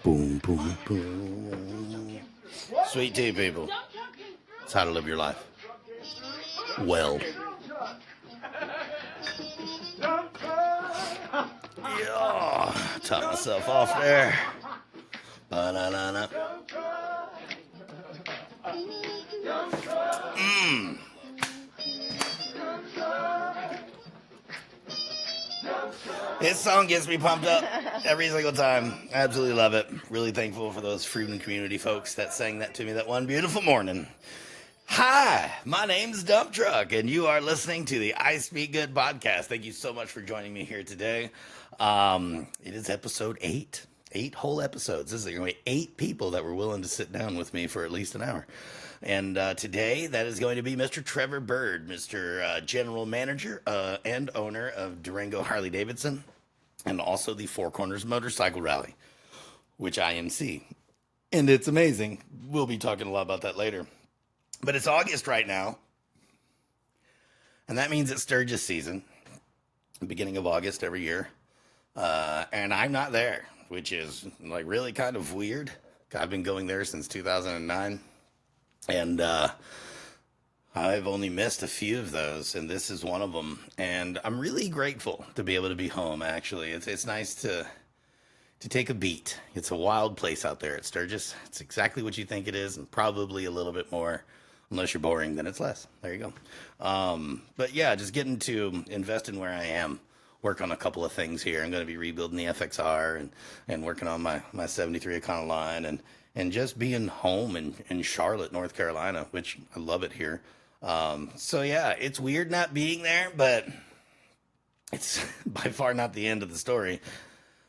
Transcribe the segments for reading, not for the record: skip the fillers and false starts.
Boom, boom, boom. Sweet tea, people. It's how to live your life. Well. Yeah. Top myself off there. Ba-na-na-na. Mmm. This song gets me pumped up every single time. Absolutely love it. Really thankful for those Freedom Community folks that sang that to me that one beautiful morning. Hi, my name's Dump Truck, and you are listening to the I Speak Good podcast. Thank you so much for joining me here today. It is episode 8. 8 whole episodes. This is going to be 8 people that were willing to sit down with me for at least an hour. And today, that is going to be Mr. Trevor Bird, Mr. General Manager and owner of Durango Harley-Davidson, and also the Four Corners Motorcycle Rally, which I MC. And it's amazing. We'll be talking a lot about that later. But it's August right now, and that means it's Sturgis season, beginning of August every year, and I'm not there, which is like really kind of weird. I've been going there since 2009, and I've only missed a few of those, and this is one of them, and I'm really grateful to be able to be home, actually. It's nice to take a beat. It's a wild place out there at Sturgis. It's exactly what you think it is, and probably a little bit more. Unless you're boring, then it's less. There you go. But yeah, just getting to invest in where I am, work on a couple of things here. I'm going to be rebuilding the FXR and working on my 73 Econoline and just being home in Charlotte, North Carolina, which I love it here. So yeah, it's weird not being there, but it's by far not the end of the story.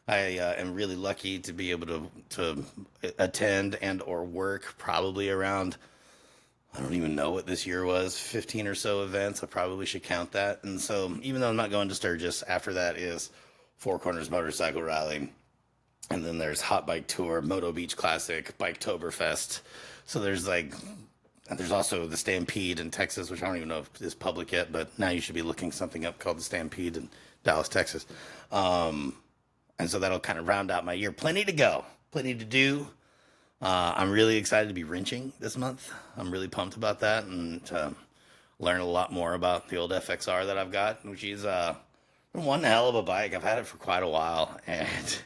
I am really lucky to be able to attend and or work probably around, I don't even know what this year was, 15 or so events. I probably should count that. And so even though I'm not going to Sturgis, after that is Four Corners Motorcycle Rally. And then there's Hot Bike Tour, Moto Beach Classic, Biketoberfest. So there's also the Stampede in Texas, which I don't even know if is public yet, but now you should be looking something up called the Stampede in Dallas, Texas. And so that'll kind of round out my year. Plenty to go, plenty to do. I'm really excited to be wrenching this month. I'm really pumped about that and to learn a lot more about the old FXR that I've got, which is one hell of a bike. I've had it for quite a while, and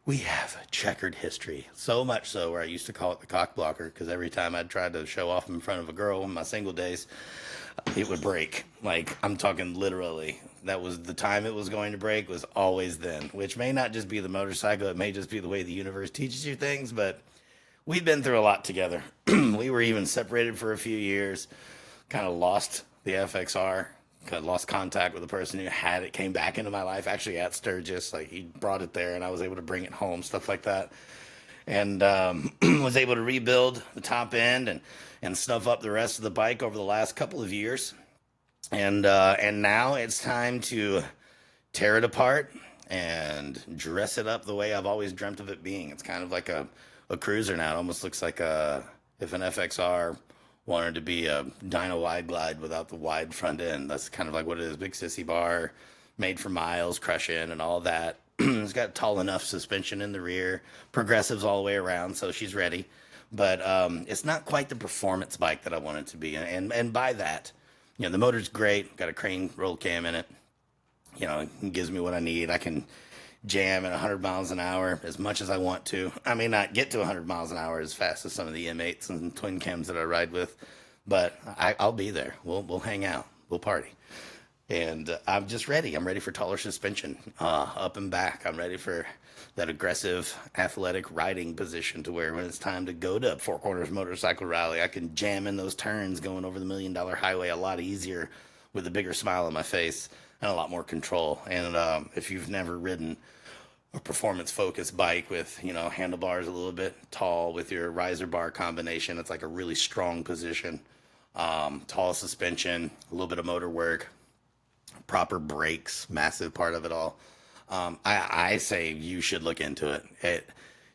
we have a checkered history. So much so where I used to call it the cock blocker, because every time I'd try to show off in front of a girl in my single days, it would break. Like, I'm talking literally. That was the time it was going to break, was always then, which may not just be the motorcycle. It may just be the way the universe teaches you things, but we've been through a lot together. We were even separated for a few years, kind of lost the FXR, kind of lost contact with the person who had it, came back into my life, actually at Sturgis. Like, he brought it there and I was able to bring it home, stuff like that. And was able to rebuild the top end and stuff up the rest of the bike over the last couple of years. And now it's time to tear it apart and dress it up the way I've always dreamt of it being. It's kind of like a cruiser now. It almost looks like if an FXR wanted to be a dyno wide glide without the wide front end. That's kind of like what it is. Big sissy bar, made for miles, crush in and all that. It's got tall enough suspension in the rear, progressives all the way around, so she's ready. But it's not quite the performance bike that I want it to be. And by that, the motor's great. Got a crane roll cam in it. It gives me what I need. I can jam at 100 miles an hour as much as I want to. I may not get to 100 miles an hour as fast as some of the M8s and twin cams that I ride with, but I'll be there. We'll hang out. We'll party. And I'm just ready. I'm ready for taller suspension, up and back. I'm ready for that aggressive, athletic riding position to where when it's time to go to Four Corners Motorcycle Rally, I can jam in those turns going over the $1 Million Highway a lot easier with a bigger smile on my face and a lot more control. And if you've never ridden a performance-focused bike with, handlebars a little bit tall with your riser bar combination, it's like a really strong position, tall suspension, a little bit of motor work, proper brakes, massive part of it all. I say you should look into it. It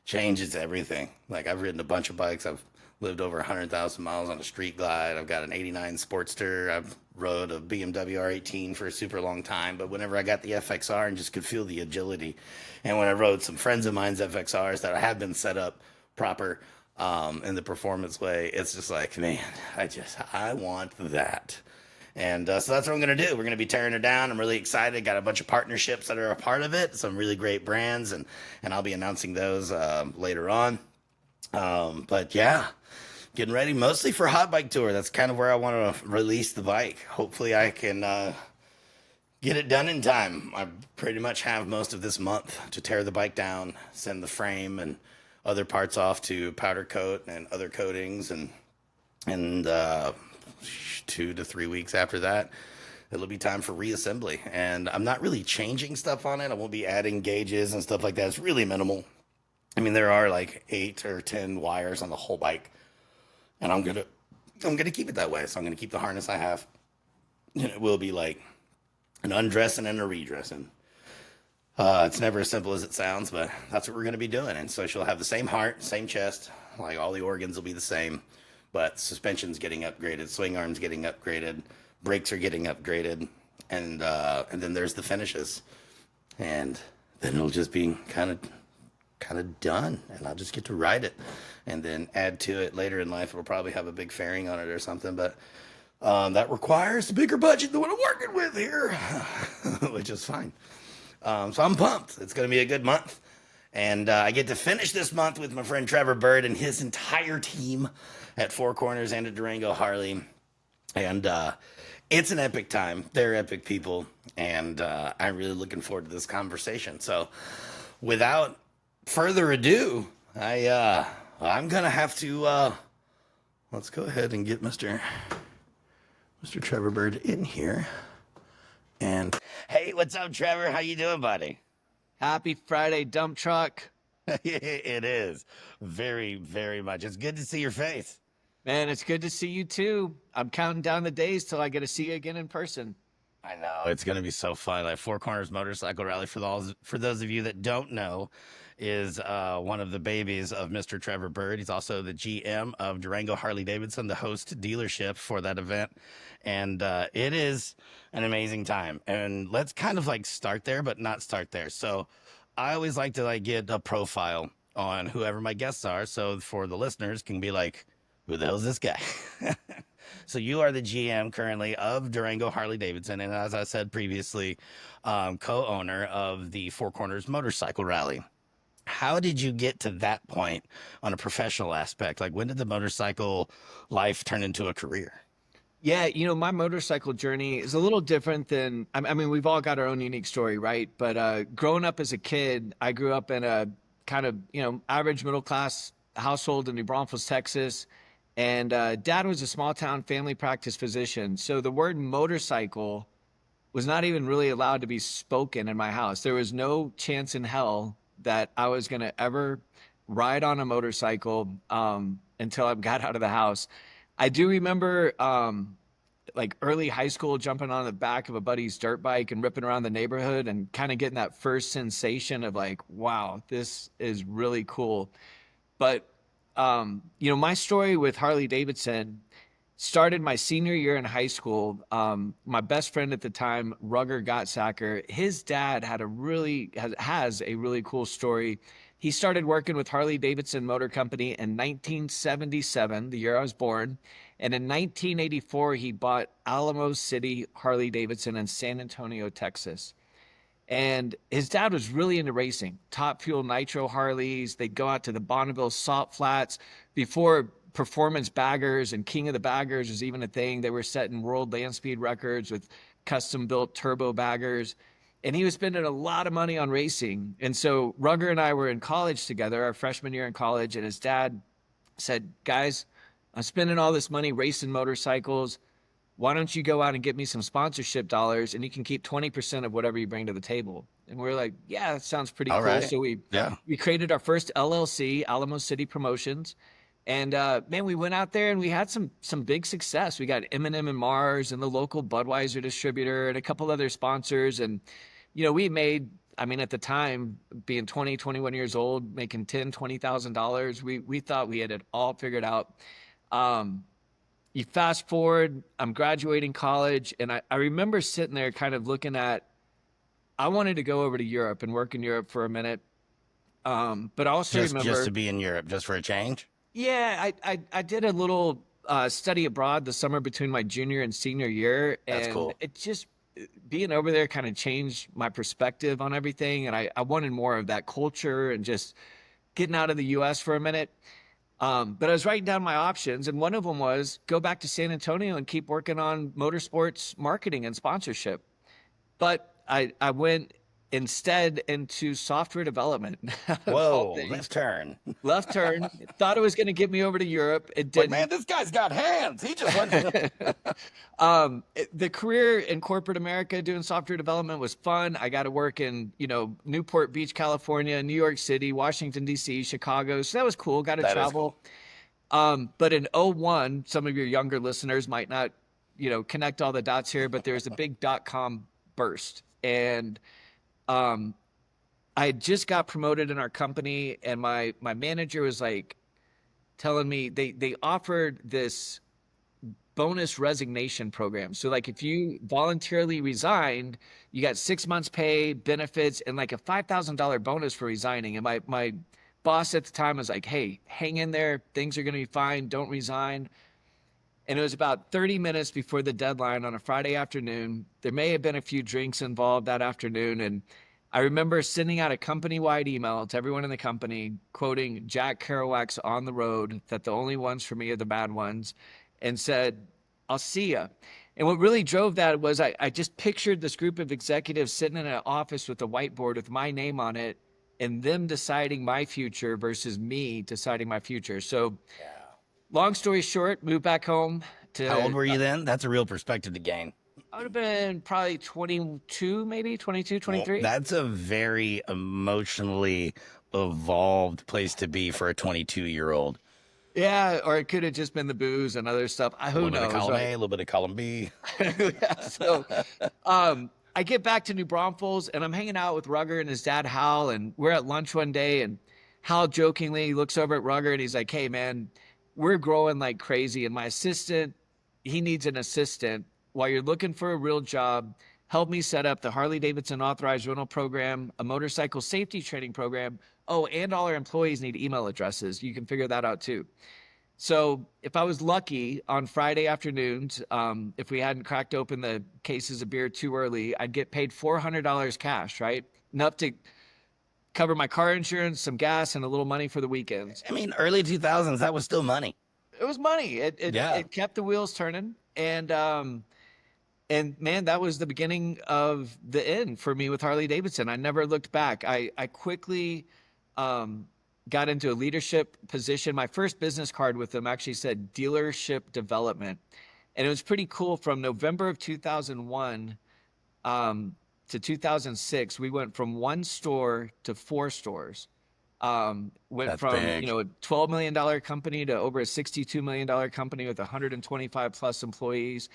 changes everything. Like, I've ridden a bunch of bikes. I've lived over 100,000 miles on a street glide. I've got an 89 Sportster. I've rode a BMW R18 for a super long time, but whenever I got the FXR and just could feel the agility, and when I rode some friends of mine's FXRs that have been set up proper in the performance way, it's just like, man, I want that. And so that's what I'm going to do. We're going to be tearing it down. I'm really excited. Got a bunch of partnerships that are a part of it. Some really great brands, and I'll be announcing those later on. But yeah, getting ready mostly for Hot Bike Tour. That's kind of where I want to release the bike. Hopefully I can get it done in time. I pretty much have most of this month to tear the bike down, send the frame and other parts off to powder coat and other coatings, and 2 to 3 weeks after that, it'll be time for reassembly. And I'm not really changing stuff on it. I won't be adding gauges and stuff like that. It's really minimal. I mean, there are like 8 or 10 wires on the whole bike, and I'm gonna keep it that way. So I'm gonna keep the harness I have, and it will be like an undressing and a redressing. It's never as simple as it sounds, but that's what we're gonna be doing. And so she'll have the same heart, same chest, like all the organs will be the same. But suspension's getting upgraded, swing arms getting upgraded, brakes are getting upgraded, and then there's the finishes, and then it'll just be kind of done, and I'll just get to ride it, and then add to it later in life. It'll probably have a big fairing on it or something, but that requires a bigger budget than what I'm working with here, which is fine. So I'm pumped. It's going to be a good month. And I get to finish this month with my friend Trevor Bird and his entire team at Four Corners and at Durango Harley. And it's an epic time. They're epic people. And I'm really looking forward to this conversation. So without further ado, I'm going to have to, let's go ahead and get Mr. Trevor Bird in here. And hey, what's up, Trevor? How you doing, buddy? Happy Friday, dump truck. It is very, very much. It's good to see your face. Man, it's good to see you too. I'm counting down the days till I get to see you again in person. I know, it's going to be so fun. Like Four Corners Motorcycle Rally, for those of you that don't know, is one of the babies of Mr. Trevor Bird. He's also the GM of Durango Harley-Davidson, the host dealership for that event. And it is an amazing time. And let's kind of like start there, but not start there. So I always like to like get a profile on whoever my guests are. So for the listeners can be like, who the hell is this guy? So you are the GM currently of Durango Harley-Davidson, and as I said previously, co-owner of the Four Corners Motorcycle Rally. How did you get to that point on a professional aspect? Like, when did the motorcycle life turn into a career? Yeah, my motorcycle journey is a little different than, I mean, we've all got our own unique story, right? But growing up as a kid, I grew up in a kind of, average middle class household in New Braunfels, Texas. And dad was a small town family practice physician. So the word motorcycle was not even really allowed to be spoken in my house. There was no chance in hell that I was going to ever ride on a motorcycle until I got out of the house. I do remember like early high school jumping on the back of a buddy's dirt bike and ripping around the neighborhood and kind of getting that first sensation of like, wow, this is really cool. But my story with Harley-Davidson started my senior year in high school. My best friend at the time, Rugger Gottsacker, his dad has a really cool story. He started working with Harley-Davidson Motor Company in 1977, the year I was born. And in 1984, he bought Alamo City Harley-Davidson in San Antonio, Texas. And his dad was really into racing, Top Fuel Nitro Harleys. They'd go out to the Bonneville Salt Flats. Before performance baggers and King of the Baggers was even a thing, they were setting world land speed records with custom built turbo baggers. And he was spending a lot of money on racing. And so Rugger and I were in college together, our freshman year in college. And his dad said, guys, I'm spending all this money racing motorcycles. Why don't you go out and get me some sponsorship dollars and you can keep 20% of whatever you bring to the table? And we're like, yeah, that sounds pretty cool. Right. So we created our first LLC, Alamo City Promotions. And man, we went out there and we had some big success. We got M&M and Mars and the local Budweiser distributor and a couple other sponsors. And, we made, at the time, being 20, 21 years old, making $10,000, $20,000, we thought we had it all figured out. Um, you fast forward, I'm graduating college, and I remember sitting there kind of looking at, I wanted to go over to Europe and work in Europe for a minute. But I also Just to remember, be in Europe, just for a change. yeah, I did a little study abroad the summer between my junior and senior year, That's and cool. it just being over there kind of changed my perspective on everything, and I wanted more of that culture and just getting out of the U.S. for a minute. But I was writing down my options, and one of them was go back to San Antonio and keep working on motorsports marketing and sponsorship. But I went instead into software development of all Whoa, things. left turn. Left turn. Thought it was going to get me over to Europe. It Like, man, didn't. this guy's got hands. He just went. The career in corporate America doing software development was fun. I got to work in, Newport Beach, California, New York City, Washington, D.C., Chicago. So that was cool. Got to That is cool. travel. But in '01, some of your younger listeners might not, connect all the dots here, but there was a big .com burst. And um, I had just got promoted in our company, and my manager was like telling me they offered this bonus resignation program. So like if you voluntarily resigned, you got 6 months pay, benefits, and like a $5,000 bonus for resigning. And my boss at the time was like, "Hey, hang in there. Things are going to be fine. Don't resign." And it was about 30 minutes before the deadline on a Friday afternoon. There may have been a few drinks involved that afternoon. And I remember sending out a company-wide email to everyone in the company, quoting Jack Kerouac's On the Road, that the only ones for me are the bad ones, and said, "I'll see ya." And what really drove that was I just pictured this group of executives sitting in an office with a whiteboard with my name on it and them deciding my future versus me deciding my future. So Yeah. long story short, moved back home How old to, were you then? That's a real perspective to gain. I would have been probably 22, maybe 22, Well, 23. that's a very emotionally evolved place to be for a 22-year-old. Yeah, or it could have just been the booze and other stuff. A Who little bit of knows, column A, right? a little bit of column B. Yeah, so I get back to New Braunfels and I'm hanging out with Rugger and his dad Hal, and we're at lunch one day, and Hal jokingly looks over at Rugger and he's like, "Hey man, we're growing like crazy, and my assistant, he needs an assistant. While you're looking for a real job, help me set up the Harley-Davidson authorized rental program, a motorcycle safety training program. Oh, and all our employees need email addresses. You can figure that out too." So if I was lucky on Friday afternoons, if we hadn't cracked open the cases of beer too early, I'd get paid $400 cash, right? Enough to cover my car insurance, some gas, and a little money for the weekends. I mean, early 2000s, that was still money. It was money. It Yeah. it kept the wheels turning, and man, that was the beginning of the end for me with Harley Davidson. I never looked back. I quickly um, got into a leadership position. My first business card with them actually said dealership development. And it was pretty cool. From November of 2001 to 2006, we went from one store to four stores. Went That's from, big. a $12 million company to over a $62 million company with 125 plus employees.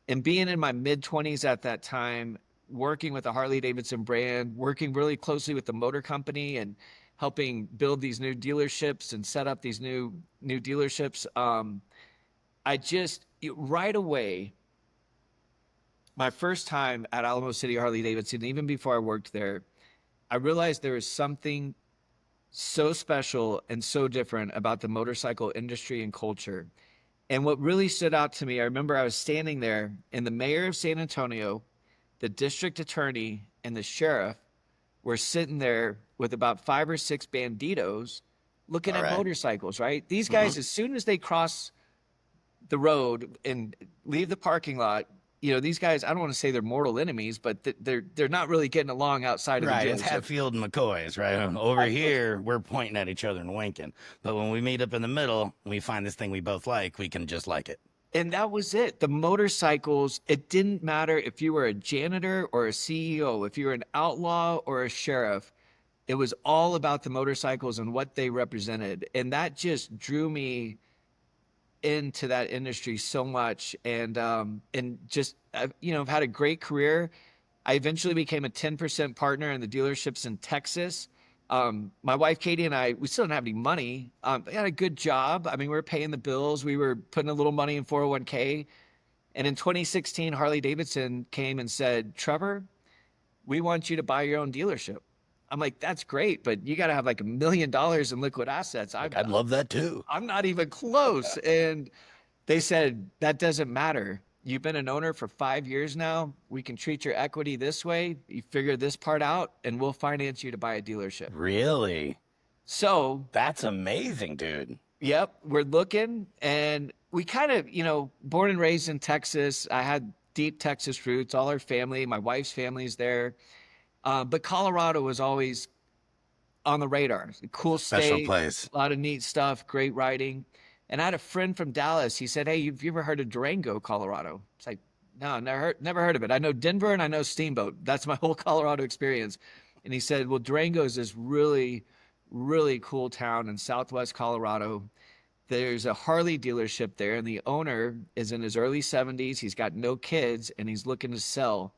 And being in my mid 20s at that time, working with the Harley Davidson brand, working really closely with the motor company and helping build these new dealerships and set up these new dealerships. Right away, my first time at Alamo City Harley Davidson, even before I worked there, I realized there was something so special and so different about the motorcycle industry and culture. And what really stood out to me, I remember I was standing there, and the mayor of San Antonio, the district attorney, and the sheriff were sitting there with about 5 or 6 banditos looking All at right. motorcycles, right? These guys, as soon as they cross the road and leave the parking lot, these guys, I don't want to say they're mortal enemies, but they're not really getting along outside of the Right, it's dealership. Hatfield and McCoy's, right? Over here, we're pointing at each other and winking. But when we meet up in the middle, and we find this thing we both like, we can just like it. And that was it. The motorcycles, it didn't matter if you were a janitor or a CEO, if you were an outlaw or a sheriff, it was all about the motorcycles and what they represented. And that just drew me into that industry so much. And just, I've had a great career. I eventually became a 10% partner in the dealerships in Texas. My wife Katie and I, we still didn't have any money. We had a good job. I mean, we were paying the bills. We were putting a little money in 401k. And in 2016, Harley Davidson came and said, Trevor, we want you to buy your own dealership. I'm like, that's great, but you got to have like $1 million in liquid assets. Like, I'd love that too. I'm not even close. And they said, that doesn't matter. You've been an owner for 5 years now. We can treat your equity this way. You figure this part out, and we'll finance you to buy a dealership. Really? So That's amazing, dude. yep, we're looking, and we kind of, born and raised in Texas. I had deep Texas roots. All our family, my wife's family's there. But Colorado was always on the radar. Cool Special state, place. a lot of neat stuff, great writing. And I had a friend from Dallas. He said, "Hey, have you ever heard of Durango, Colorado?" It's like, no, never heard of it. I know Denver and I know Steamboat. That's my whole Colorado experience. And he said, "Well, Durango is this really, really cool town in Southwest Colorado. There's a Harley dealership there, and the owner is in his early 70s. He's got no kids, and he's looking to sell."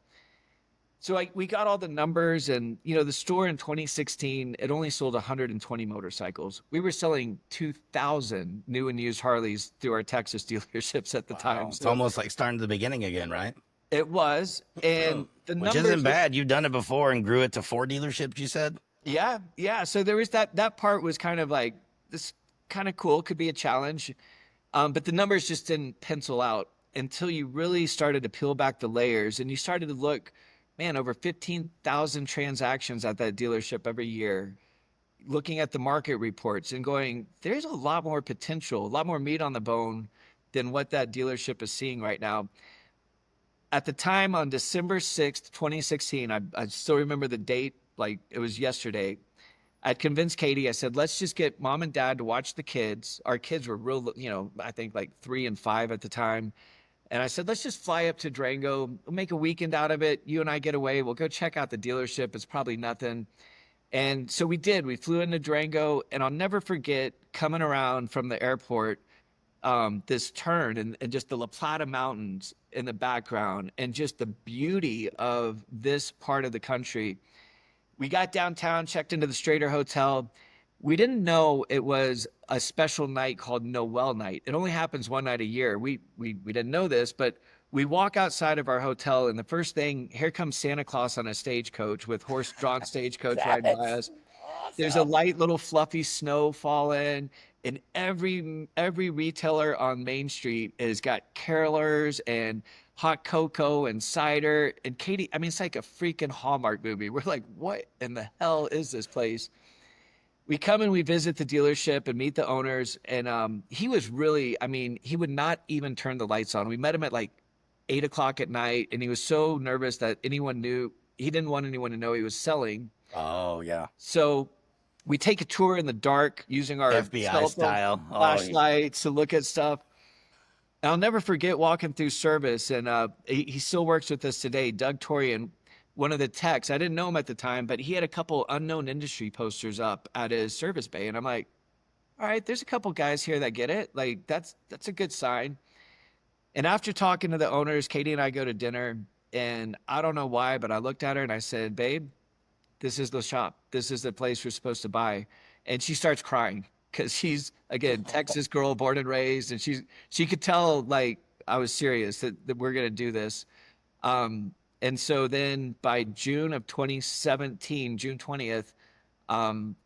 So we got all the numbers, and the store in 2016, it only sold 120 motorcycles. We were selling 2,000 new and used Harleys through our Texas dealerships at the time. It's almost like starting at the beginning again, right? It was, and the Which numbers isn't bad. You've done it before and grew it to 4 dealerships, you said? Yeah. So there was that part was kind of like this, kind of cool, could be a challenge, but the numbers just didn't pencil out until you really started to peel back the layers and you started to look. Man, over 15,000 transactions at that dealership every year, looking at the market reports and going, there's a lot more potential, a lot more meat on the bone than what that dealership is seeing right now. At the time, on December 6th, 2016, I still remember the date like it was yesterday. I'd convinced Katie, I said, let's just get mom and dad to watch the kids. Our kids were real, I think like 3 and 5 at the time. And I said, let's just fly up to Durango. We'll make a weekend out of it. You and I get away. We'll go check out the dealership. It's probably nothing. And so we did. We flew into Durango. And I'll never forget coming around from the airport, this turn and just the La Plata Mountains in the background and just the beauty of this part of the country. We got downtown, checked into the Strater Hotel. We didn't know it was a special night called Noel Night. It only happens one night a year. We didn't know this, but we walk outside of our hotel, and the first thing, here comes Santa Claus on a stagecoach with horse-drawn stagecoach riding by us. Awesome. There's a light little fluffy snow falling, and every retailer on Main Street has got carolers and hot cocoa and cider. And Katie, I mean, it's like a freaking Hallmark movie. We're like, what in the hell is this place? We come and we visit the dealership and meet the owners. And he was really, I mean, he would not even turn the lights on. We met him at like 8 o'clock at night, and he was so nervous that anyone knew. He didn't want anyone to know he was selling. Oh, yeah. So we take a tour in the dark using our FBI style flashlights to look at stuff. And I'll never forget walking through service, and he still works with us today, Doug Torian, one of the techs. I didn't know him at the time, but he had a couple unknown industry posters up at his service bay. And I'm like, all right, there's a couple guys here that get it. Like, that's a good sign. And after talking to the owners, Katie and I go to dinner, and I don't know why, but I looked at her and I said, babe, this is the shop. This is the place we're supposed to buy. And she starts crying because she's, again, Texas girl, born and raised. And she could tell, like, I was serious that we're going to do this. And so then by June of 2017, June 20th,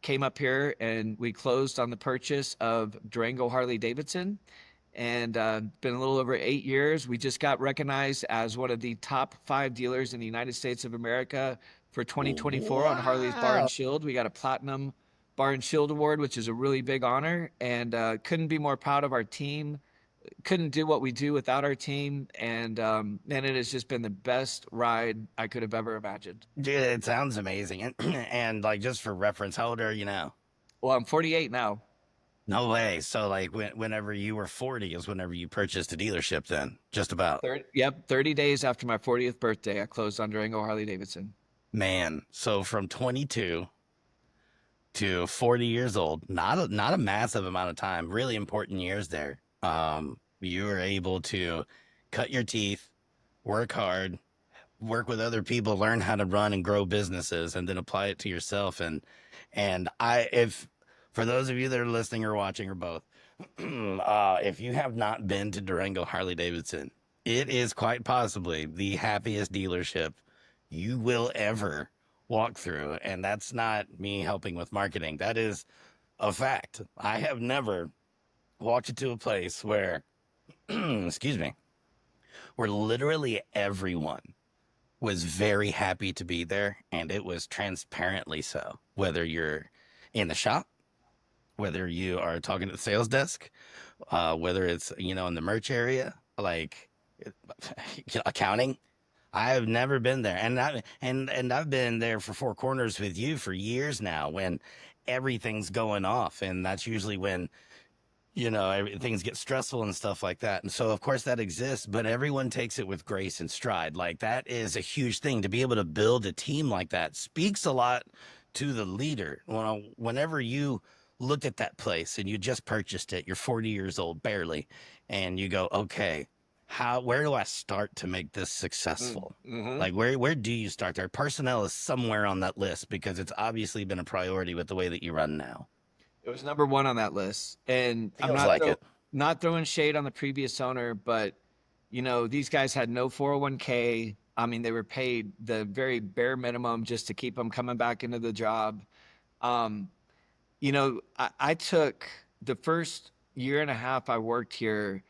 came up here and we closed on the purchase of Durango Harley-Davidson. And been a little over 8 years. We just got recognized as one of the top 5 dealers in the United States of America for 2024 on Harley's Bar and Shield. We got a Platinum Bar and Shield Award, which is a really big honor. And couldn't be more proud of our team. Couldn't do what we do without our team. And it has just been the best ride I could have ever imagined. Dude, it sounds amazing. And like, just for reference, how old are you now? Well, I'm 48 now. No way. So like whenever you were 40 is whenever you purchased a dealership then, just about. 30 days after my 40th birthday, I closed on Durango Harley-Davidson. Man, so from 22 to 40 years old, not a massive amount of time, really important years there. You were able to cut your teeth, work hard, work with other people, learn how to run and grow businesses, and then apply it to yourself. And if for those of you that are listening or watching or both, if you have not been to Durango Harley-Davidson, it is quite possibly the happiest dealership you will ever walk through. And that's not me helping with marketing. That is a fact. I have never walked into a place where, excuse me, where literally everyone was very happy to be there, and it was transparently so. Whether you're in the shop, whether you are talking to the sales desk, whether it's in the merch area, like accounting. I have never been there, and I've been there for Four Corners with you for years now, when everything's going off, and that's usually when things get stressful and stuff like that. And so, of course, that exists, but everyone takes it with grace and stride. Like, that is a huge thing to be able to build a team like that. Speaks a lot to the leader. Whenever you look at that place and you just purchased it, you're 40 years old, barely, and you go, okay, where do I start to make this successful? Mm-hmm. Like, where do you start there? Personnel is somewhere on that list, because it's obviously been a priority with the way that you run now. It was number one on that list, and Feels like it. Not throwing shade on the previous owner, but these guys had no 401k. I mean, they were paid the very bare minimum just to keep them coming back into the job. I took the first year and a half I worked here.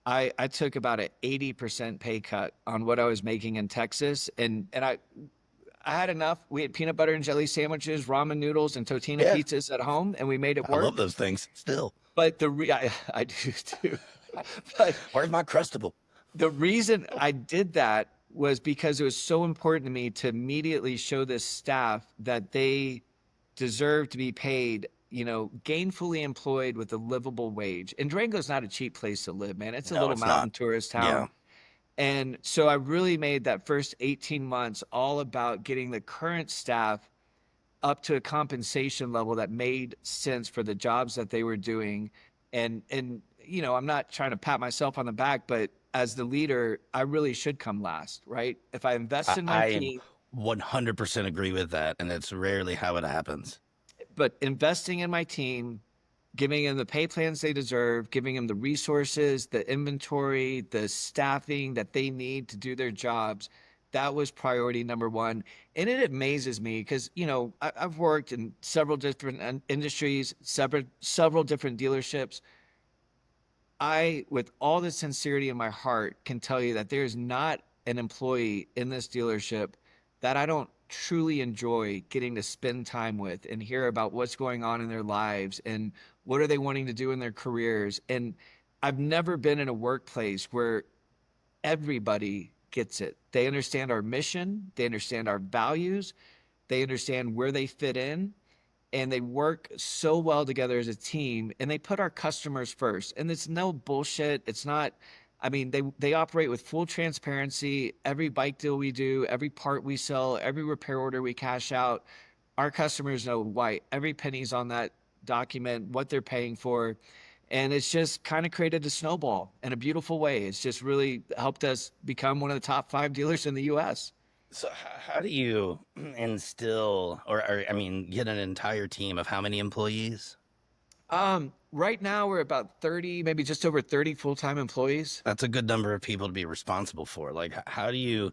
I took about an 80% pay cut on what I was making in Texas, and I had enough. We had peanut butter and jelly sandwiches, ramen noodles, and Totino pizzas at home, and we made it work. I love those things still. But I do too. But where's my Crustable? The reason I did that was because it was so important to me to immediately show this staff that they deserve to be paid, gainfully employed with a livable wage. And Durango's not a cheap place to live, man. It's a little mountain tourist town. Yeah. And so I really made that first 18 months all about getting the current staff up to a compensation level that made sense for the jobs that they were doing. And I'm not trying to pat myself on the back, but as the leader, I really should come last, right? If I invest in my team. 100% agree with that, and it's rarely how it happens. But investing in my team, giving them the pay plans they deserve, giving them the resources, the inventory, the staffing that they need to do their jobs. That was priority number one. And it amazes me because, I've worked in several different industries, several different dealerships. I, with all the sincerity in my heart, can tell you that there's not an employee in this dealership that I don't truly enjoy getting to spend time with and hear about what's going on in their lives and what are they wanting to do in their careers. And I've never been in a workplace where everybody gets it. They understand our mission, they understand our values, they understand where they fit in, and they work so well together as a team, and they put our customers first. And it's no bullshit. It's not, they operate with full transparency. Every bike deal we do, every part we sell, every repair order we cash out, our customers know why every penny's on that document, what they're paying for. And it's just kind of created a snowball in a beautiful way. It's just really helped us become one of the top 5 dealers in the U.S. So how do you instill or get an entire team of how many employees? Right now we're about 30, maybe just over 30 full-time employees. That's a good number of people to be responsible for. Like, how do you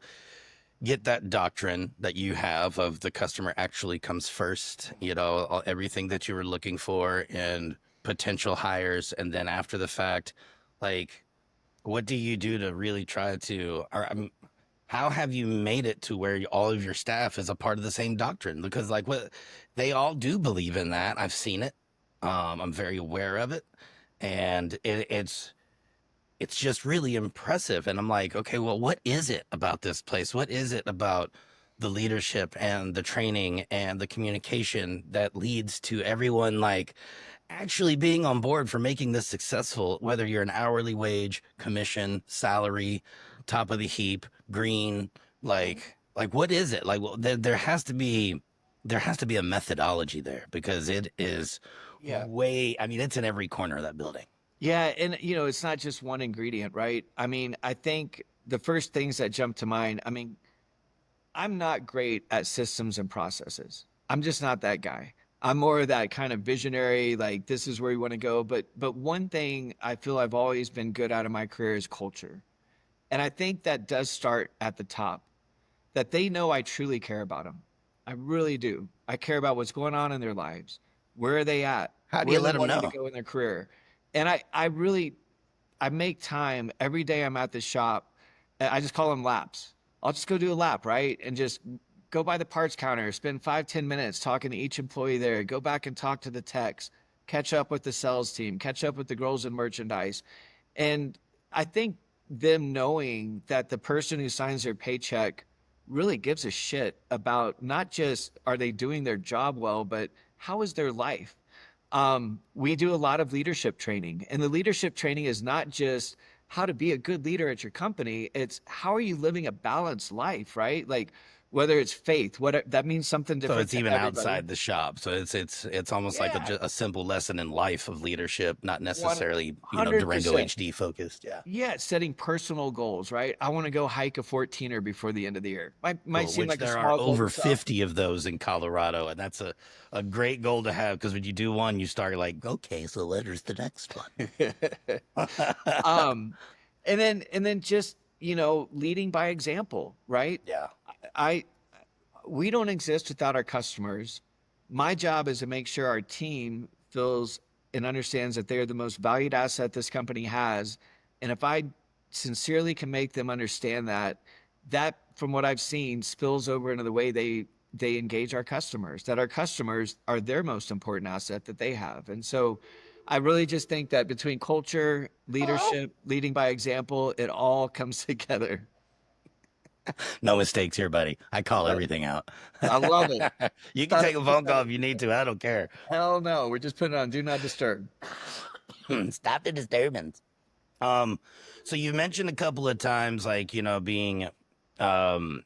get that doctrine that you have of the customer actually comes first, everything that you were looking for in potential hires, and then after the fact, like, what do you do to really try to, how have you made it to where all of your staff is a part of the same doctrine? Because what they all do believe in that. I've seen it. I'm very aware of it, and it's just really impressive. And I'm like, okay, well, what is it about this place? What is it about the leadership and the training and the communication that leads to everyone actually being on board for making this successful, whether you're an hourly wage, commission, salary, top of the heap, green, what is it? There has to be a methodology there, because it is it's in every corner of that building. Yeah. And it's not just one ingredient, right? I think the first things that jump to mind, I'm not great at systems and processes. I'm just not that guy. I'm more of that kind of visionary, like this is where we want to go. But one thing I feel I've always been good at in my career is culture. And I think that does start at the top, that they know I truly care about them. I really do. I care about what's going on in their lives. Where are they at? How do Where you are they let them wanting to know? go in their career? And I really, I make time every day I'm at the shop. I just call them laps. I'll just go do a lap, right? And just go by the parts counter, spend 5, 10 minutes talking to each employee there, go back and talk to the techs, catch up with the sales team, catch up with the girls in merchandise. And I think them knowing that the person who signs their paycheck really gives a shit about not just are they doing their job well, but how is their life? We do a lot of leadership training, and the leadership training is not just how to be a good leader at your company. It's how are you living a balanced life, right? Like whether it's faith, what that means something So different it's to even everybody. outside the shop. So it's almost like Yeah, a simple lesson in life of leadership, not necessarily, you know, Durango 100%. HD focused. Yeah. Yeah, setting personal goals, right? I want to go hike a 14er before the end of the year. Might Cool. seem Which like a there are small goal to over some. 50 of those in Colorado. And that's a great goal to have because when you do one, you start like, okay, so where's the next one? um, and then just leading by example, right? Yeah. I we don't exist without our customers. My job is to make sure our team feels and understands that they're the most valued asset this company has. And if I sincerely can make them understand that, that from what I've seen spills over into the way they engage our customers, that our customers are their most important asset that they have. And so I really just think that between culture, Hello. leadership, leading by example, it all comes together. No mistakes here, buddy. I call Uh, everything out. I love it. You can Thought take it a was phone call if you need to. I don't care. Hell no. We're just putting it on do not disturb. Stop the disturbance. Um, so you mentioned a couple of times, like, you know, being um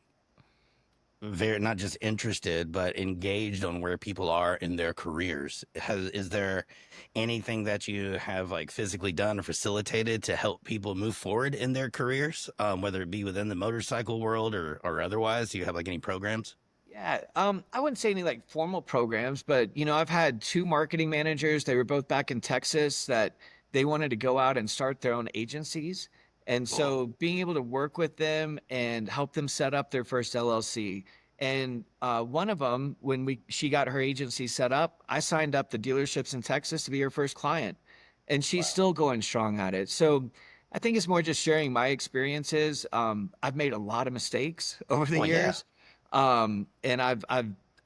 very not just interested but engaged on where people are in their careers. Is there anything that you have like physically done or facilitated to help people move forward in their careers, whether it be within the motorcycle world or otherwise? Do you have like any programs? Yeah. I wouldn't say any like formal programs, but I've had two marketing managers. They were both back in Texas that they wanted to go out and start their own agencies. And Cool. so being able to work with them and help them set up their first LLC. And one of them, when she got her agency set up, I signed up the dealerships in Texas to be her first client. And she's Wow. still going strong at it. So I think it's more just sharing my experiences. I've made a lot of mistakes over the Well, yeah. years. And I've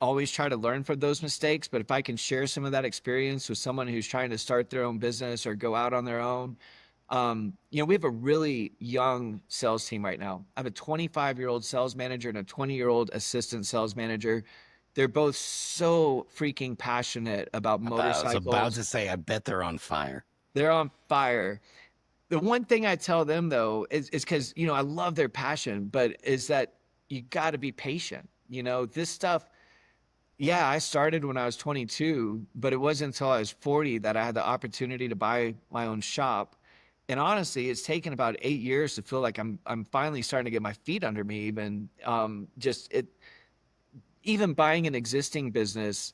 always tried to learn from those mistakes, but if I can share some of that experience with someone who's trying to start their own business or go out on their own, we have a really young sales team right now. I have a 25-year-old sales manager and a 20-year-old assistant sales manager. They're both so freaking passionate about I was about motorcycles. to say, I bet they're on fire. They're on fire. The one thing I tell them though is because I love their passion, but is that you got to be patient. This stuff. Yeah, I started when I was 22, but it wasn't until I was 40 that I had the opportunity to buy my own shop. And honestly, it's taken about 8 years to feel like I'm finally starting to get my feet under me. Even just it, even buying an existing business,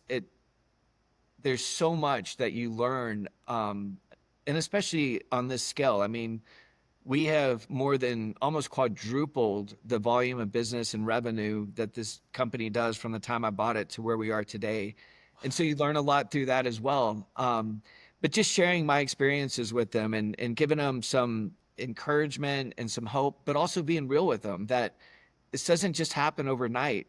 there's so much that you learn, and especially on this scale. I mean, we have more than almost quadrupled the volume of business and revenue that this company does from the time I bought it to where we are today. And so you learn a lot through that as well. But just sharing my experiences with them and giving them some encouragement and some hope, but also being real with them that this doesn't just happen overnight.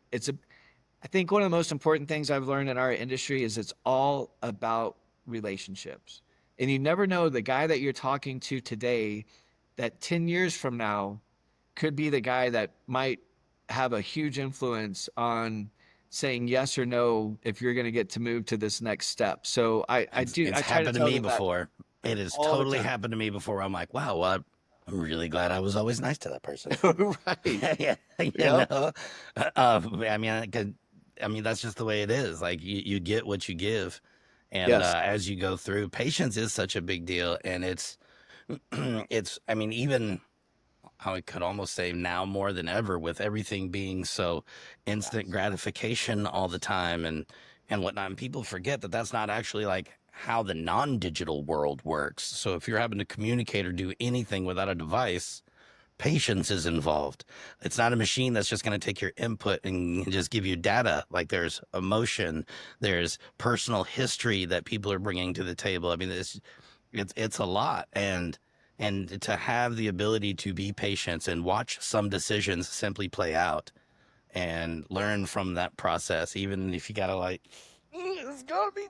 I think one of the most important things I've learned in our industry is it's all about relationships. And you never know the guy that you're talking to today that 10 years from now could be the guy that might have a huge influence on saying yes or no if you're going to get to move to this next step. So It's I try to happened to tell me them that before. It has all the totally time. happened to me before. I'm like, wow, well, I'm really glad I was always nice to that person. Right. Yeah, you Yep. know. I mean, I mean, that's just the way it is. Like you get what you give, and Yes. as you go through, patience is such a big deal, and it's it's. I mean, even I could almost say now more than ever, with everything being so instant gratification all the time and whatnot. And people forget that that's not actually like how the non-digital world works. So if you're having to communicate or do anything without a device, patience is involved. It's not a machine that's just going to take your input and just give you data. Like there's emotion, there's personal history that people are bringing to the table. I mean, it's a lot. And to have the ability to be patient and watch some decisions simply play out and learn from that process, even if you gotta like, it's gotta be,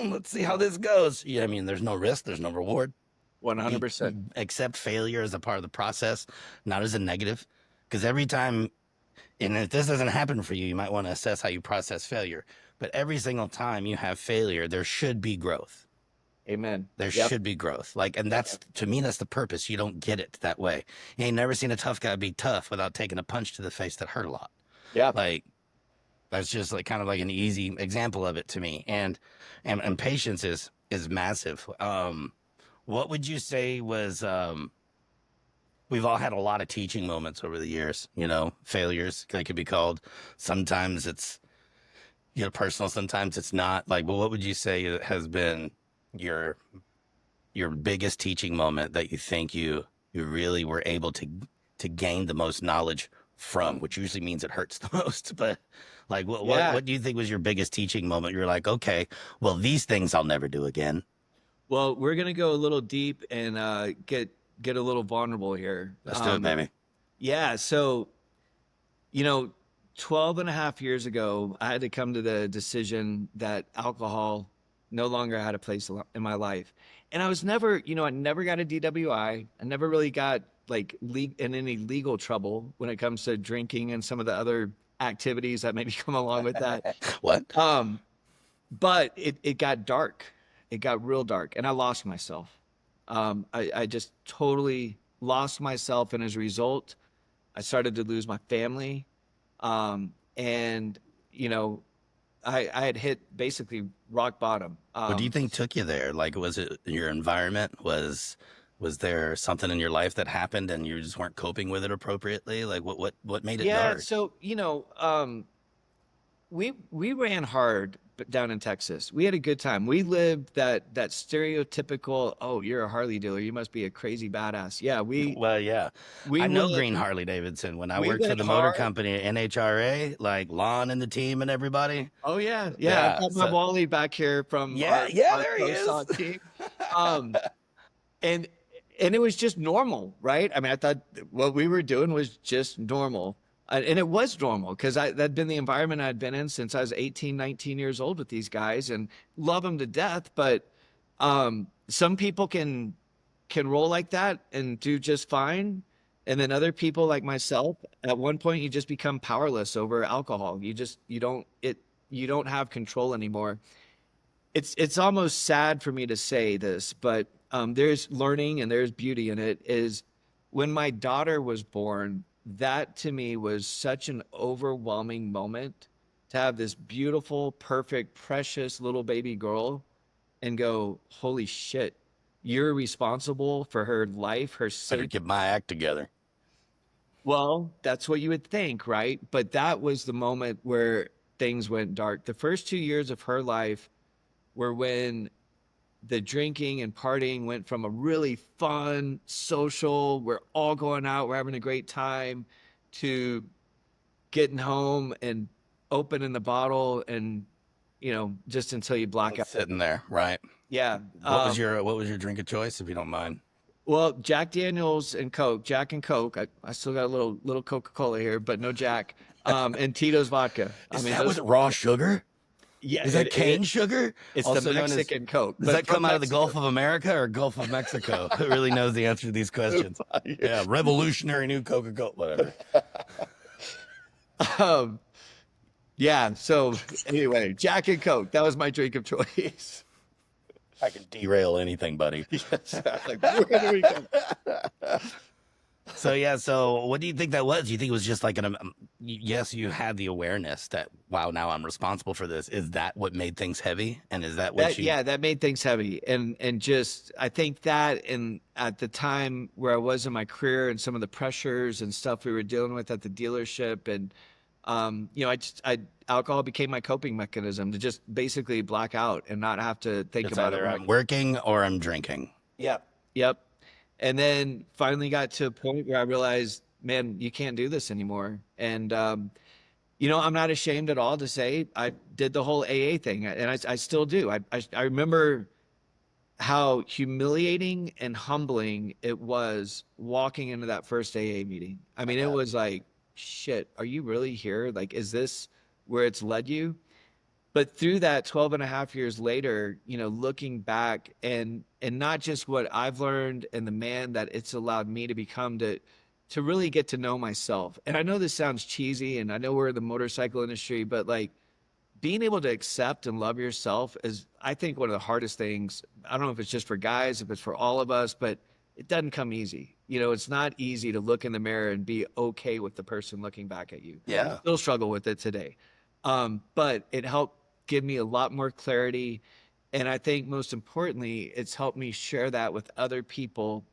let's see how this goes. Yeah, I mean, there's no risk, there's no reward. 100%. Accept failure as a part of the process, not as a negative. Because every time, and if this doesn't happen for you, you might want to assess how you process failure. But every single time you have failure, there should be growth. Amen. There should be growth. Like, and that's, to me, that's the purpose. You don't get it that way. You ain't never seen a tough guy be tough without taking a punch to the face that hurt a lot. Yeah. Like, that's just like kind of like an easy example of it to me. And patience is massive. What would you say was, we've all had a lot of teaching moments over the years, you know, failures, they could be called. Sometimes it's, you know, personal, sometimes it's not. Like, well, what would you say has been your biggest teaching moment that you think you really were able to gain the most knowledge from, which usually means it hurts the most, but like, what do you think was your biggest teaching moment? You're like, okay, well, these things I'll never do again. Well, we're going to go a little deep and get a little vulnerable here. Let's do it, baby. Yeah. So, you know, 12 and a half years ago, I had to come to the decision that alcohol no longer had a place in my life. And I was never, you know, I never got a DWI. I never really got like in any legal trouble when it comes to drinking and some of the other activities that maybe come along with that. What? But it got dark. It got real dark, and I lost myself. I just totally lost myself, and as a result, I started to lose my family. And you know, I had hit basically rock bottom. What do you think took you there? Like, was it your environment? Was there something in your life that happened and you just weren't coping with it appropriately? Like, what made it dark? So you know, we ran hard down in Texas. We had a good time. We lived that stereotypical, oh, you're a Harley dealer, you must be a crazy badass. Yeah, I know Green Harley-Davidson. When I worked for the motor company at NHRA, like Lon and the team and everybody. Oh yeah. I got my Wally back here from there he is. Team. And it was just normal, right? I mean, I thought what we were doing was just normal. And it was normal because that'd been the environment I'd been in since I was 18, 19 years old with these guys and love them to death. But some people can roll like that and do just fine. And then other people like myself, at one point, you just become powerless over alcohol. You don't have control anymore. It's almost sad for me to say this, but there's learning and there's beauty in it. Is when my daughter was born, that to me was such an overwhelming moment to have this beautiful, perfect, precious little baby girl and go, holy shit, you're responsible for her life, her safety. Better get my act together. Well, that's what you would think, right? But that was the moment where things went dark. The first 2 years of her life were when the drinking and partying went from a really fun, social, we're all going out, we're having a great time, to getting home and opening the bottle and, you know, just until you black out. Sitting there, right? Yeah. What was your drink of choice, if you don't mind? Well, Jack Daniels and Coke, Jack and Coke. I still got a little Coca-Cola here, but no Jack. And Tito's vodka. Is that with raw sugar? Yeah, is that cane sugar? It's also the Mexican Coke. Does that come out of the Gulf of America or Gulf of Mexico? Who really knows the answer to these questions? Yeah, revolutionary new Coca-Cola, whatever. Yeah. So anyway, Jack and Coke. That was my drink of choice. I can derail anything, buddy. Yes. Like, where do we go? So yeah, so what do you think that was? Do you think it was just like yes, you had the awareness that wow, now I'm responsible for this. Is that what made things heavy? And is that what That you yeah, that made things heavy. And just I think that and at the time where I was in my career and some of the pressures and stuff we were dealing with at the dealership and I alcohol became my coping mechanism to just basically black out and not have to think it's about it either when I'm working or I'm drinking. Yep. Yep. And then finally got to a point where I realized, man, you can't do this anymore. And I'm not ashamed at all to say I did the whole AA thing, and I still do. I remember how humiliating and humbling it was walking into that first AA meeting. I mean, it was like, shit, are you really here? Like, is this where it's led you? But through that 12 and a half years later, looking back and not just what I've learned and the man that it's allowed me to become to really get to know myself. And I know this sounds cheesy and I know we're in the motorcycle industry, but like being able to accept and love yourself is, I think, one of the hardest things. I don't know if it's just for guys, if it's for all of us, but it doesn't come easy. It's not easy to look in the mirror and be okay with the person looking back at you. Yeah. Still struggle with it today. But it helped give me a lot more clarity. And I think most importantly, it's helped me share that with other people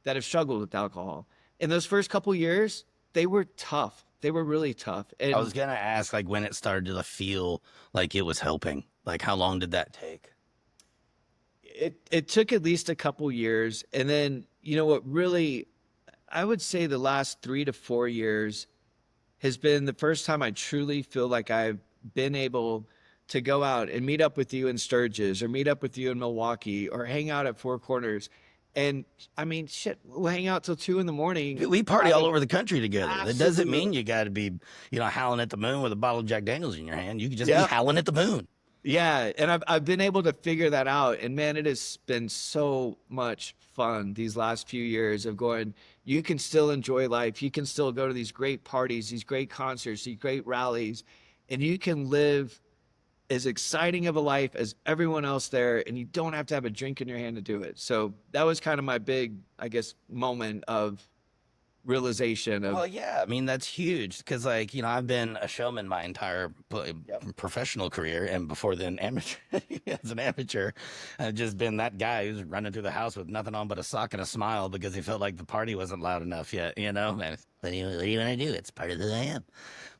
that have struggled with alcohol. In those first couple years, they were tough. They were really tough. And I was gonna ask like when it started to feel like it was helping. Like how long did that take? it took at least a couple years. And then, what really, I would say the last 3 to 4 years has been the first time I truly feel like I've been able to go out and meet up with you in Sturgis or meet up with you in Milwaukee or hang out at Four Corners. And I mean, shit, we'll hang out till 2 in the morning. We party all over the country together. That doesn't Absolutely. mean you got to be, howling at the moon with a bottle of Jack Daniels in your hand. You can just Yeah. be howling at the moon. Yeah, and I've been able to figure that out, and man, it has been so much fun these last few years of going. You can still enjoy life. You can still go to these great parties, these great concerts, these great rallies, and you can live as exciting of a life as everyone else there, and you don't have to have a drink in your hand to do it. So that was kind of my big, I guess, moment of realization of Well, yeah, I mean that's huge because, like, I've been a showman my entire professional career, and before then, amateur. As an amateur, I've just been that guy who's running through the house with nothing on but a sock and a smile because he felt like the party wasn't loud enough yet. And what do you want to do? It's part of who I am.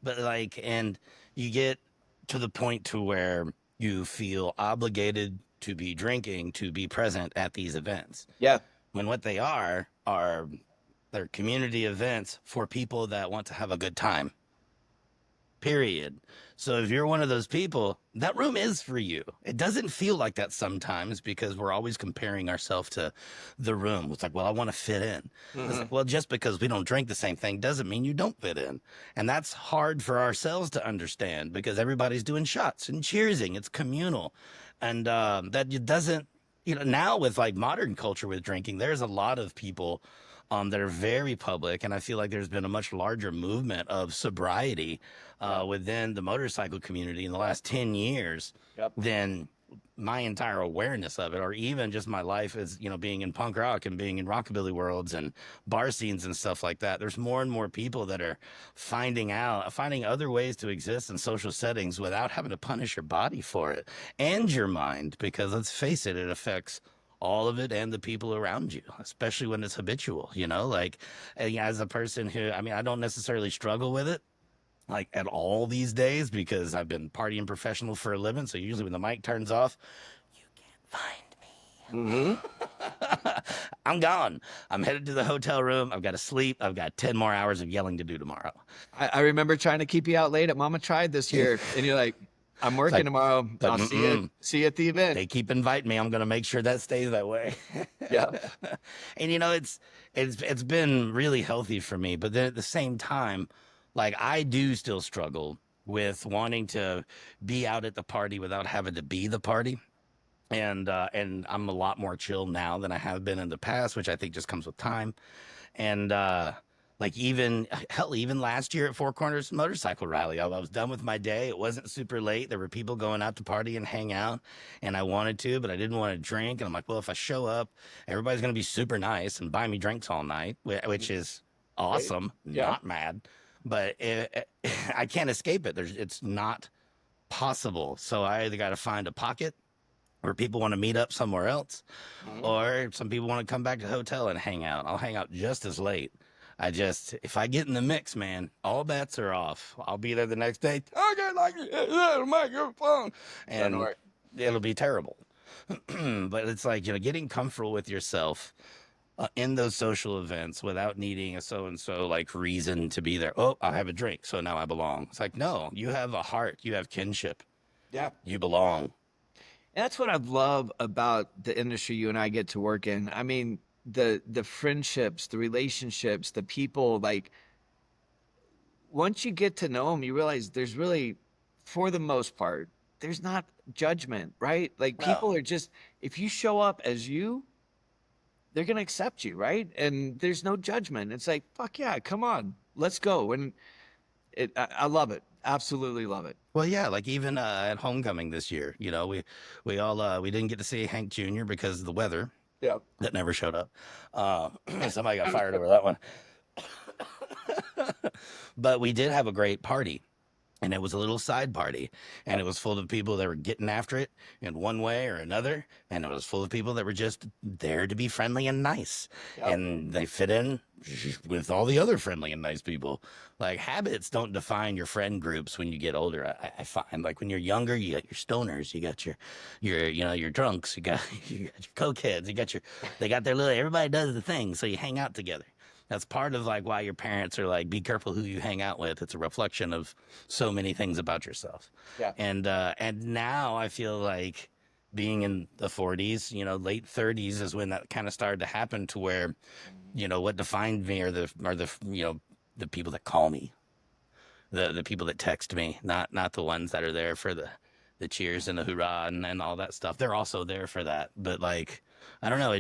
But like, and you get to the point to where you feel obligated to be drinking to be present at these events. yeah, When what they are they're community events for people that want to have a good time. Period. So if you're one of those people, that room is for you. It doesn't feel like that sometimes because we're always comparing ourselves to the room. It's like, well, I want to fit in. It's like, well, just because we don't drink the same thing doesn't mean you don't fit in. And that's hard for ourselves to understand because everybody's doing shots and cheersing. It's communal. And that it doesn't, now with like modern culture with drinking, there's a lot of people that are very public, and I feel like there's been a much larger movement of sobriety within the motorcycle community in the last 10 years Yep. than my entire awareness of it, or even just my life as, being in punk rock and being in rockabilly worlds and bar scenes and stuff like that. There's more and more people that are finding other ways to exist in social settings without having to punish your body for it and your mind, because let's face it, it affects all of it and the people around you, especially when it's habitual, like as a person who, I don't necessarily struggle with it like at all these days because I've been partying professional for a living. So usually when the mic turns off, you can't find me. I'm gone. I'm headed to the hotel room. I've got to sleep. I've got 10 more hours of yelling to do tomorrow. I remember trying to keep you out late at Mama Tried this year, and you're like, I'm working tomorrow. I'll see you at the event. They keep inviting me. I'm going to make sure that stays that way. Yeah. And it's been really healthy for me, but then at the same time, like I do still struggle with wanting to be out at the party without having to be the party. And I'm a lot more chill now than I have been in the past, which I think just comes with time. And like even last year at Four Corners Motorcycle Rally, I was done with my day. It wasn't super late. There were people going out to party and hang out, and I wanted to, but I didn't want to drink. And I'm like, well, if I show up, everybody's going to be super nice and buy me drinks all night, which is awesome, Yeah. not mad, but I can't escape it. It's not possible. So I either got to find a pocket where people want to meet up somewhere else, or some people want to come back to the hotel and hang out. I'll hang out just as late. If I get in the mix, man, all bets are off. I'll be there the next day. Okay, like the microphone, and it'll be terrible. But it's like, getting comfortable with yourself in those social events without needing a so and so like reason to be there. Oh, I have a drink, so now I belong. It's like, no, you have a heart, you have kinship. Yeah. You belong. And that's what I love about the industry you and I get to work in. I mean, the friendships, the relationships, the people, like once you get to know them, you realize there's really, for the most part, there's not judgment, right? Like people are just, if you show up as you, they're going to accept you, right? And there's no judgment. It's like, fuck yeah, come on, let's go. And I love it. Absolutely love it. Well, yeah, like even at homecoming this year, we all we didn't get to see Hank Jr. because of the weather. Yeah. That never showed up. Somebody got fired over that one. But we did have a great party. And it was a little side party, and it was full of people that were getting after it in one way or another. And it was full of people that were just there to be friendly and nice. Yep. And they fit in with all the other friendly and nice people. Like, habits don't define your friend groups when you get older. I find, like, when you're younger, you got your stoners, you got your drunks, you got your cokeheads, they got their little, everybody does the thing. So you hang out together. That's part of like why your parents are like, be careful who you hang out with. It's a reflection of so many things about yourself. Yeah. And now I feel like being in the 40s, late 30s is when that kind of started to happen, to where, what defined me are the people that call me, the people that text me, not the ones that are there for the cheers and the hoorah and all that stuff. They're also there for that. But like, I don't know.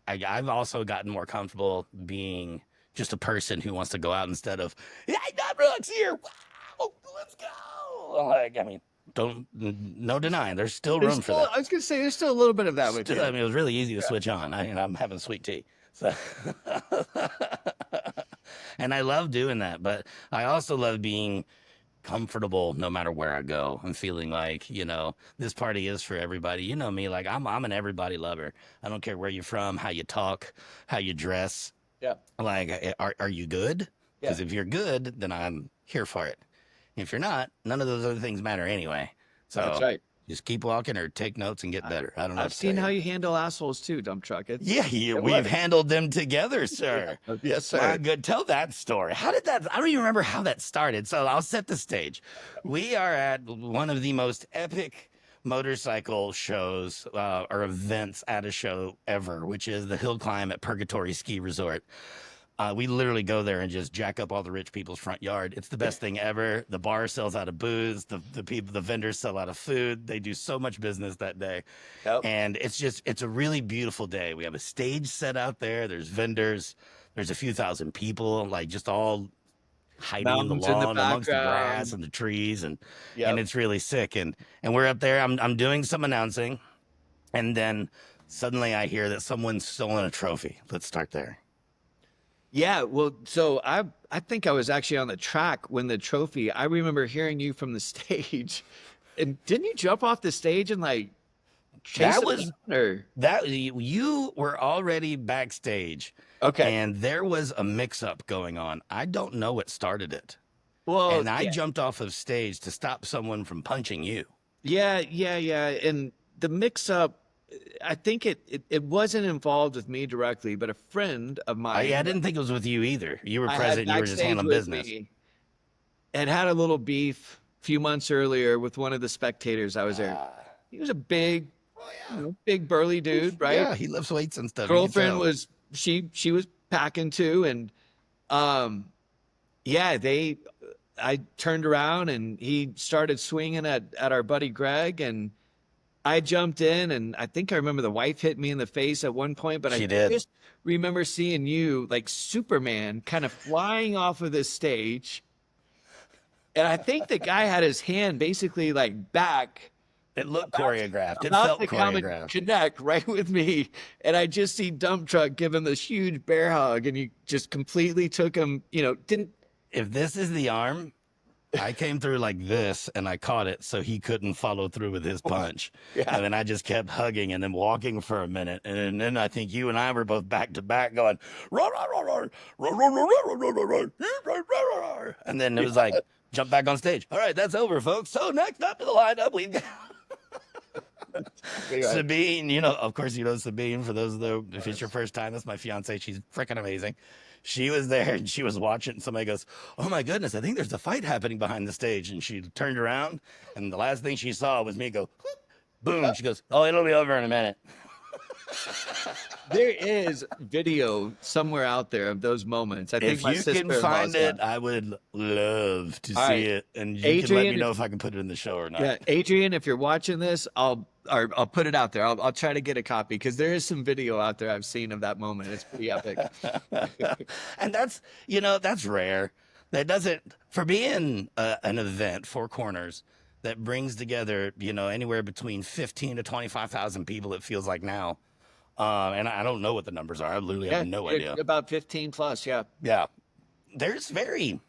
I've also gotten more comfortable being just a person who wants to go out instead of, hey, Brooks here, wow, let's go. Like, I mean, no denying, there's still room for that. I was gonna say there's still a little bit of that with you. I mean, it was really easy to switch on. I'm having sweet tea, so. And I love doing that, but I also love being comfortable no matter where I go, and feeling like, this party is for everybody. You know me, like I'm an everybody lover. I don't care where you're from, how you talk, how you dress. Yeah. Like, are you good? Because if you're good, then I'm here for it. If you're not, none of those other things matter anyway. So that's right. Just keep walking or take notes and get better. I don't know. I've seen how you handle assholes too, dump truck. We've handled them together, sir. Yes, sir. Good. Tell that story. How did that? I don't even remember how that started. So I'll set the stage. We are at one of the most epic motorcycle shows or events at a show ever, which is the hill climb at Purgatory Ski Resort. We literally go there and just jack up all the rich people's front yard. It's the best thing ever. The bar sells out of booze. The vendors sell out of food. They do so much business that day. Yep. And it's a really beautiful day. We have a stage set out there. There's vendors. There's a few thousand people, like just all hiding in the lawn amongst the grass and the trees. And it's really sick. And we're up there. I'm doing some announcing. And then suddenly I hear that someone's stolen a trophy. Let's start there. Yeah, well, so I think I was actually on the track when the trophy, I remember hearing you from the stage. And didn't you jump off the stage and like chase you were already backstage. Okay. And there was a mix-up going on. I don't know what started it. Well, and I jumped off of stage to stop someone from punching you. Yeah. And the mix-up, I think it wasn't involved with me directly, but a friend of mine. I didn't think it was with you either. You were present. You were just handling business. And had a little beef a few months earlier with one of the spectators. I was there. He was a big, big burly dude, right? Yeah, he lifts weights and stuff. Girlfriend was she was packing too, and I turned around and he started swinging at our buddy Greg, and I jumped in, and I think I remember the wife hit me in the face at one point, but I just remember seeing you like Superman kind of flying off of this stage. And I think the guy had his hand basically like back It looked choreographed. It about felt to come and choreographed. connect right with me, and I just see dump truck give him this huge bear hug, and he just completely took him. Didn't. If this is the arm, I came through like this and I caught it so he couldn't follow through with his punch. Yeah. And then I just kept hugging and then walking for a minute. And then I think you and I were both back to back going, "Roar, roar, roar, roar, roar, roar, roar, roar, roar, roar, roar, roar, roar." And then it was like, jump back on stage. All right, that's over, folks. So next up to the lineup, we've got Sabine. Of course, Sabine. For those, though, if it's your first time, that's my fiance. She's freaking amazing. She was there and she was watching. Somebody goes, "Oh my goodness, I think there's a fight happening behind the stage." And she turned around, and the last thing she saw was me go, boom. She goes, "Oh, it'll be over in a minute." There is video somewhere out there of those moments. I think If my you can sister-in-law's find it, got I would love to All see right. it. And you can let me Adrian, know if I can put it in the show or not. Yeah, Adrian, if you're watching this, I'll put it out there. I'll try to get a copy because there is some video out there I've seen of that moment. It's pretty epic. And that's rare. That doesn't, for being an event, Four Corners, that brings together, anywhere between 15 to 25,000 people, it feels like now. And I don't know what the numbers are. I literally have no idea. About 15 plus, yeah. Yeah. There's very,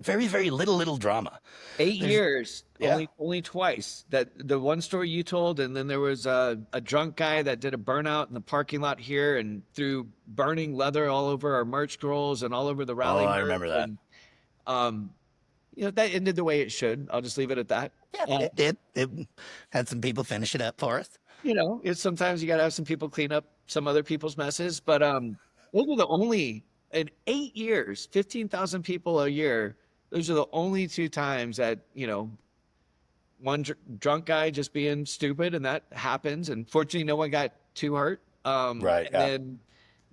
very, very little drama. 8 years, Yeah. only twice. That the one story you told, and then there was a drunk guy that did a burnout in the parking lot here and threw burning leather all over our merch scrolls and all over the rally. Oh, I remember that. And, that ended the way it should. I'll just leave it at that. Yeah, it did. It had some people finish it up for us. It's sometimes you got to have some people clean up some other people's messes. But those are the only, in 8 years, 15,000 people a year, those are the only 2 times that, one drunk guy just being stupid, and that happens. And fortunately, no one got too hurt. Right. And then,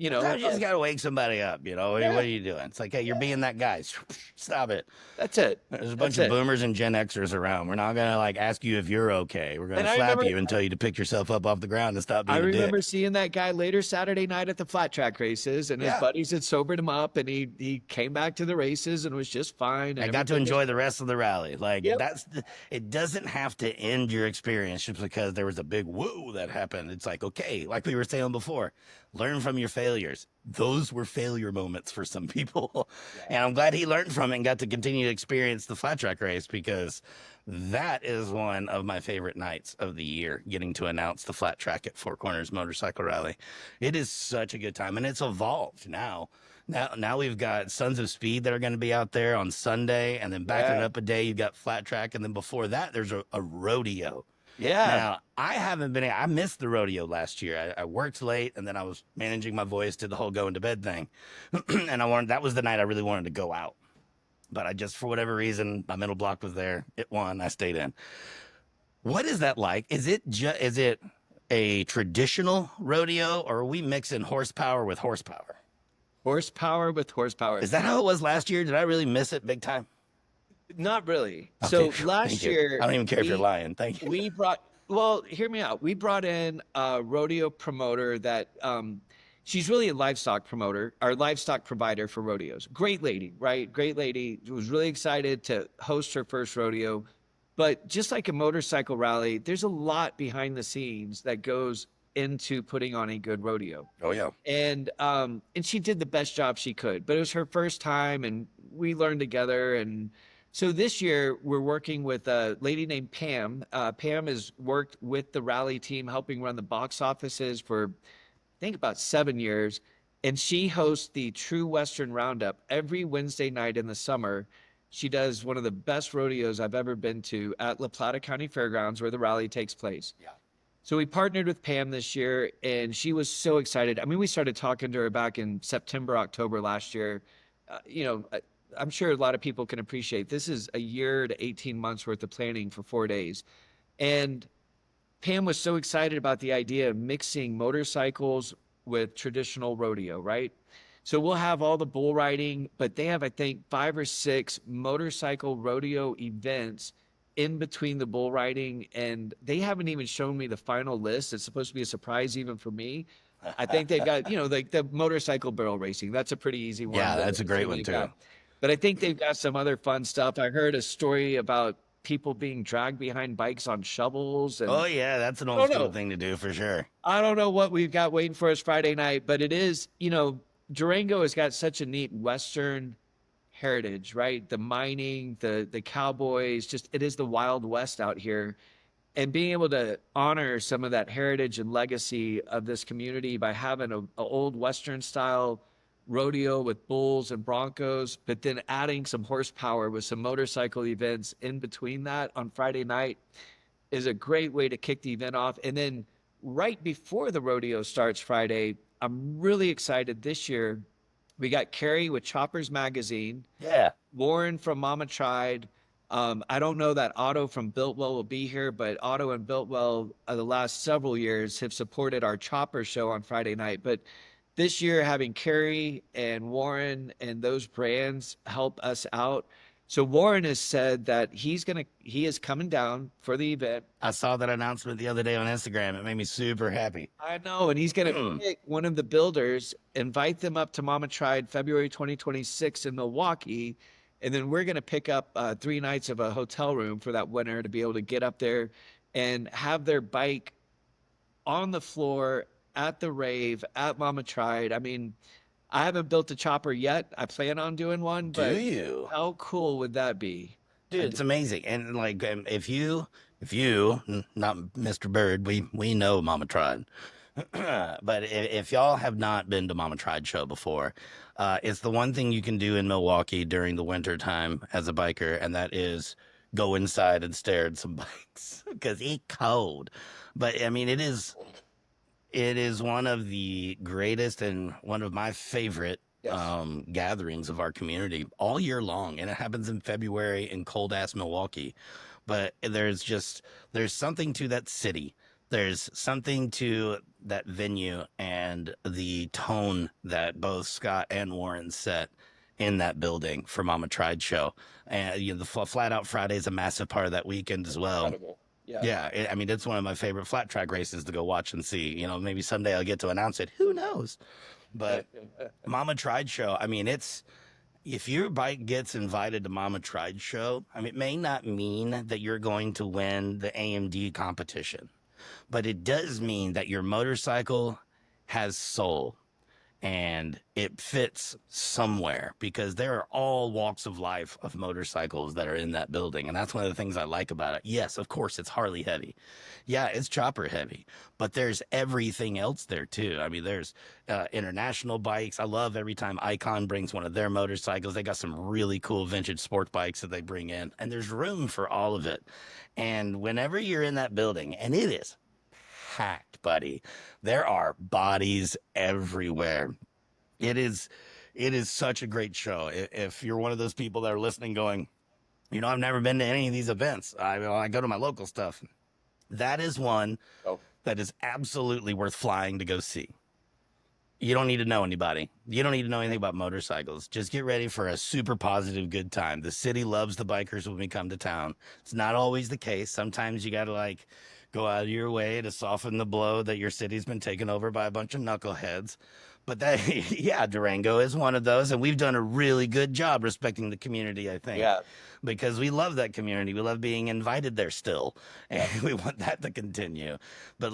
Sometimes you just got to wake somebody up. What are you doing? It's like, hey, you're being that guy. Stop it. that's it. There's a bunch of boomers and Gen Xers around. We're not going to ask you if you're okay. We're going to slap you and tell you to pick yourself up off the ground and stop being a dick. I remember seeing that guy later Saturday night at the flat track races, and his buddies had sobered him up, and he came back to the races and was just fine. I got to enjoy the rest of the rally. It doesn't have to end your experience just because there was a big woo that happened. It's like, okay, like we were saying before, learn from your failures. Those were failure moments for some people. And I'm glad he learned from it and got to continue to experience the flat track race, because that is one of my favorite nights of the year, getting to announce the flat track at Four Corners Motorcycle Rally. It is such a good time, and it's evolved now. Now we've got Sons of Speed that are going to be out there on Sunday, and then backing it up a day, you've got flat track, and then before that, there's a rodeo. Yeah. Now, I missed the rodeo last year. I worked late, and then I was managing my voice, did the whole going to bed thing. And that was the night I really wanted to go out. But I just, for whatever reason, my middle block was there. It won. I stayed in. What is that like? Is it a traditional rodeo, or are we mixing horsepower with horsepower? Horsepower with horsepower. Is that how it was last year? Did I really miss it big time? Not really. Okay, So last year, I don't even care if you're lying. Thank you. Hear me out. We brought in a rodeo promoter that, she's really a livestock promoter, or livestock provider for rodeos. Great lady, right? Great lady. Was really excited to host her first rodeo. But just like a motorcycle rally, there's a lot behind the scenes that goes into putting on a good rodeo. Oh, yeah. And she did the best job she could, but it was her first time, and we learned together. And so this year we're working with a lady named Pam. Pam has worked with the rally team, helping run the box offices for, I think, about 7 years. And she hosts the True Western Roundup every Wednesday night in the summer. She does one of the best rodeos I've ever been to at La Plata County Fairgrounds, where the rally takes place. Yeah. So we partnered with Pam this year, and she was so excited. I mean, we started talking to her back in September, October last year. I'm sure a lot of people can appreciate this is a year to 18 months worth of planning for 4 days. And Pam was so excited about the idea of mixing motorcycles with traditional rodeo, right? So we'll have all the bull riding, but they have, I think, 5 or 6 motorcycle rodeo events in between the bull riding, and they haven't even shown me the final list. It's supposed to be a surprise even for me. I think they've got, like the motorcycle barrel racing. That's a pretty easy one. Yeah, that's a great one too. But I think they've got some other fun stuff. I heard a story about people being dragged behind bikes on shovels. Oh And yeah, that's an I old don't school know. thing to do for sure. I don't know what we've got waiting for us Friday night, but it is, Durango has got such a neat Western heritage, right? The mining, the cowboys, just it is the Wild West out here. And being able to honor some of that heritage and legacy of this community by having a old Western style rodeo with bulls and broncos, but then adding some horsepower with some motorcycle events in between that on Friday night is a great way to kick the event off. And then right before the rodeo starts Friday, I'm really excited this year. We got Carrie with Choppers Magazine, Yeah. Warren from Mama Tried. I don't know that Otto from Builtwell will be here, but Otto and Builtwell the last several years have supported our Chopper show on Friday night. But this year, having Carrie and Warren and those brands help us out. So Warren has said that he is coming down for the event. I saw that announcement the other day on Instagram. It made me super happy. I know, and he's gonna pick one of the builders, invite them up to Mama Tried February 2026 in Milwaukee, and then we're gonna pick up 3 nights of a hotel room for that winter to be able to get up there and have their bike on the floor at the rave at Mama Tried. I mean, I haven't built a chopper yet. I plan on doing one, Do but you? how cool would that be? Dude, it's amazing. And like not Mr. Bird, we know Mama Tried. But if y'all have not been to Mama Tried show before, it's the one thing you can do in Milwaukee during the winter time as a biker, and that is go inside and stare at some bikes because it's cold. But I mean, it is one of the greatest and one of my favorite gatherings of our community all year long, and it happens in February in cold ass Milwaukee. But there's something to that city. There's something to that venue and the tone that both Scott and Warren set in that building for Mama Tried show. And the Flat Out Friday is a massive part of that weekend as well. Incredible. Yeah. Yeah, I mean, it's one of my favorite flat track races to go watch and see. Maybe someday I'll get to announce it. Who knows? But Mama Tried show, I mean, if your bike gets invited to Mama Tried show, I mean, it may not mean that you're going to win the AMD competition, but it does mean that your motorcycle has soul and it fits somewhere, because there are all walks of life of motorcycles that are in that building. And that's one of the things I like about it. Yes, of course, it's Harley heavy. Yeah, it's chopper heavy, but there's everything else there too. I mean, there's international bikes. I love every time Icon brings one of their motorcycles. They got some really cool vintage sport bikes that they bring in, and there's room for all of it. And whenever you're in that building, and it is packed, buddy, there are bodies everywhere. It is such a great show. If you're one of those people that are listening going, I've never been to any of these events, I go to my local stuff, that is one that is absolutely worth flying to go see. You don't need to know anybody. You don't need to know anything about motorcycles. Just get ready for a super positive good time. The city loves the bikers when we come to town. It's not always the case. Sometimes you got to go out of your way to soften the blow that your city's been taken over by a bunch of knuckleheads. But Durango is one of those, and we've done a really good job respecting the community, I think. Yeah. Because we love that community. We love being invited there still, and we want that to continue. But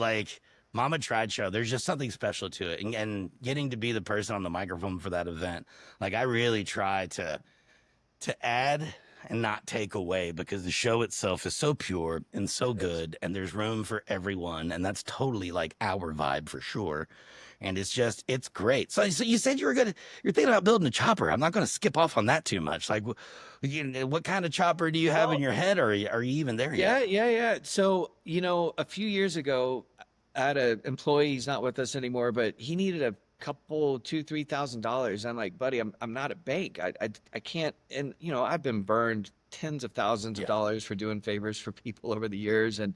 Mama Tried show, there's just something special to it, and getting to be the person on the microphone for that event, I really try to add and not take away, because the show itself is so pure and so good, and there's room for everyone, and that's totally our vibe for sure. And it's great. So you said you're thinking about building a chopper. I'm not going to skip off on that too much. What kind of chopper do you have in your head, or are you even there yet? Yeah. So, a few years ago, I had an employee, he's not with us anymore, but he needed a couple, $2,000-$3,000. I'm like, buddy, I'm not a bank. I can't. And, I've been burned tens of thousands of dollars for doing favors for people over the years. And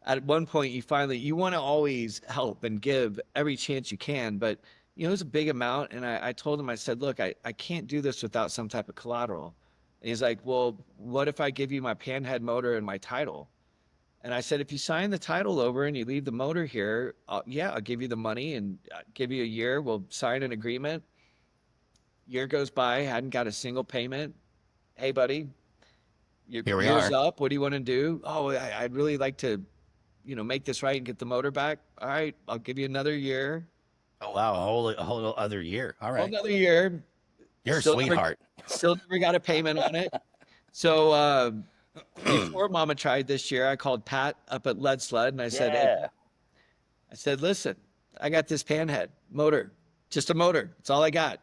at one point you want to always help and give every chance you can, but it was a big amount. And I told him, I said, look, I can't do this without some type of collateral. And he's like, well, what if I give you my panhead motor and my title? And I said, if you sign the title over and you leave the motor here, I'll give you the money and give you a year. We'll sign an agreement. Year goes by, hadn't got a single payment. Hey, buddy, Your Here we year's are. up. What do you want to do? Oh, I'd really like to, make this right and get the motor back. All right, I'll give you another year. Oh wow, a whole other year. All Whole right. another year. You're a Still never, sweetheart. still never got a payment on it. So before Mama tried this year, I called Pat up at Lead Sled and I said, "Hey, Yeah. I said, listen, I got this panhead motor, just a motor. It's all I got."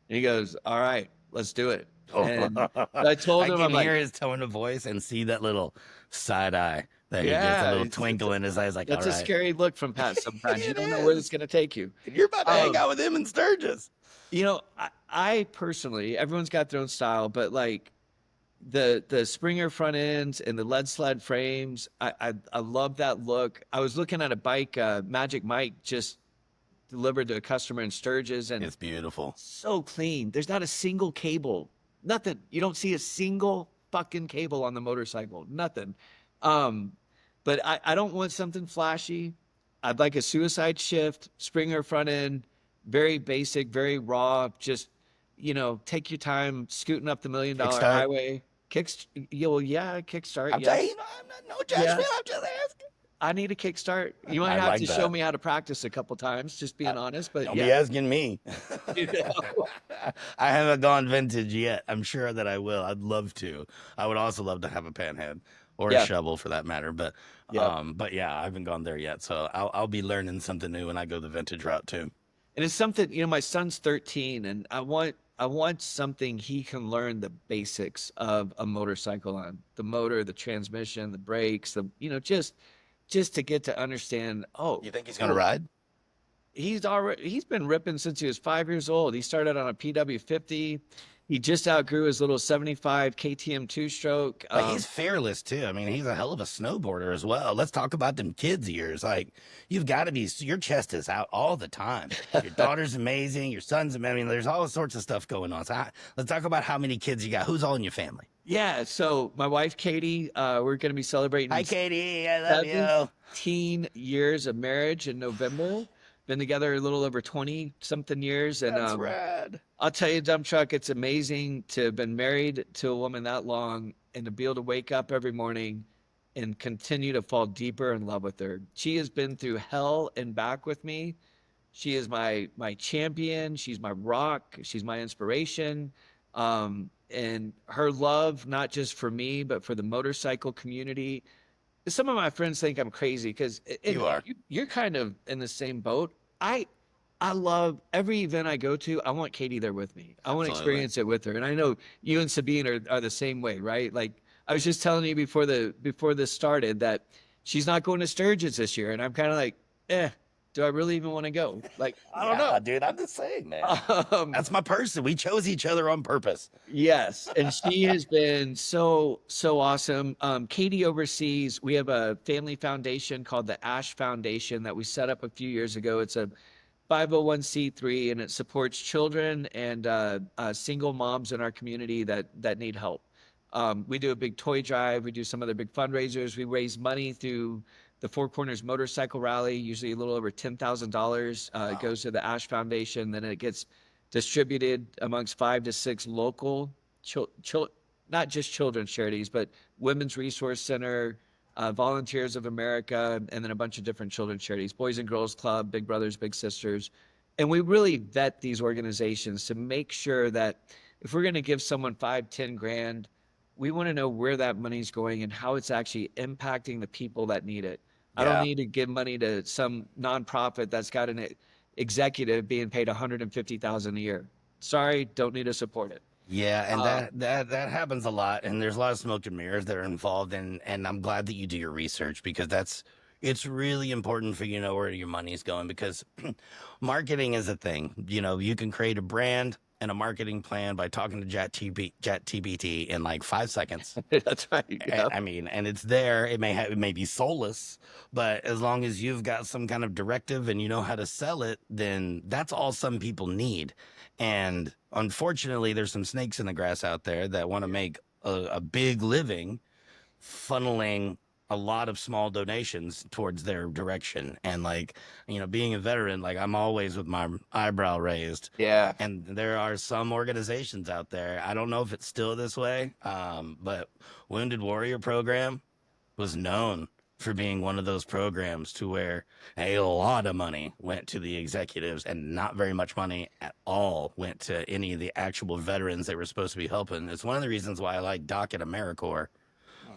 And he goes, "All right, let's do it." And I told I him, can I'm like, hear his tone of voice and see that little side eye that he gets, a yeah, little twinkle in his eyes, like, all that's a right. scary look from Pat sometimes. You It don't know where it's is. going to take you. And you're about to hang Um, out with him in Sturgis. I personally, everyone's got their own style, but like the Springer front ends and the lead sled frames, I love that look. I was looking at a bike, Magic Mike just delivered to a customer in Sturgis, and It's beautiful. so clean. There's not a single cable, nothing. You don't see a single fucking cable on the motorcycle, nothing. Um, but I don't want something flashy. I'd like a suicide shift, Springer front end, very basic, very raw. Just, take your time scooting up the $1 million Kickstart. highway. Yeah, well, yeah, kickstart. I'm Yeah, telling you, I'm not, no judgment. yes. I'm just asking. I need a kickstart. You might I have like to show that. me how to practice a couple times, just being honest. But Don't be yeah, asking me. you know. I haven't gone vintage yet. I'm sure that I will. I'd love to. I would also love to have a panhead or a Yeah. shovel for that matter. Yep. But yeah, I haven't gone there yet. So I'll be learning something new when I go the vintage route too. And it's something, my son's 13 and I want something he can learn the basics of a motorcycle on. The motor, the transmission, the brakes, just to get to understand, oh, You think he's gonna cool. ride? He's been ripping since he was 5 years old. He started on a PW50. He just outgrew his little 75 KTM two-stroke. But he's fearless too. I mean, he's a hell of a snowboarder as well. Let's talk about them kids' ears. Like, you've got to be, your chest is out all the time. Your daughter's amazing. Your son's amazing. I mean, there's all sorts of stuff going on. So let's talk about how many kids you got. Who's all in your family? Yeah, so my wife Katie, we're going to be celebrating Hi, Katie. I love you. 17 years of marriage in November. Been together a little over 20 something years. And That's rad. I'll tell you, Dump Truck, it's amazing to have been married to a woman that long and to be able to wake up every morning and continue to fall deeper in love with her. She has been through hell and back with me. She is my champion. She's my rock. She's my inspiration. And her love, not just for me, but for the motorcycle community. Some of my friends think I'm crazy because You are. you're kind of in the same boat. I love every event I go to. I want Katie there with me. I want to Absolutely. experience it with her. And I know you and Sabine are the same way, right? Like I was just telling you before this started that she's not going to Sturgis this year, and I'm kind of like, do I really even want to go? Like I don't know. Dude. I'm just saying, man. Um, That's my person. We chose each other on purpose. Yes, and she has been so awesome. Katie oversees. We have a family foundation called the Ash Foundation that we set up a few years ago. It's a 501(c)(3), and it supports children and single moms in our community that need help. We do a big toy drive. We do some other big fundraisers. We raise money through the Four Corners Motorcycle Rally. Usually a little over $10,000 Wow. goes to the Ash Foundation. Then it gets distributed amongst 5 to 6 local, not just children's charities, but Women's Resource Center, Volunteers of America, and then a bunch of different children's charities, Boys and Girls Club, Big Brothers, Big Sisters. And we really vet these organizations to make sure that if we're going to give someone 5, 10 grand, we want to know where that money's going and how it's actually impacting the people that need it. I don't Yeah. need to give money to some nonprofit that's got an executive being paid $150,000 a year. Sorry, don't need to support it. Yeah, and that happens a lot, and there's a lot of smoke and mirrors that are involved, and I'm glad that you do your research because it's really important for you to know where your money's going because marketing is a thing. You can create a brand and a marketing plan by talking to ChatGPT in like 5 seconds. That's right. Yeah. I mean, and it's there. It may be soulless, but as long as you've got some kind of directive and you know how to sell it, then that's all some people need. And unfortunately, there's some snakes in the grass out there that want to make a big living funneling a lot of small donations towards their direction. And like, being a veteran, like I'm always with my eyebrow raised. Yeah. And there are some organizations out there. I don't know if it's still this way, but Wounded Warrior Program was known for being one of those programs to where a lot of money went to the executives and not very much money at all went to any of the actual veterans they were supposed to be helping. It's one of the reasons why I like Doc at AmeriCorps.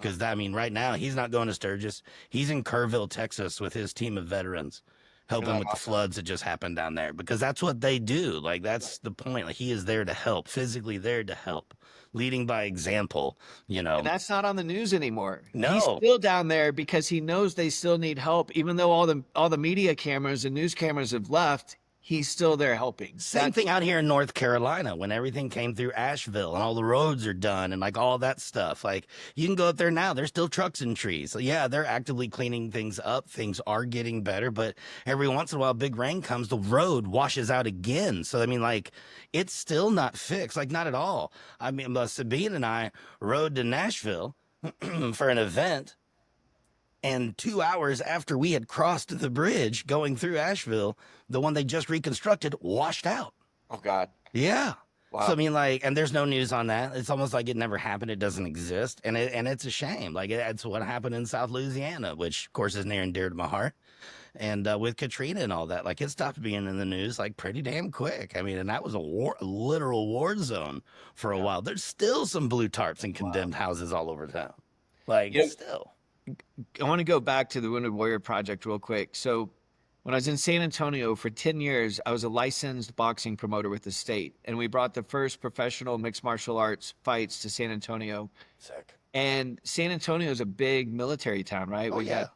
Because, I mean, right now, he's not going to Sturgis. He's in Kerrville, Texas with his team of veterans, helping with the floods that just happened down there. Because that's what they do. Like, that's the point. Like, he is there to help, physically there to help, leading by example, And that's not on the news anymore. No. He's still down there because he knows they still need help. Even though all the media cameras and news cameras have left, he's still there helping. Same thing out here in North Carolina when everything came through Asheville and all the roads are done and like all that stuff. Like you can go up there now, there's still trucks and trees. So yeah, they're actively cleaning things up. Things are getting better, but every once in a while, big rain comes, the road washes out again. So I mean, like it's still not fixed, like not at all. I mean, Sabine and I rode to Nashville for an event. And 2 hours after we had crossed the bridge going through Asheville, the one they just reconstructed washed out. Oh, God. Yeah. Wow. So, I mean, like, and there's no news on that. It's almost like it never happened. It doesn't exist. And it's a shame. Like, it's what happened in South Louisiana, which, of course, is near and dear to my heart. And with Katrina and all that, like, it stopped being in the news, like, pretty damn quick. I mean, and that was a literal war zone for a while. There's still some blue tarps and condemned houses all over town. Like, still. I want to go back to the Wounded Warrior Project real quick. So when I was in San Antonio for 10 years, I was a licensed boxing promoter with the state. And we brought the first professional mixed martial arts fights to San Antonio. Sick. And San Antonio is a big military town, right? Oh, we got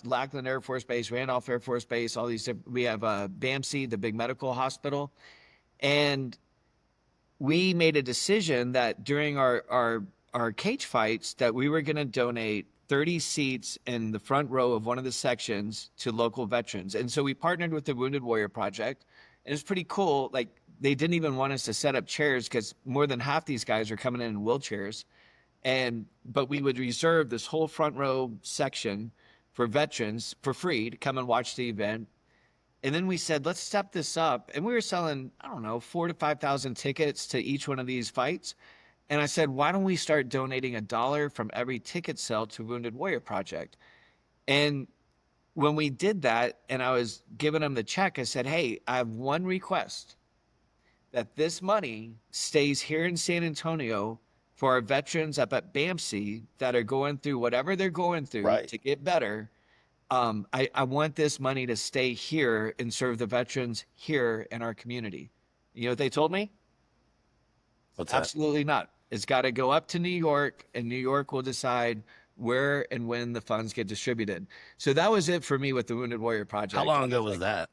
Lackland Air Force Base, Randolph Air Force Base, all these. We have BAMC, the big medical hospital. And we made a decision that during our cage fights that we were going to donate 30 seats in the front row of one of the sections to local veterans. And so we partnered with the Wounded Warrior Project. And it's pretty cool. Like they didn't even want us to set up chairs because more than half these guys are coming in wheelchairs. But we would reserve this whole front row section for veterans for free to come and watch the event. And then we said, let's step this up. And we were selling, I don't know, 4,000 to 5,000 tickets to each one of these fights. And I said, why don't we start donating $1 from every ticket sale to Wounded Warrior Project? And when we did that, and I was giving them the check, I said, hey, I have one request, that this money stays here in San Antonio for our veterans up at BAMC that are going through whatever they're going through to get better. I want this money to stay here and serve the veterans here in our community. You know what they told me? What's that? Absolutely not. It's got to go up to New York, and New York will decide where and when the funds get distributed. So that was it for me with the Wounded Warrior Project. How long ago was that?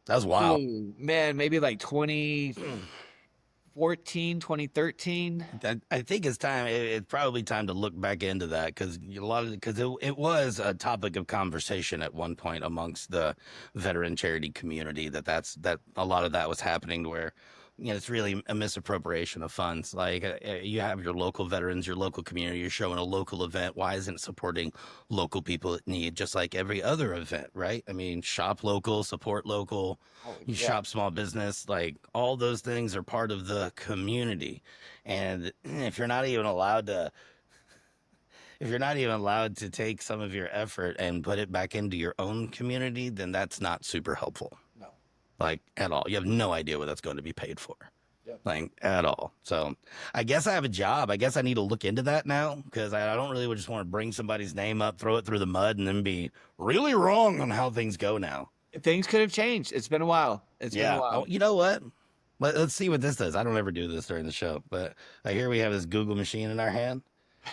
That was wild. Oh, man, maybe like 2014, 2013. I think it's time. It's probably time to look back into that because it was a topic of conversation at one point amongst the veteran charity community that a lot of that was happening to where. It's really a misappropriation of funds. Like you have your local veterans, your local community, you're showing a local event. Why isn't it supporting local people in need, just like every other event, right? I mean, shop local, support local, shop small business, like all those things are part of the community. And if you're not even allowed to take some of your effort and put it back into your own community, then that's not super helpful. Like at all. You have no idea what that's going to be paid for. Like at all. So I guess I have a job. I guess I need to look into that now because I don't really just want to bring somebody's name up, throw it through the mud, and then be really wrong on how things go now. Things could have changed. It's been a while. Been a while. Oh, you know what? Let's see what this does. I don't ever do this during the show, but I hear we have this Google machine in our hand.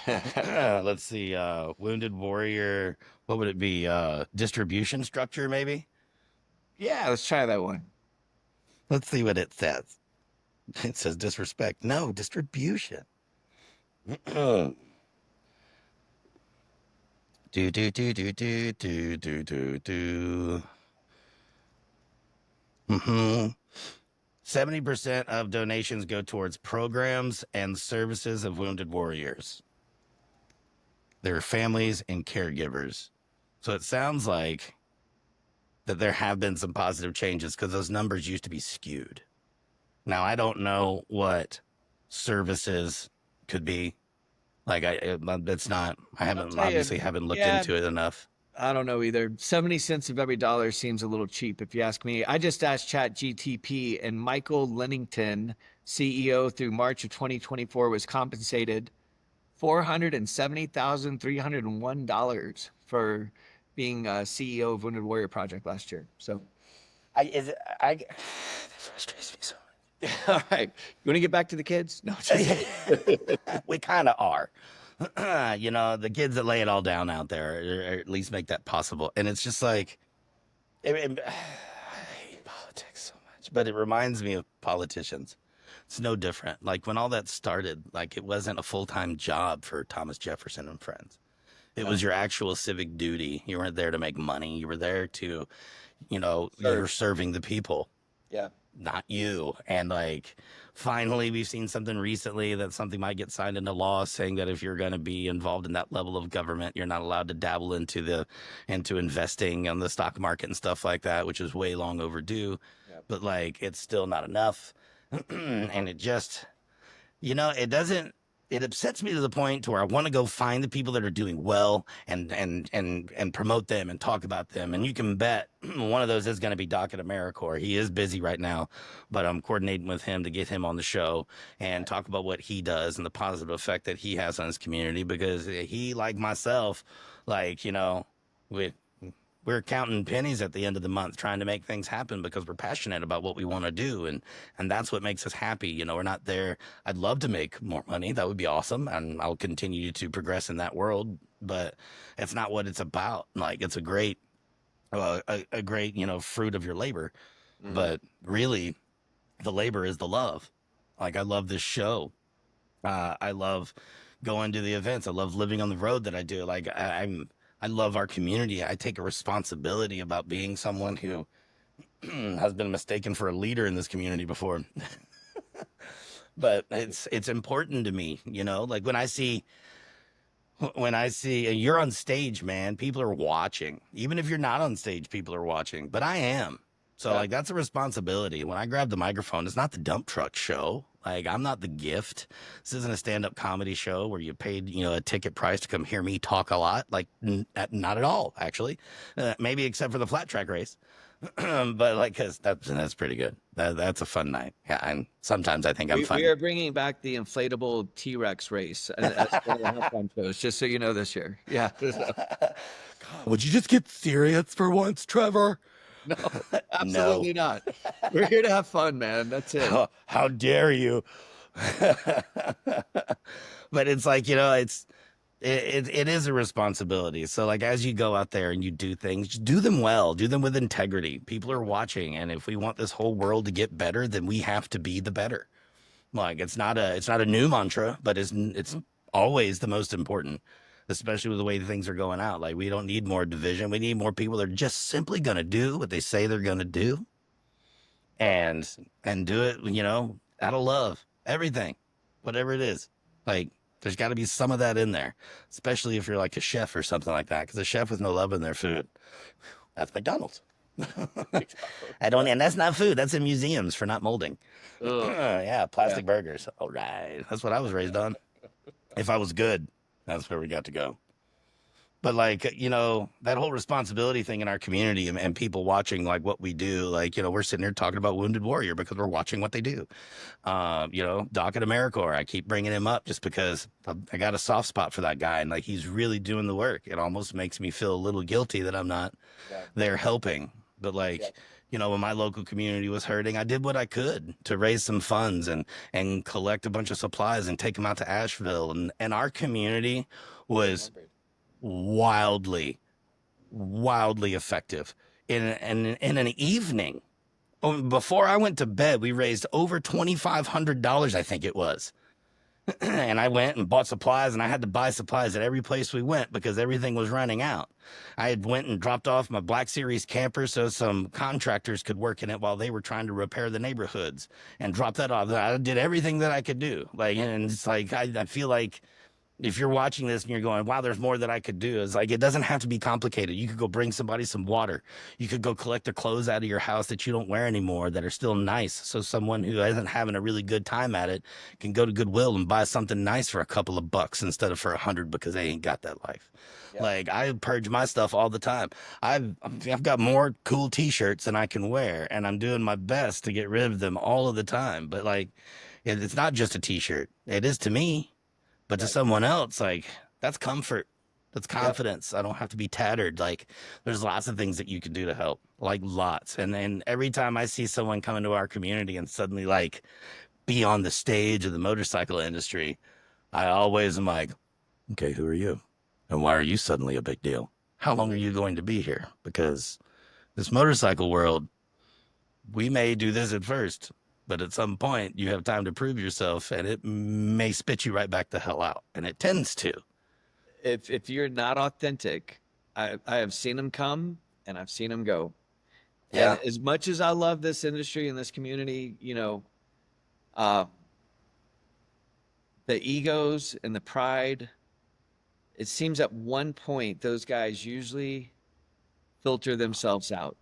Let's see. Wounded Warrior. What would it be? Distribution structure, maybe? Yeah, let's try that one. Let's see what it says. It says disrespect. No, distribution. Do. 70% of donations go towards programs and services of wounded warriors. their families and caregivers. So it sounds like that there have been some positive changes because those numbers used to be skewed. Now, I don't know what services could be. Like, it's not, I haven't, obviously haven't looked yeah, into it enough. I don't know either. 70 cents of every dollar seems a little cheap if you ask me. I just asked ChatGTP, and Michael Lennington, CEO through March of 2024, was compensated $470,301 for being CEO of Wounded Warrior Project last year. So, That frustrates me so all right, you want to get back to the kids? No, just we kind of are. You know, the kids that lay it all down out there, or at least make that possible. And it's just like, I hate politics so much, but it reminds me of politicians. It's no different. Like when all that started, like it wasn't a full-time job for Thomas Jefferson and friends. It was your actual civic duty. You weren't there to make money. You were there to, you know, you were serving the people. yeah. Not you. And like, finally, we've seen something recently that something might get signed into law saying that if you're going to be involved in that level of government, you're not allowed to dabble into investing on the stock market and stuff like that, which is way long overdue. Yep. But like, it's still not enough. And it just, you know, it upsets me to the point to where I want to go find the people that are doing well and promote them and talk about them. And you can bet one of those is going to be Doc at AmeriCorps. He is busy right now, but I'm coordinating with him to get him on the show and talk about what he does and the positive effect that he has on his community, because he, like myself, like, you know, we're counting pennies at the end of the month trying to make things happen because we're passionate about what we want to do. And that's what makes us happy. You know, we're not there. I'd love to make more money. That would be awesome. And I'll continue to progress in that world, but it's not what it's about. Like, it's a great, you know, fruit of your labor, but really the labor is the love. Like, I love this show. I love going to the events. I love living on the road that I do. Like, I love our community. I take a responsibility about being someone who has been mistaken for a leader in this community before. But it's important to me, you know, like when I see you're on stage, man, people are watching. Even if you're not on stage, people are watching, but I am. So like, that's a responsibility. When I grab the microphone, it's not the dump truck show. Like, I'm not the gift. This isn't a stand-up comedy show where you paid, you know, a ticket price to come hear me talk a lot. Like, not at all, actually. Maybe except for the flat track race. But like, cause that's pretty good. That's a fun night. Yeah. And sometimes I think I'm funny. We are bringing back the inflatable T-Rex race as one of the halftime shows, just so you know, this year. Yeah. God, would you just get serious for once, Trevor? No, absolutely not. We're here to have fun, man. That's it. How dare you? But it's like, you know, it is a responsibility. So like, as you go out there and you do things, just do them well, do them with integrity. People are watching. And if we want this whole world to get better, then we have to be the better. Like, it's not a new mantra, but it's always the most important, especially with the way things are going out. Like, we don't need more division. We need more people that are just simply going to do what they say they're going to do and do it, you know, out of love, everything, whatever it is. Like, there's got to be some of that in there, especially if you're like a chef or something like that. Because a chef with no love in their food, that's McDonald's. And that's not food. That's in museums for not molding. Yeah, plastic burgers. All right, that's what I was raised on. If I was good, that's where we got to go. But like, you know, that whole responsibility thing in our community and people watching like what we do, like, you know, we're sitting here talking about Wounded Warrior because we're watching what they do. You know, Doc at AmeriCorps, I keep bringing him up just because I got a soft spot for that guy, and like, he's really doing the work. It almost makes me feel a little guilty that I'm not there helping. But like, you know, when my local community was hurting, I did what I could to raise some funds and collect a bunch of supplies and take them out to Asheville. And our community was wildly effective. In an evening, before I went to bed, we raised over $2,500, I think it was. And I went and bought supplies, and I had to buy supplies at every place we went because everything was running out. I had went and dropped off my Black Series camper so some contractors could work in it while they were trying to repair the neighborhoods, and dropped that off. I did everything that I could do. Like, and it's like, I feel like if you're watching this and you're going, wow, there's more that I could do. It's like, it doesn't have to be complicated. You could go bring somebody some water. You could go collect the clothes out of your house that you don't wear anymore that are still nice. So someone who isn't having a really good time at it can go to Goodwill and buy something nice for a couple of bucks instead of for 100 because they ain't got that life. Yeah. Like, I purge my stuff all the time. I've got more cool t-shirts than I can wear, and I'm doing my best to get rid of them all of the time. But like, it's not just a t-shirt. It is to me. But to someone else, like, that's comfort. That's confidence. I don't have to be tattered. Like, there's lots of things that you can do to help. Like, lots. And then every time I see someone come into our community and suddenly, like, be on the stage of the motorcycle industry, I always am like, okay, who are you? And why are you suddenly a big deal? How long are you going to be here? Because this motorcycle world, we may do this at first, but at some point you have time to prove yourself, and it may spit you right back the hell out, and it tends to. If you're not authentic, I have seen them come and I've seen them go. Yeah. And as much as I love this industry and this community, you know, the egos and the pride, it seems at one point those guys usually filter themselves out.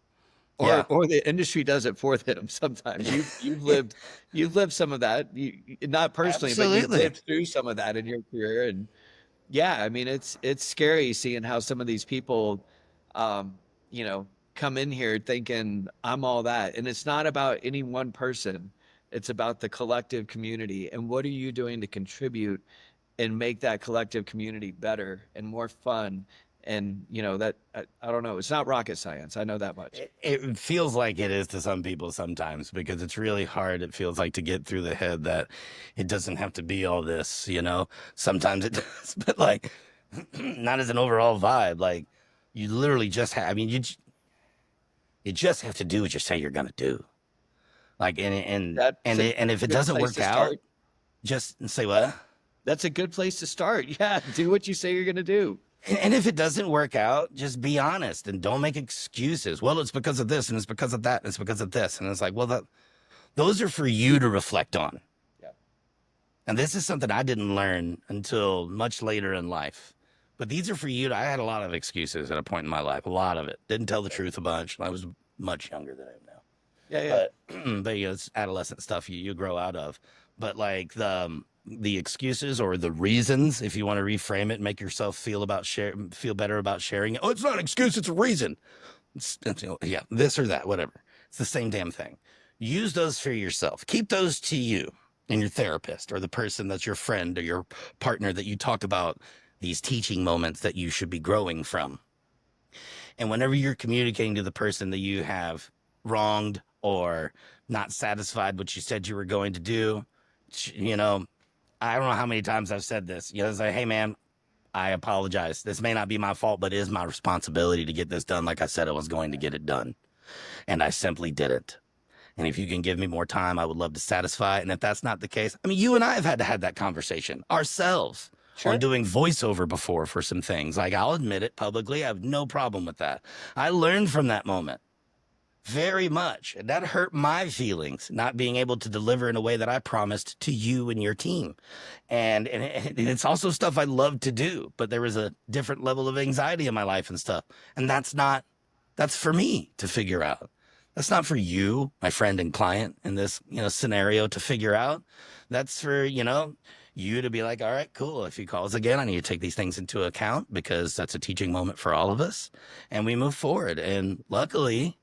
Or the industry does it for them sometimes. You've lived some of that. You not personally, but you've lived through some of that in your career. And yeah, I mean it's scary seeing how some of these people you know, come in here thinking I'm all that. And it's not about any one person. It's about the collective community. And what are you doing to contribute and make that collective community better and more fun? And you know that I don't know, it's not rocket science, I know that much. It feels like it is to some people sometimes, because it's really hard, it feels like, to get through the head that it doesn't have to be all this, you know. Sometimes it does, but like, not as an overall vibe. Like, you literally just have, I mean, you just have to do what you say you're gonna do. Like, and if it doesn't work out, just say what? That's a good place to start. Yeah, do what you say you're gonna do. And if it doesn't work out, just be honest and don't make excuses. Well, it's because of this, and it's because of that, and it's because of this. And it's like, well, those are for you to reflect on. Yeah. And this is something I didn't learn until much later in life. But these are for you. I had a lot of excuses at a point in my life, a lot of it. Didn't tell the truth a bunch. I was much younger than I am now. Yeah. But you know, it's adolescent stuff you grow out of. But like the excuses or the reasons, if you want to reframe it, make yourself feel better about sharing it. Oh, it's not an excuse, it's a reason. It's, you know, yeah, this or that, whatever. It's the same damn thing. Use those for yourself. Keep those to you and your therapist or the person that's your friend or your partner that you talk about these teaching moments that you should be growing from. And whenever you're communicating to the person that you have wronged or not satisfied what you said you were going to do, you know, I don't know how many times I've said this. You know, it's like, hey, man, I apologize. This may not be my fault, but it is my responsibility to get this done like I said I was going to get it done. And I simply didn't. And if you can give me more time, I would love to satisfy. And if that's not the case, I mean, you and I have had that conversation ourselves on doing voiceover before for some things. Like, I'll admit it publicly. I have no problem with that. I learned from that moment. Very much. And that hurt my feelings, not being able to deliver in a way that I promised to you and your team. And it's also stuff I love to do, but there was a different level of anxiety in my life and stuff. And that's for me to figure out. That's not for you, my friend and client, in this, you know, scenario to figure out. That's for, you know, you to be like, all right, cool. If he calls again, I need to take these things into account because that's a teaching moment for all of us. And we move forward. And luckily,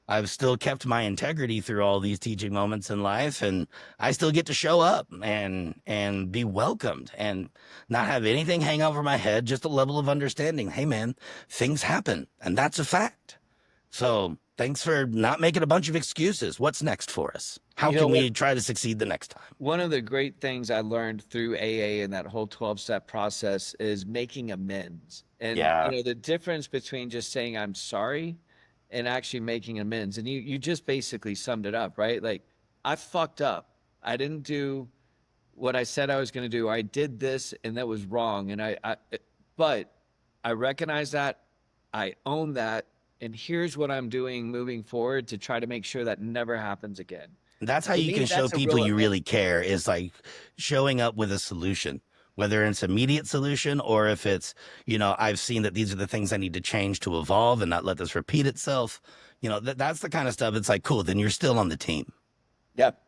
I've still kept my integrity through all these teaching moments in life, and I still get to show up and be welcomed and not have anything hang over my head, just a level of understanding. Hey, man, things happen, and that's a fact. So thanks for not making a bunch of excuses. What's next for us? How can we try to succeed the next time? One of the great things I learned through AA and that whole 12-step process is making amends. And you know, the difference between just saying I'm sorry and actually making amends. And you just basically summed it up, right? Like, I fucked up. I didn't do what I said I was going to do. I did this and that was wrong. And but I recognize that, I own that. And here's what I'm doing moving forward to try to make sure that never happens again. That's how you can show people you really care, is like showing up with a solution. whether it's immediate solution or if it's, I've seen that these are the things I need to change to evolve and not let this repeat itself. That's the kind of stuff. It's like, cool, then you're still on the team. Yep.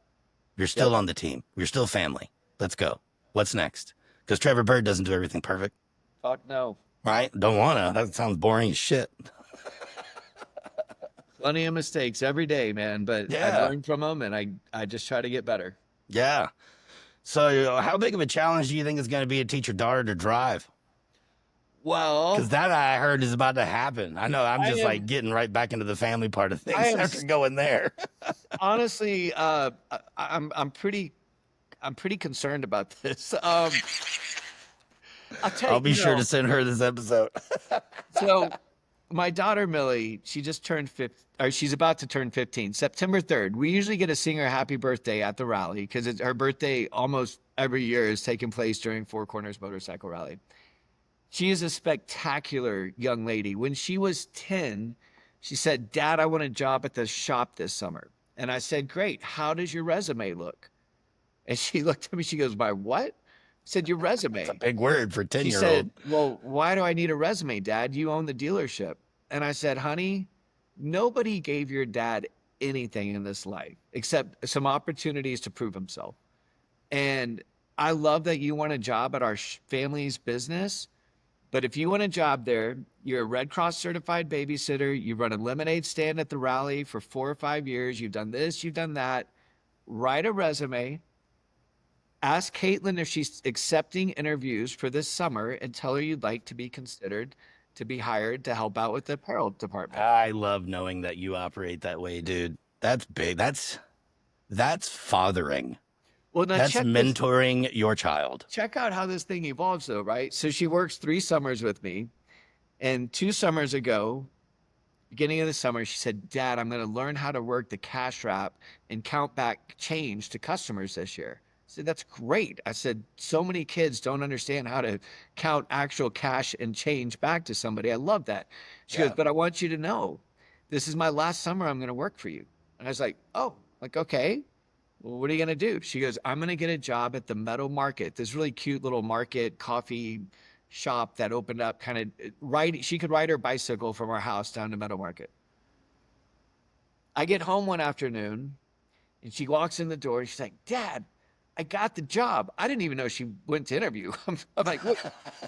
You're still on the team. You're still family. Let's go. What's next? Because Trevor Bird doesn't do everything perfect. Fuck no. Right? Don't want to. That sounds boring as shit. Plenty of mistakes every day, man. But Yeah. I learn from them, and I just try to get better. Yeah. So how big of a challenge do you think it's going to be to teach your daughter to drive? Well, Because that I heard is about to happen. I know I'm just am- like getting right back into the family part of things I am after going there. honestly, I'm pretty concerned about this. I'll tell you, I'll be sure to send her this episode. So my daughter Millie, she just turned 15, or she's about to turn 15, September 3rd. We usually get to sing her happy birthday at the rally because her birthday almost every year is taking place during Four Corners Motorcycle Rally. She is a spectacular young lady. When she was 10, she said, "Dad, I want a job at the shop this summer." And I said, "Great. How does your resume look?" And she looked at me, she goes, "My what?" I said, "Your resume." It's a big word for a She 10-year-old. said, "Well, why do I need a resume, Dad? You own the dealership." And I said, "Honey, nobody gave your dad anything in this life except some opportunities to prove himself. And I love that you want a job at our family's business. But if you want a job there, you're a Red Cross certified babysitter. You run a lemonade stand at the rally for 4 or 5 years. You've done this, you've done that. Write a resume. Ask Caitlin if she's accepting interviews for this summer and tell her you'd like to be considered to be hired to help out with the apparel department." I love knowing that you operate that way, dude. That's big. That's fathering. Well, now That's mentoring your child. check out how this thing evolves, though, right? So she works 3 summers with me. And 2 summers ago, beginning of the summer, she said, "Dad, I'm going to learn how to work the cash wrap and count back change to customers this year." I said, "That's great." I said, "So many kids don't understand how to count actual cash and change back to somebody. I love that." She goes, "But I want you to know, this is my last summer I'm going to work for you." And I was like, "Oh, like, okay. Well, what are you going to do?" She goes, "I'm going to get a job at the Meadow Market, this really cute little market coffee shop that opened up kind of right. She could ride her bicycle from our house down to Meadow Market." I get home one afternoon and she walks in the door and she's like, "Dad, I got the job." I didn't even know she went to interview. I'm like, what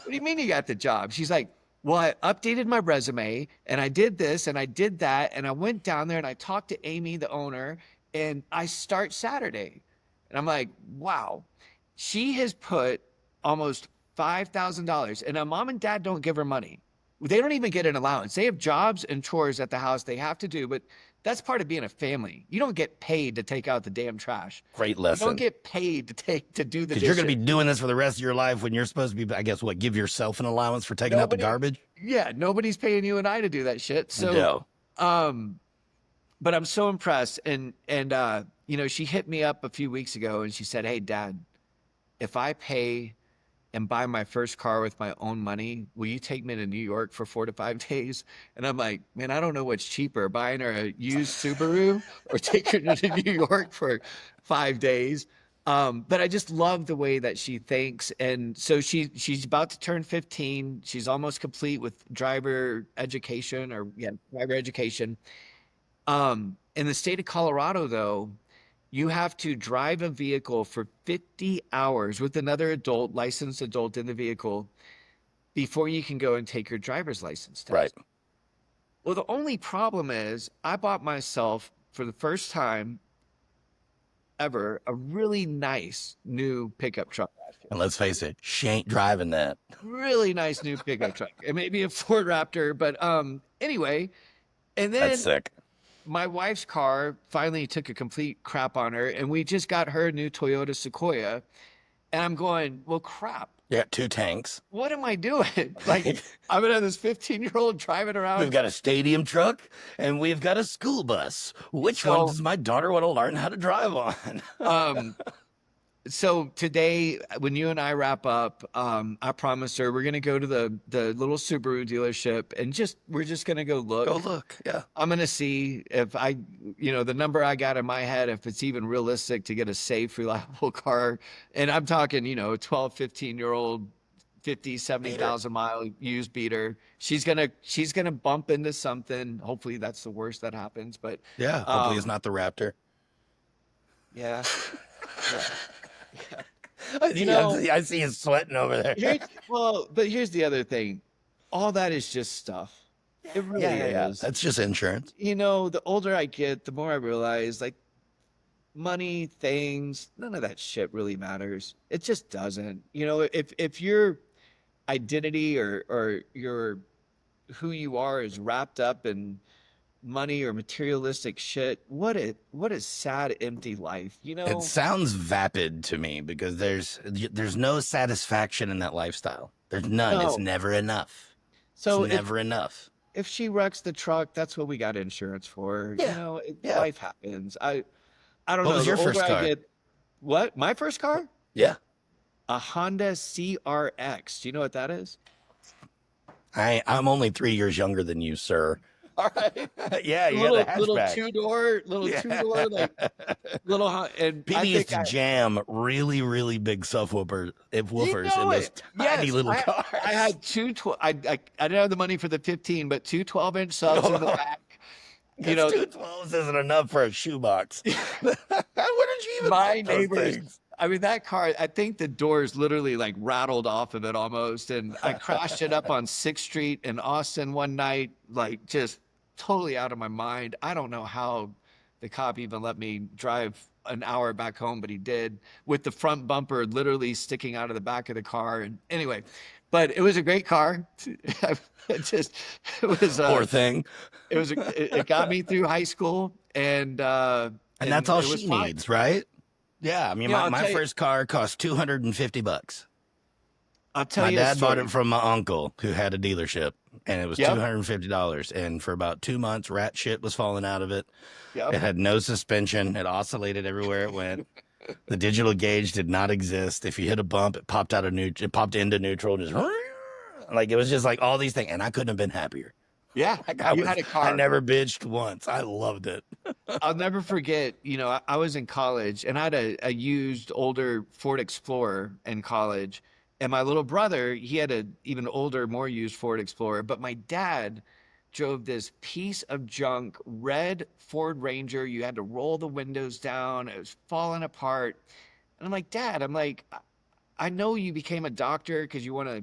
do you mean you got the job? She's like, "Well, I updated my resume and I did this and I did that. And I went down there and I talked to Amy, the owner, and I start Saturday." And I'm like, wow. She has put almost $5,000, and now mom and dad don't give her money. They don't even get an allowance. They have jobs and chores at the house they have to do, but that's part of being a family. You don't get paid to take out the damn trash. Great You lesson. don't get paid to do the Because you're going to dishes. be doing this for the rest of your life when you're supposed to be, I guess, give yourself an allowance for taking out the Nobody- garbage? Yeah, nobody's paying you and I to do that shit. So, No. but I'm so impressed. And she hit me up a few weeks ago and she said, "Hey, Dad, if I pay and buy my first car with my own money, will you take me to New York for 4 to 5 days?" And I'm like, man, I don't know what's cheaper, buying her a used Subaru or taking her to New York for 5 days. But I just love the way that she thinks. And so she's about to turn 15. She's almost complete with driver education. In the state of Colorado, though, you have to drive a vehicle for 50 hours with another adult, licensed adult in the vehicle before you can go and take your driver's license test. Right. Well, the only problem is I bought myself for the first time ever a really nice new pickup truck. And let's face it, she ain't driving that. Really nice new pickup truck. It may be a Ford Raptor, but anyway. And then That's sick. my wife's car finally took a complete crap on her, and we just got her a new Toyota Sequoia. And I'm going, well, crap. You got 2 tanks. What am I doing? Like, I'm gonna have this 15-year-old driving around. We've got a stadium truck and we've got a school bus. Which one does my daughter want to learn how to drive on? So today, when you and I wrap up, I promised her we're gonna go to the little Subaru dealership and we're just gonna go Go look. look. Yeah. I'm gonna see if the number I got in my head, if it's even realistic to get a safe, reliable car. And I'm talking, 12, 15-year-old, 50, Beater. 70,000 mile used beater. She's gonna bump into something. Hopefully that's the worst that happens. But Yeah. Hopefully it's um, not the Raptor. yeah, yeah, yeah. I You see, I know, see, I see you sweating over there. but here's the other thing. All that is just stuff. It Yeah, really yeah, yeah. is. That's just insurance. The older I get, the more I realize like money, things, none of that shit really matters. It just doesn't. If your identity or your who you are is wrapped up in money or materialistic shit, what a sad, empty life, It sounds vapid to me because there's no satisfaction in that lifestyle. There's none. It's No. never enough. It's So never enough. if she wrecks the truck, that's what we got insurance for. Yeah. Yeah. Life happens. I don't What know. was The your older first I car? get, what? My first car? Yeah. A Honda CRX. Do you know what that is? I'm only 3 years younger than you, sir. All right. Yeah, you had a Little hatchback. two-door, like and People I used think to jam really, really big subwoofers in those tiny Yes, little I cars. had I didn't have the money for the 15, but two 12-inch subs in the back. Because 212s isn't enough for a shoebox. Where did you even My get those neighbors. things? I mean, that car, I think the doors literally like rattled off of it almost. And I crashed it up on 6th Street in Austin one night, like just totally out of my mind. I don't know how the cop even let me drive an hour back home, but he did, with the front bumper literally sticking out of the back of the car. And anyway, but it was a great car. It was, Poor thing. it got me through high school And that's all it was she fine. needs, right? Yeah, I mean, Yeah, my first car cost $250. I'll tell My you a dad bought story. it from my uncle who had a dealership, and it was Yep. $250. And for about 2 months, rat shit was falling out of it. Yep. It had no suspension. It oscillated everywhere it went. The digital gauge did not exist. If you hit a bump, it popped into neutral, just like it was just like all these things, and I couldn't have been happier. Yeah, Like you had a car. I never bitched once. I loved it. I'll never forget, I was in college and I had a used older Ford Explorer in college. And my little brother, he had an even older, more used Ford Explorer. But my dad drove this piece of junk red Ford Ranger. You had to roll the windows down. It was falling apart. And I'm like, Dad, I know you became a doctor because you want to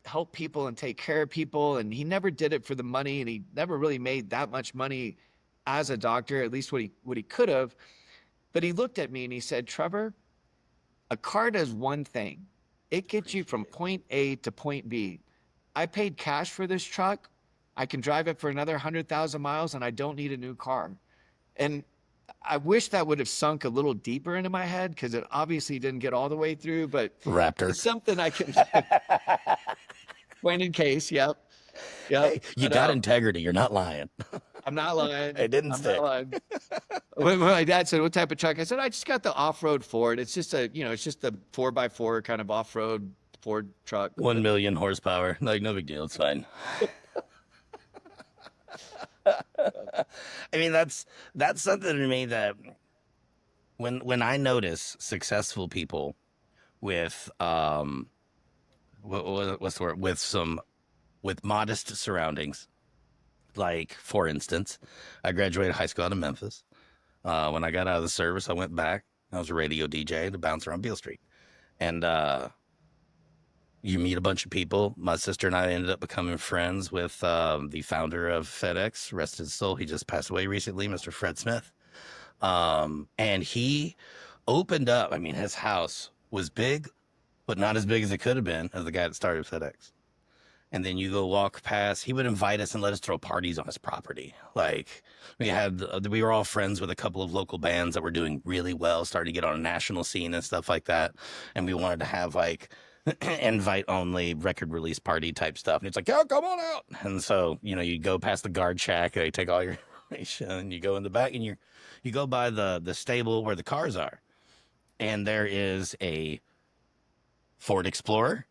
help people and take care of people. And he never did it for the money, and he never really made that much money as a doctor, at least what he could have. But he looked at me and he said, Trevor, a car does one thing. It gets you from point A to point B. I paid cash for this truck. I can drive it for another 100,000 miles and I don't need a new car. And I wish that would have sunk a little deeper into my head because it obviously didn't get all the way through, but Raptor. it's something I can point in case. Yep. Yep. Hey, you But, got integrity. You're not lying. I'm not lying. It didn't I'm stick. not lying. When my dad said, "What type of truck?" I said, "I just got the off-road Ford. It's just it's just the 4x4 kind of off-road Ford truck." 1 million horsepower. Like, no big deal. It's fine. I mean, that's something to me that when I notice successful people with what's the word, with modest surroundings, like for instance, I graduated high school out of Memphis. When I got out of the service, I went back. I was a radio DJ to bounce around Beale Street, and you meet a bunch of people. My sister and I ended up becoming friends with the founder of FedEx, rest his soul. He just passed away recently, Mr. Fred Smith. And he opened up. I mean, his house was big, but not as big as it could have been as the guy that started FedEx. And then you go walk past, he would invite us and let us throw parties on his property. Like we were all friends with a couple of local bands that were doing really well, starting to get on a national scene and stuff like that. And we wanted to have like invite only record release party type stuff. And it's like, yeah, come on out. And so, you go past the guard shack, they take all your information, and you go in the back and you go by the stable where the cars are. and there is a Ford Explorer,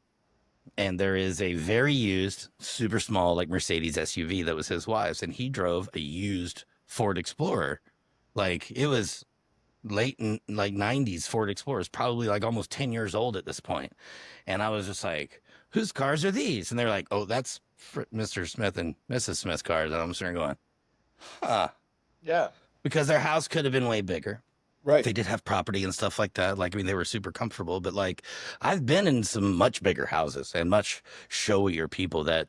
and there is a very used, super small, like Mercedes SUV that was his wife's, and he drove a used Ford Explorer. Like it was late in like 90s Ford Explorers, probably like almost 10 years old at this point. And I was just like, whose cars are these? And they're like, oh, that's Mr. Smith and Mrs. Smith's cars. And I'm sitting there going, huh. Yeah. Because their house could have been way bigger. Right. They did have property and stuff like that. Like, I mean, they were super comfortable, but like, I've been in some much bigger houses and much showier people that,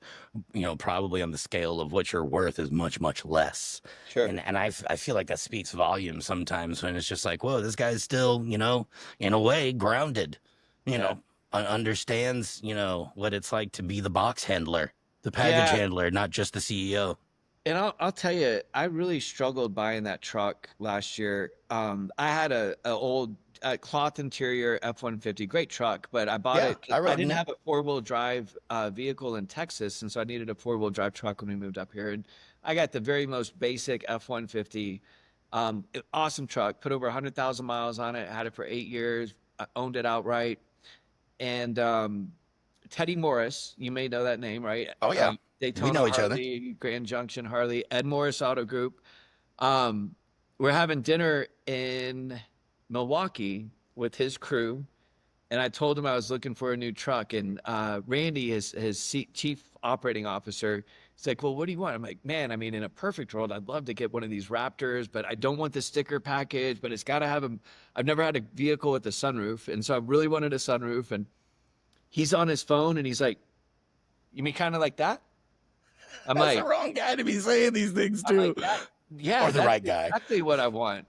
you know, probably on the scale of what you're worth is much, much less. Sure. And I feel like that speaks volumes sometimes when it's just like, whoa, this guy's still, you know, in a way grounded, you know, understands, you know, what it's like to be the box handler, the package handler, not just the CEO. And I'll tell you, I really struggled buying that truck last year. I had a old cloth interior F-150, great truck, but I bought it. I didn't have a four-wheel drive vehicle in Texas, and so I needed a four-wheel drive truck when we moved up here. And I got the very most basic F-150, awesome truck. Put over 100,000 miles on it. Had it for 8 years. I owned it outright. And Teddy Morris, you may know that name, right? Oh yeah. Daytona We know each Harley, Grand Junction Harley, Ed Morris Auto Group. We're having dinner in Milwaukee with his crew, and I told him I was looking for a new truck. And Randy, his chief operating officer, he's like, "Well, what do you want?" I'm like, "Man, I mean, in a perfect world, I'd love to get one of these Raptors, but I don't want the sticker package. But it's got to have a. I've never had a vehicle with a sunroof, and so I really wanted a sunroof." And he's on his phone, and he's like, "You mean kind of like that?" I'm That's like, the wrong guy to be saying these things to. Yeah, or the right guy. Exactly what I want.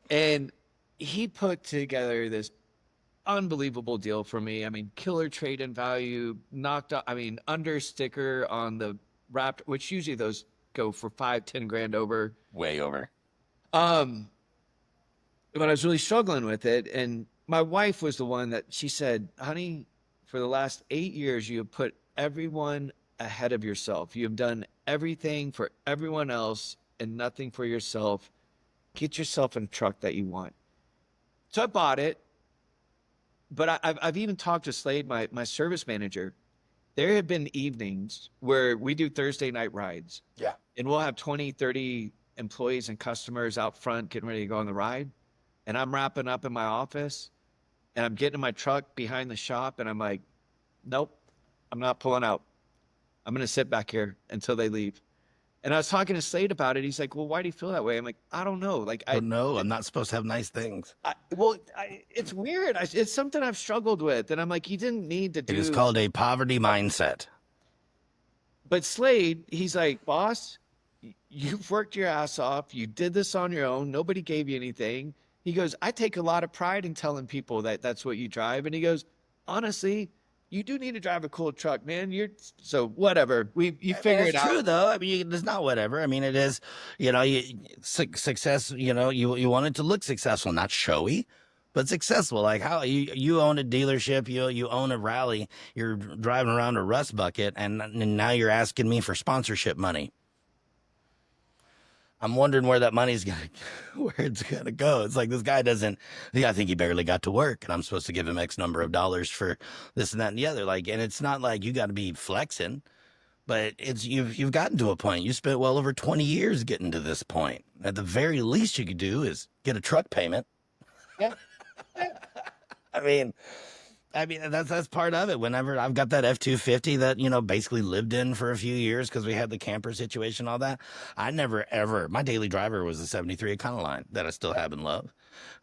And he put together this unbelievable deal for me. I mean, killer trade-in value, knocked out. I mean, under sticker on the Raptor, which usually those go for 5-10 grand over. Way over. But I was really struggling with it, and my wife was the one that she said, "Honey, for the last 8 years, you have put everyone ahead of yourself. You have done everything for everyone else and nothing for yourself. Get yourself a truck that you want." So I bought it, but I've even talked to Slade, my service manager. There have been evenings where we do Thursday night rides. Yeah. And we'll have 20, 30 employees and customers out front getting ready to go on the ride. And I'm wrapping up in my office, and I'm getting in my truck behind the shop, and I'm like, "Nope, I'm not pulling out. I'm going to sit back here until they leave." And I was talking to Slade about it. He's like, "Well, why do you feel that way?" I'm like, "I don't know. Like, I don't know. I'm not supposed to have nice things. It's weird. It's something I've struggled with." And I'm like, "You didn't need to do." It is called a poverty mindset. But Slade, he's like, "Boss, you've worked your ass off. You did this on your own. Nobody gave you anything." He goes, "I take a lot of pride in telling people that that's what you drive." And he goes, "Honestly, you do need to drive a cool truck, man. So whatever. You figure it out." It's true though. I mean, it's not whatever. I mean, it is. You know, success. You know, you want it to look successful, not showy, but successful. Like how you own a dealership, you own a rally. You're driving around a rust bucket, and now you're asking me for sponsorship money. I'm wondering where that money's where it's gonna go. It's like this guy doesn't. I think he barely got to work, and I'm supposed to give him X number of dollars for this and that and the other. Like, and it's not like you got to be flexing, but it's you've gotten to a point. You spent well over 20 years getting to this point. At the very least, you could do is get a truck payment. Yeah. I mean, that's part of it. Whenever I've got that F-250 that, you know, basically lived in for a few years because we had the camper situation, all that. I never, ever, my daily driver was a 73 Econoline that I still have and love.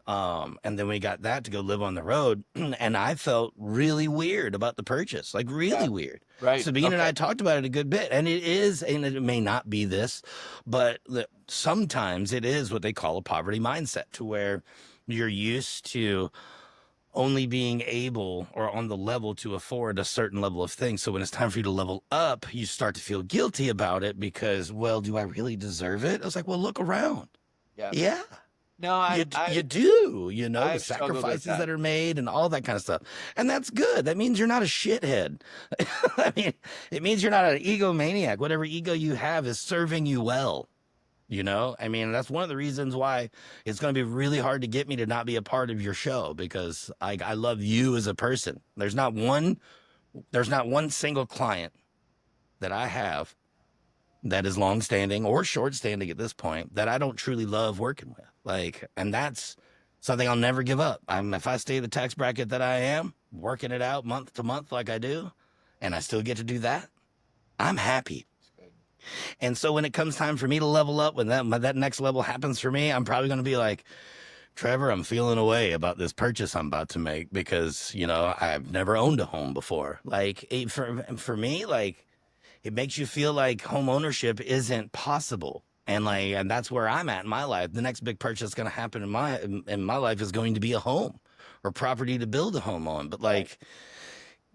And then we got that to go live on the road. And I felt really weird about the purchase, like really weird. Right. Sabine and I talked about it a good bit. And it is, and it may not be this, but sometimes it is what they call a poverty mindset, to where you're used to only being able or on the level to afford a certain level of things. So when it's time for you to level up, you start to feel guilty about it because, well, do I really deserve it? I was like, well, look around. Yeah. No, you do, you know, the I've struggled with sacrifices that. that are made and all that kind of stuff. And that's good. That means you're not a shithead. I mean, it means you're not an egomaniac. Whatever ego you have is serving you well. You know, I mean, that's one of the reasons why it's going to be really hard to get me to not be a part of your show, because I love you as a person. There's not one single client that I have that is long standing or short standing at this point that I don't truly love working with. Like, and that's something I'll never give up. If I stay the tax bracket that I am, working it out month to month like I do, and I still get to do that, I'm happy. And so when it comes time for me to level up, when that next level happens for me, I'm probably going to be like, Trevor, I'm feeling a way about this purchase I'm about to make, because, you know, I've never owned a home before. Like, for me, like, it makes you feel like home ownership isn't possible. And that's where I'm at in my life. The next big purchase going to happen in my life is going to be a home or property to build a home on. But like,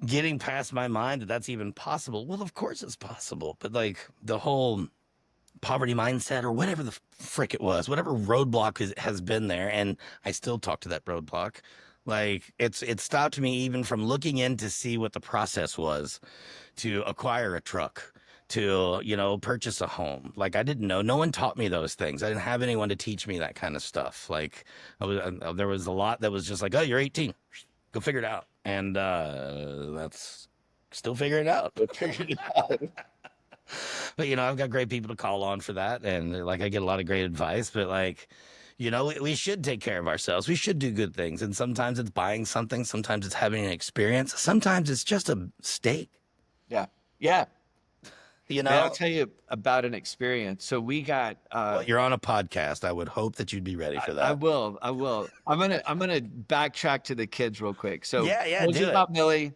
getting past my mind that that's even possible. Well, of course it's possible. But like, the whole poverty mindset or whatever the frick it was, whatever roadblock has been there, and I still talk to that roadblock. Like, it stopped me even from looking in to see what the process was to acquire a truck, to, you know, purchase a home. Like, I didn't know. No one taught me those things. I didn't have anyone to teach me that kind of stuff. Like, there was a lot that was just like, oh, you're 18, go figure it out. And that's still figuring it out. Figuring it out. But, you know, I've got great people to call on for that. And like, I get a lot of great advice, but like, you know, we should take care of ourselves. We should do good things. And sometimes it's buying something. Sometimes it's having an experience. Sometimes it's just a steak. Yeah. Yeah. You Man, I'll know, tell you about an experience. So we got well, you're on a podcast. I would hope that you'd be ready for that. I will. I'm gonna backtrack to the kids real quick. So Yeah, told you do it. about Millie.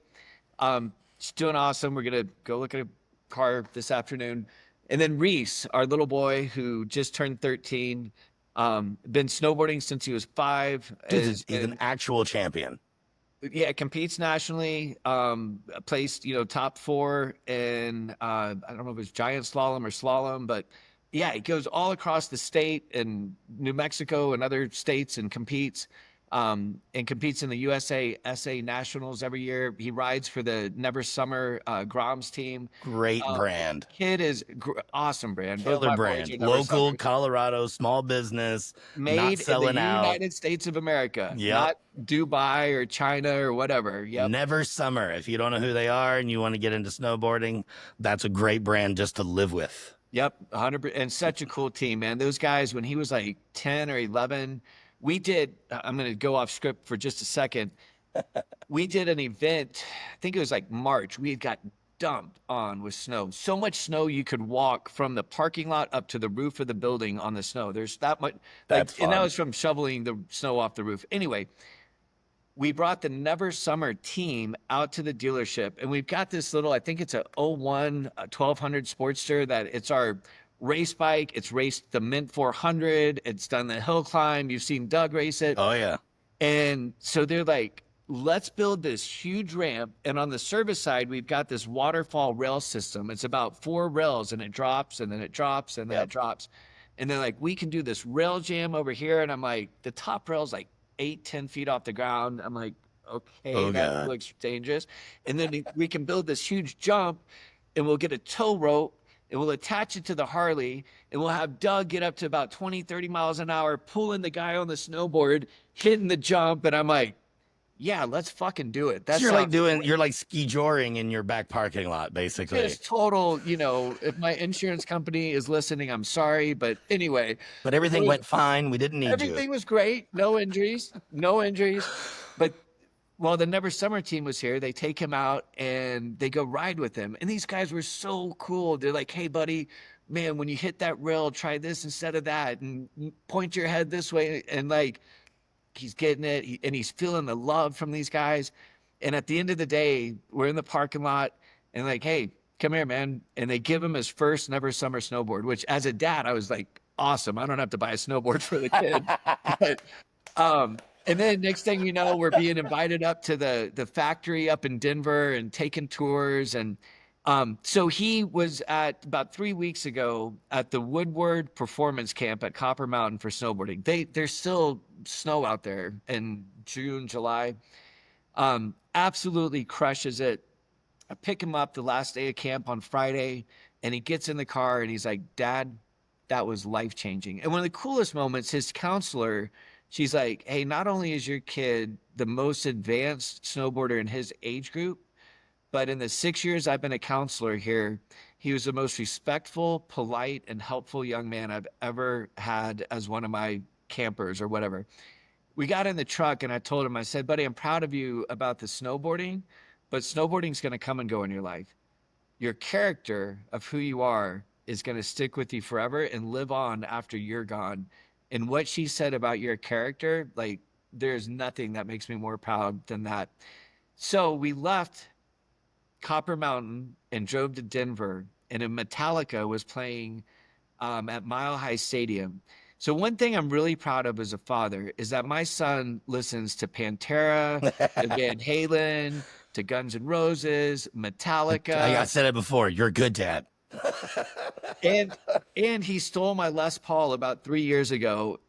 She's doing awesome. We're gonna go look at a car this afternoon. And then Reese, our little boy who just turned 13, been snowboarding since he was 5. Dude, he's an actual champion. Yeah, competes nationally, placed, you know, top 4 in, I don't know if it's giant slalom or slalom, but yeah, he goes all across the state and New Mexico and other states and competes in the USA SA Nationals every year. He rides for the Never Summer Groms team. Great brand. Kid is awesome brand. Both Killer my boys brand. are Never Local, Summers. Colorado, small business, not Made in the selling out. United States of America, Yep. not Dubai or China or whatever. Yep. Never Summer. If you don't know who they are and you want to get into snowboarding, that's a great brand just to live with. Yep, 100%. And such a cool team, man. Those guys, when he was like 10 or 11, we did, I'm going to go off script for just a second. We did an event, I think it was like March. We had got dumped on with snow. So much snow you could walk from the parking lot up to the roof of the building on the snow. There's that much. That's and that fun. was from shoveling the snow off the roof. Anyway, we brought the Never Summer team out to the dealership, and we've got this little, I think it's a 01 1200 Sportster that it's our race bike. It's raced the Mint 400. It's done the hill climb. You've seen Doug race it. Oh, yeah. And so they're like, let's build this huge ramp. And on the service side, we've got this waterfall rail system. It's about 4 rails, and it drops, and then it drops, and then it drops. And they're like, we can do this rail jam over here. And I'm like, the top rail's like 8-10 feet off the ground. I'm like, okay, that looks dangerous. And then we can build this huge jump, and we'll get a tow rope, and we'll attach it to the Harley, and we'll have Doug get up to about 20, 30 miles an hour, pulling the guy on the snowboard, hitting the jump. And I'm like, yeah, let's fucking do it. That's you're like ski joring in your back parking lot, basically. It's total, you know, if my insurance company is listening, I'm sorry. But anyway. But everything went fine. We didn't need Everything was great. No injuries. But while the Never Summer team was here, they take him out and they go ride with him. And these guys were so cool. They're like, hey, buddy, man, when you hit that rail, try this instead of that, and point your head this way. And like, he's getting it, and he's feeling the love from these guys. And at the end of the day, we're in the parking lot, and like, hey, come here, man. And they give him his first Never Summer snowboard, which as a dad, I was like, awesome. I don't have to buy a snowboard for the kid. But, and then next thing you know, we're being invited up to the factory up in Denver and taking tours. And so he was at about 3 weeks ago at the Woodward Performance Camp at Copper Mountain for snowboarding. There's still snow out there in June, July. Absolutely crushes it. I pick him up the last day of camp on Friday, and he gets in the car and he's like, Dad, that was life changing. And one of the coolest moments, his counselor, she's like, hey, not only is your kid the most advanced snowboarder in his age group, but in the 6 years I've been a counselor here, he was the most respectful, polite, and helpful young man I've ever had as one of my campers or whatever. We got in the truck and I told him, I said, buddy, I'm proud of you about the snowboarding, but snowboarding's going to come and go in your life. Your character of who you are is going to stick with you forever and live on after you're gone. And what she said about your character, like, there's nothing that makes me more proud than that. So we left Copper Mountain and drove to Denver, and a Metallica was playing at Mile High Stadium. So one thing I'm really proud of as a father is that my son listens to Pantera, to Van Halen, to Guns N' Roses, Metallica. I said it before. You're a good dad. and he stole my Les Paul about 3 years ago,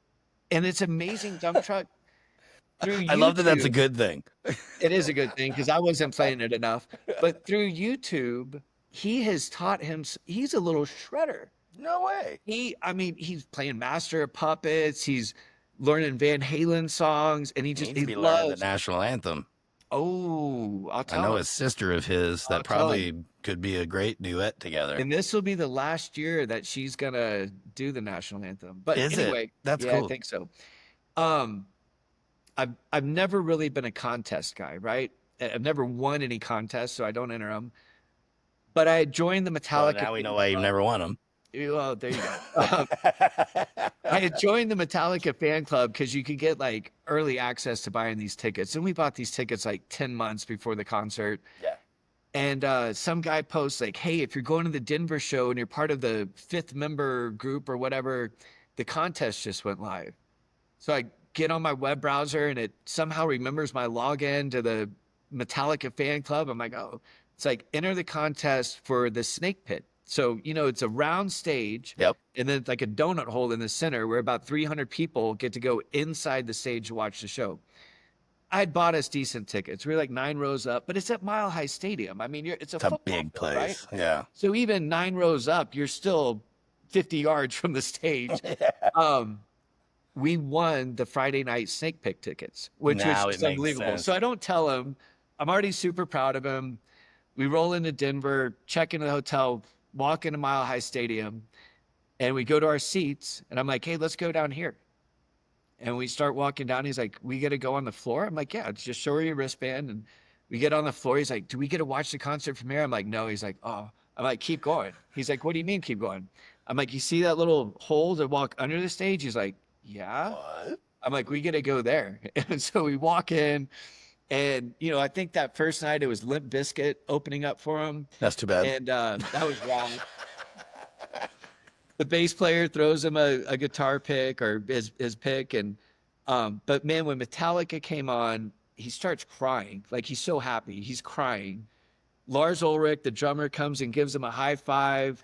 and it's amazing dump truck. I love that that's a good thing. It is a good thing because I wasn't playing it enough. But through YouTube, he has taught him. He's a little shredder. No way. He's playing Master of Puppets. He's learning Van Halen songs, and he learning loves the national anthem. Oh, I'll tell him. I know a sister of his that probably could be a great duet together. And this will be the last year that she's gonna do the national anthem. But anyway, that's yeah, cool. I think so. I've never really been a contest guy, right? I've never won any contests, so I don't enter them. But I joined the Metallica. Well, now we know why you've never won them. Well, there you go. I had joined the Metallica fan club because you could get like early access to buying these tickets. And we bought these tickets like 10 months before the concert. Yeah. And some guy posts like, hey, if you're going to the Denver show and you're part of the 5th member group or whatever, the contest just went live. So I get on my web browser and it somehow remembers my login to the Metallica fan club. I'm like, oh, it's like enter the contest for the Snake Pit. So, it's a round stage. Yep. And then it's like a donut hole in the center where about 300 people get to go inside the stage to watch the show. I had bought us decent tickets. We were like 9 rows up, but it's at Mile High Stadium. I mean, it's a big place. Right? Yeah. So even 9 rows up, you're still 50 yards from the stage. Yeah. We won the Friday night Snake Pit tickets, which Now was just unbelievable. So I don't tell him. I'm already super proud of him. We roll into Denver, check into the hotel, walk into Mile High Stadium, and we go to our seats. And I'm like, hey, let's go down here. And we start walking down. He's like, we got to go on the floor? I'm like, yeah, just show her your wristband. And we get on the floor. He's like, do we get to watch the concert from here? I'm like, no. He's like, oh. I'm like, keep going. He's like, what do you mean keep going? I'm like, you see that little hole to walk under the stage? He's like, yeah. What? I'm like, we got to go there. And so we walk in. And, I think that first night it was Limp Bizkit opening up for him. That's too bad. And that was wrong. The bass player throws him a guitar pick or his pick. And but man, when Metallica came on, he starts crying. Like, he's so happy. He's crying. Lars Ulrich, the drummer, comes and gives him a high five.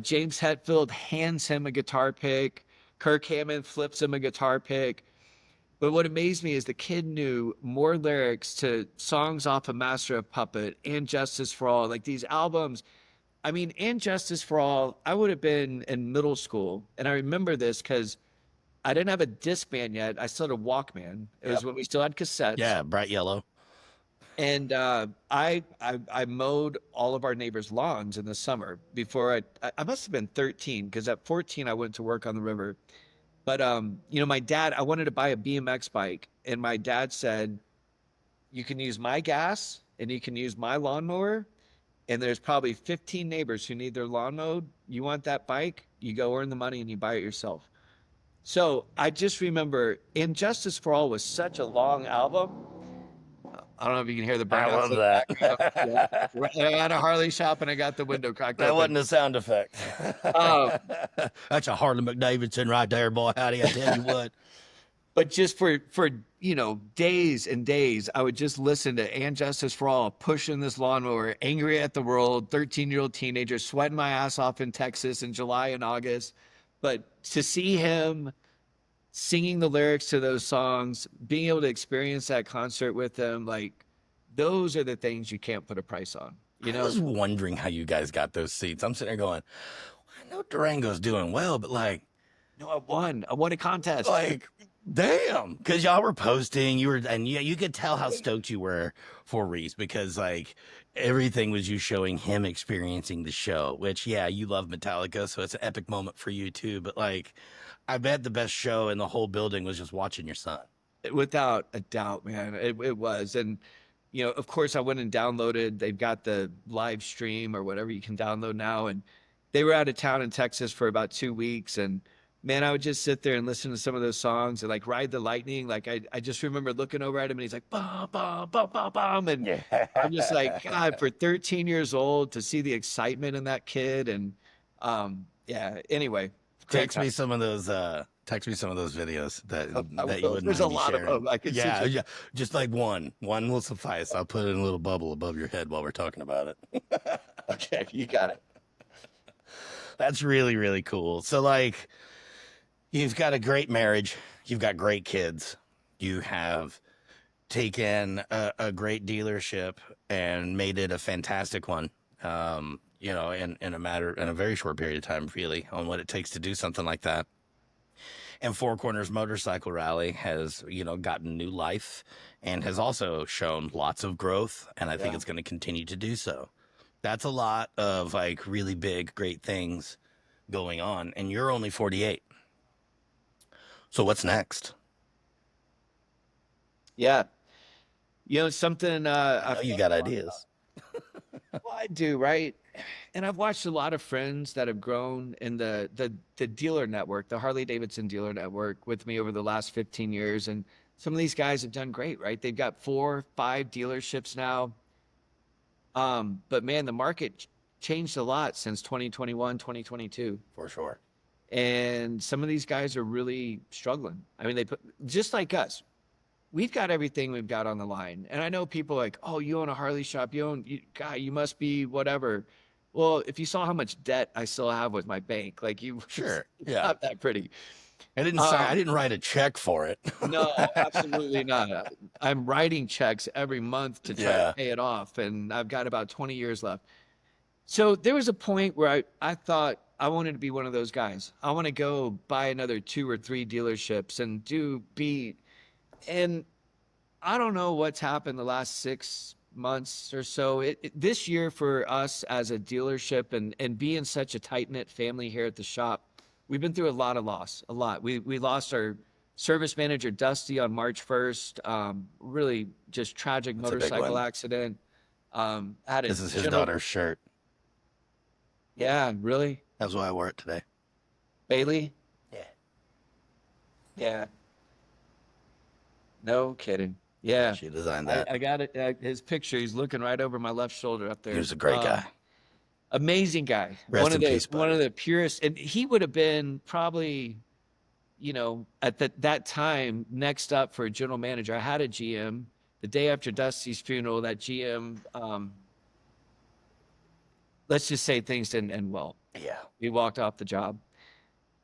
James Hetfield hands him a guitar pick. Kirk Hammett flips him a guitar pick. But what amazed me is the kid knew more lyrics to songs off of Master of Puppet and Justice for All, like these albums. I mean, and Justice for All, I would have been in middle school. And I remember this because I didn't have a Discman yet. I still had a Walkman. It was when we still had cassettes. Yeah, bright yellow. And I mowed all of our neighbors' lawns in the summer before I must have been 13 because at 14 I went to work on the river. But, my dad, I wanted to buy a BMX bike. And my dad said, you can use my gas and you can use my lawnmower. And there's probably 15 neighbors who need their lawn mowed. You want that bike? You go earn the money and you buy it yourself. So I just remember Injustice for All was such a long album. I don't know if you can hear the burn. I love that. Yeah. I had a Harley shop and I got the window cracked That open. wasn't a sound effect. That's a Harley-Davidson right there, boy. Howdy, I tell you what. But just for days and days, I would just listen to And Justice for All, pushing this lawnmower, angry at the world, 13-year-old teenager, sweating my ass off in Texas in July and August. But to see him singing the lyrics to those songs, being able to experience that concert with them, like, those are the things you can't put a price on. I was wondering how you guys got those seats. I'm sitting there going, I know Durango's doing well, but like, No, I won a contest. like, damn, because y'all were posting, and you could tell how stoked you were for Reese because like everything was you showing him experiencing the show. Which, yeah, you love Metallica, so it's an epic moment for you too. But like, I bet the best show in the whole building was just watching your son. Without a doubt, man, it was. And, you know, of course, I went and downloaded, they've got the live stream or whatever you can download now. And they were out of town in Texas for about 2 weeks. And man, I would just sit there and listen to some of those songs and like Ride the Lightning. Like, I just remember looking over at him and he's like, bum, bum, bum, bum, bum. And I'm just like, God, for 13 years old to see the excitement in that kid. And, yeah, anyway, great Text time. me some of those. Text me some of those videos that I you will. wouldn't There's a mind me lot of sharing. them. I can Yeah, see. yeah, just like one. One will suffice. I'll put it in a little bubble above your head while we're talking about it. Okay, you got it. That's really, really cool. So, like, you've got a great marriage. You've got great kids. You have taken a great dealership and made it a fantastic one. You know, in a very short period of time, really, on what it takes to do something like that. And Four Corners Motorcycle Rally has, you know, gotten new life and has also shown lots of growth. And I think it's going to continue to do so. That's a lot of like really big, great things going on. And you're only 48. So what's next? Yeah. You know, something I know you got ideas. well, I do, right? And I've watched a lot of friends that have grown in the dealer network, the Harley-Davidson dealer network with me over the last 15 years. And some of these guys have done great, right? They've got 4, 5 dealerships now. But man, the market changed a lot since 2021, 2022. For sure. And some of these guys are really struggling. I mean, they put just like us. We've got everything we've got on the line. And I know people like, oh, you own a Harley shop. God, you must be whatever. Well, if you saw how much debt I still have with my bank, like Sure. it's Yeah. not that pretty. I didn't write a check for it. No, absolutely not. I'm writing checks every month to try to pay it off. And I've got about 20 years left. So there was a point where I thought I wanted to be one of those guys. I want to go buy another 2 or 3 dealerships and and I don't know what's happened the last 6 months or so. This year for us as a dealership and being such a tight-knit family here at the shop, we've been through a lot of loss, a lot. We lost our service manager, Dusty, on March 1st. Really just tragic That's a big motorcycle one. accident. This is his daughter's shirt. Yeah, really? That's why I wore it today. Bailey? Yeah. Yeah. No kidding. Yeah. She designed that. I got it. His picture. He's looking right over my left shoulder up there. He was a great guy. Amazing guy. Rest one in of the peace, buddy. one of the purest, and he would have been probably, you know, at that time next up for a general manager. I had a GM the day after Dusty's funeral. That GM, let's just say things didn't end well. Yeah. He walked off the job.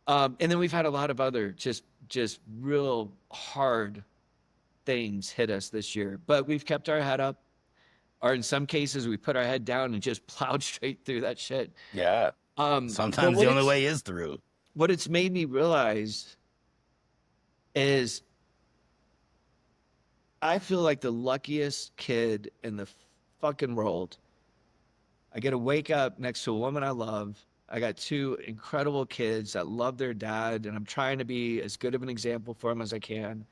And then we've had a lot of other just real hard things hit us this year, but we've kept our head up, or in some cases we put our head down and just plowed straight through that shit. Yeah. Sometimes the only way is through. What it's made me realize is I feel like the luckiest kid in the fucking world. I get to wake up next to a woman I love. I got 2 incredible kids that love their dad, and I'm trying to be as good of an example for them as I can.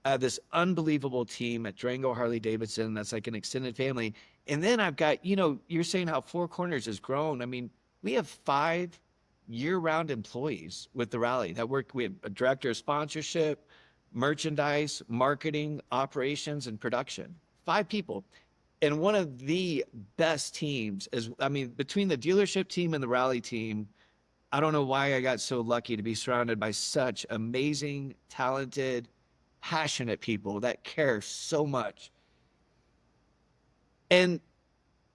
I have this unbelievable team at Durango Harley-Davidson that's like an extended family. And then I've got, you know, you're saying how Four Corners has grown. I mean, we have 5 year-round employees with the rally that work. We have a director of sponsorship, merchandise, marketing, operations, and production. 5 people. And one of the best teams is, I mean, between the dealership team and the rally team, I don't know why I got so lucky to be surrounded by such amazing, talented, passionate people that care so much. And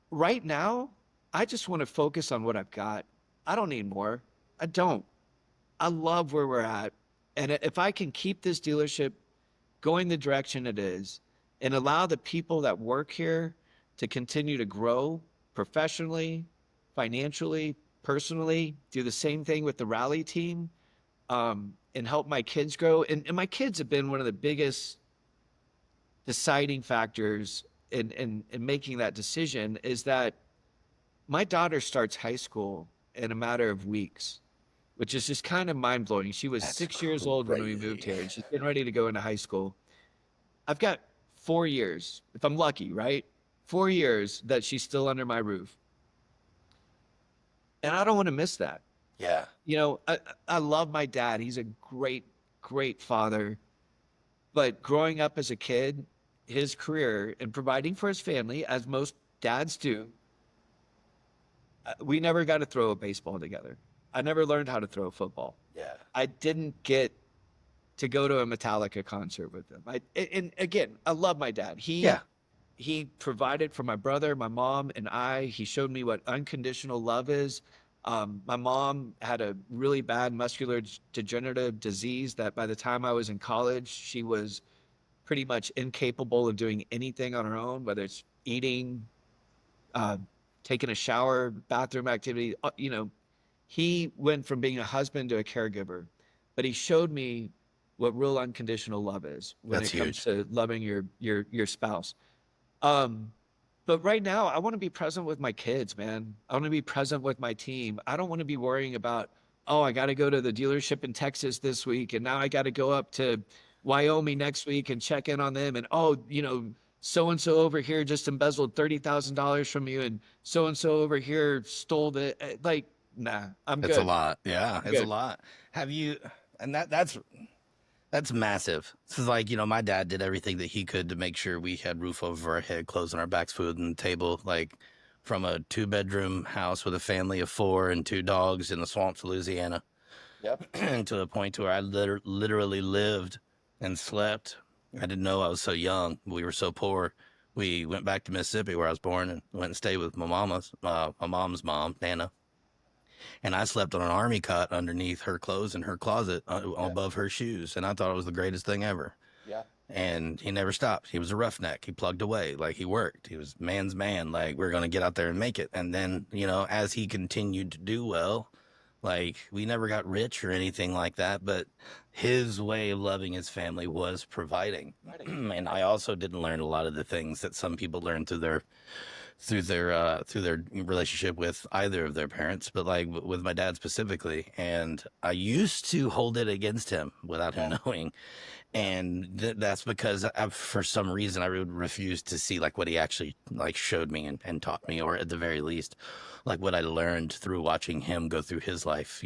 right now, I just want to focus on what I've got. I don't need more. I don't. I love where we're at. And if I can keep this dealership going the direction it is and allow the people that work here to continue to grow professionally, financially, personally, do the same thing with the rally team, and help my kids grow. And my kids have been one of the biggest deciding factors in making that decision is that my daughter starts high school in a matter of weeks, which is just kind of mind blowing. She was That's 6 years old when we moved crazy. here, and she's getting ready to go into high school. I've got 4 years, if I'm lucky, right? 4 years that she's still under my roof. And I don't want to miss that. Yeah. You know, I love my dad. He's a great, great father. But growing up as a kid, his career and providing for his family, as most dads do, we never got to throw a baseball together. I never learned how to throw a football. Yeah. I didn't get to go to a Metallica concert with him. And again, I love my dad. Yeah. He provided for my brother, my mom, and I. He showed me what unconditional love is. My mom had a really bad muscular degenerative disease that by the time I was in college, she was pretty much incapable of doing anything on her own, whether it's eating, uh, taking a shower, bathroom activity. He went from being a husband to a caregiver, but he showed me what real unconditional love is when That's it comes huge. to loving your spouse. Um, but right now, I want to be present with my kids, man. I want to be present with my team. I don't want to be worrying about, oh, I got to go to the dealership in Texas this week, and now I got to go up to Wyoming next week and check in on them. And oh, so and so over here just embezzled $30,000 from you, and so over here stole the like. Nah, I'm It's a good. lot. Yeah, I'm it's a good. lot. Have you? And that's massive. This is like, my dad did everything that he could to make sure we had roof over our head, clothes on our backs, food on the table, like from a 2-bedroom house with a family of 4 and 2 dogs in the swamps of Louisiana, Yep. to the point to where I literally lived and slept. I didn't know I was so young. We were so poor. We went back to Mississippi where I was born and went and stayed with my mom's mom, Nana. And I slept on an army cot underneath her clothes in her closet, Yeah. above her shoes. And I thought it was the greatest thing ever. Yeah. And he never stopped. He was a roughneck. He plugged away. Like, he worked. He was man's man. Like, we're going to get out there and make it. And then, as he continued to do well, like, we never got rich or anything like that, but his way of loving his family was providing. And I also didn't learn a lot of the things that some people learn through their relationship with either of their parents, but like with my dad specifically. And I used to hold it against him without him knowing. And that's because for some reason I would refuse to see like what he actually like showed me and taught me, or at the very least, like what I learned through watching him go through his life.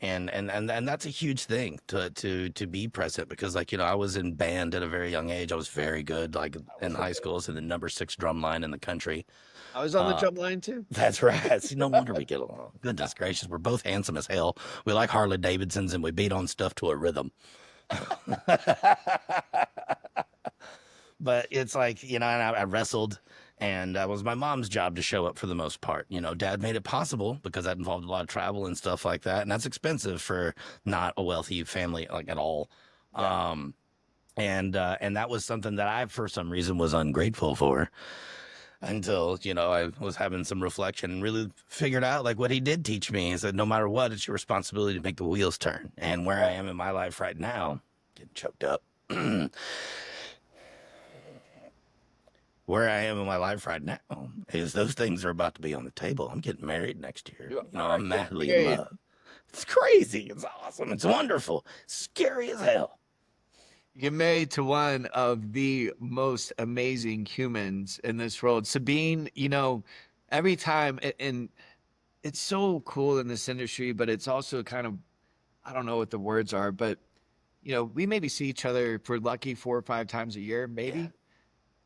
And that's a huge thing to be present, because like, I was in band at a very young age. I was very good, like in high school, I was in the number 6 drum line in the country. I was on the Uh, drum line too. that's right. See, no wonder we get along. Goodness gracious, we're both handsome as hell. We like Harley-Davidsons and we beat on stuff to a rhythm. But it's like, and I wrestled, and it was my mom's job to show up for the most part. Dad made it possible because that involved a lot of travel and stuff like that. And that's expensive for not a wealthy family, like, at all. Yeah. And that was something that I, for some reason, was ungrateful for, until, I was having some reflection and really figured out like what he did teach me is that no matter what, it's your responsibility to make the wheels turn. And where I am in my life right now, getting choked up. Where I am in my life right now is those things are about to be on the table. I'm getting married next year. I'm madly in love. It's crazy. It's awesome. It's wonderful. Scary as hell. You're married to one of the most amazing humans in this world. Sabine, every time, and it's so cool in this industry, but it's also kind of, I don't know what the words are, but, we maybe see each other if we're lucky 4 or 5 times a year, maybe.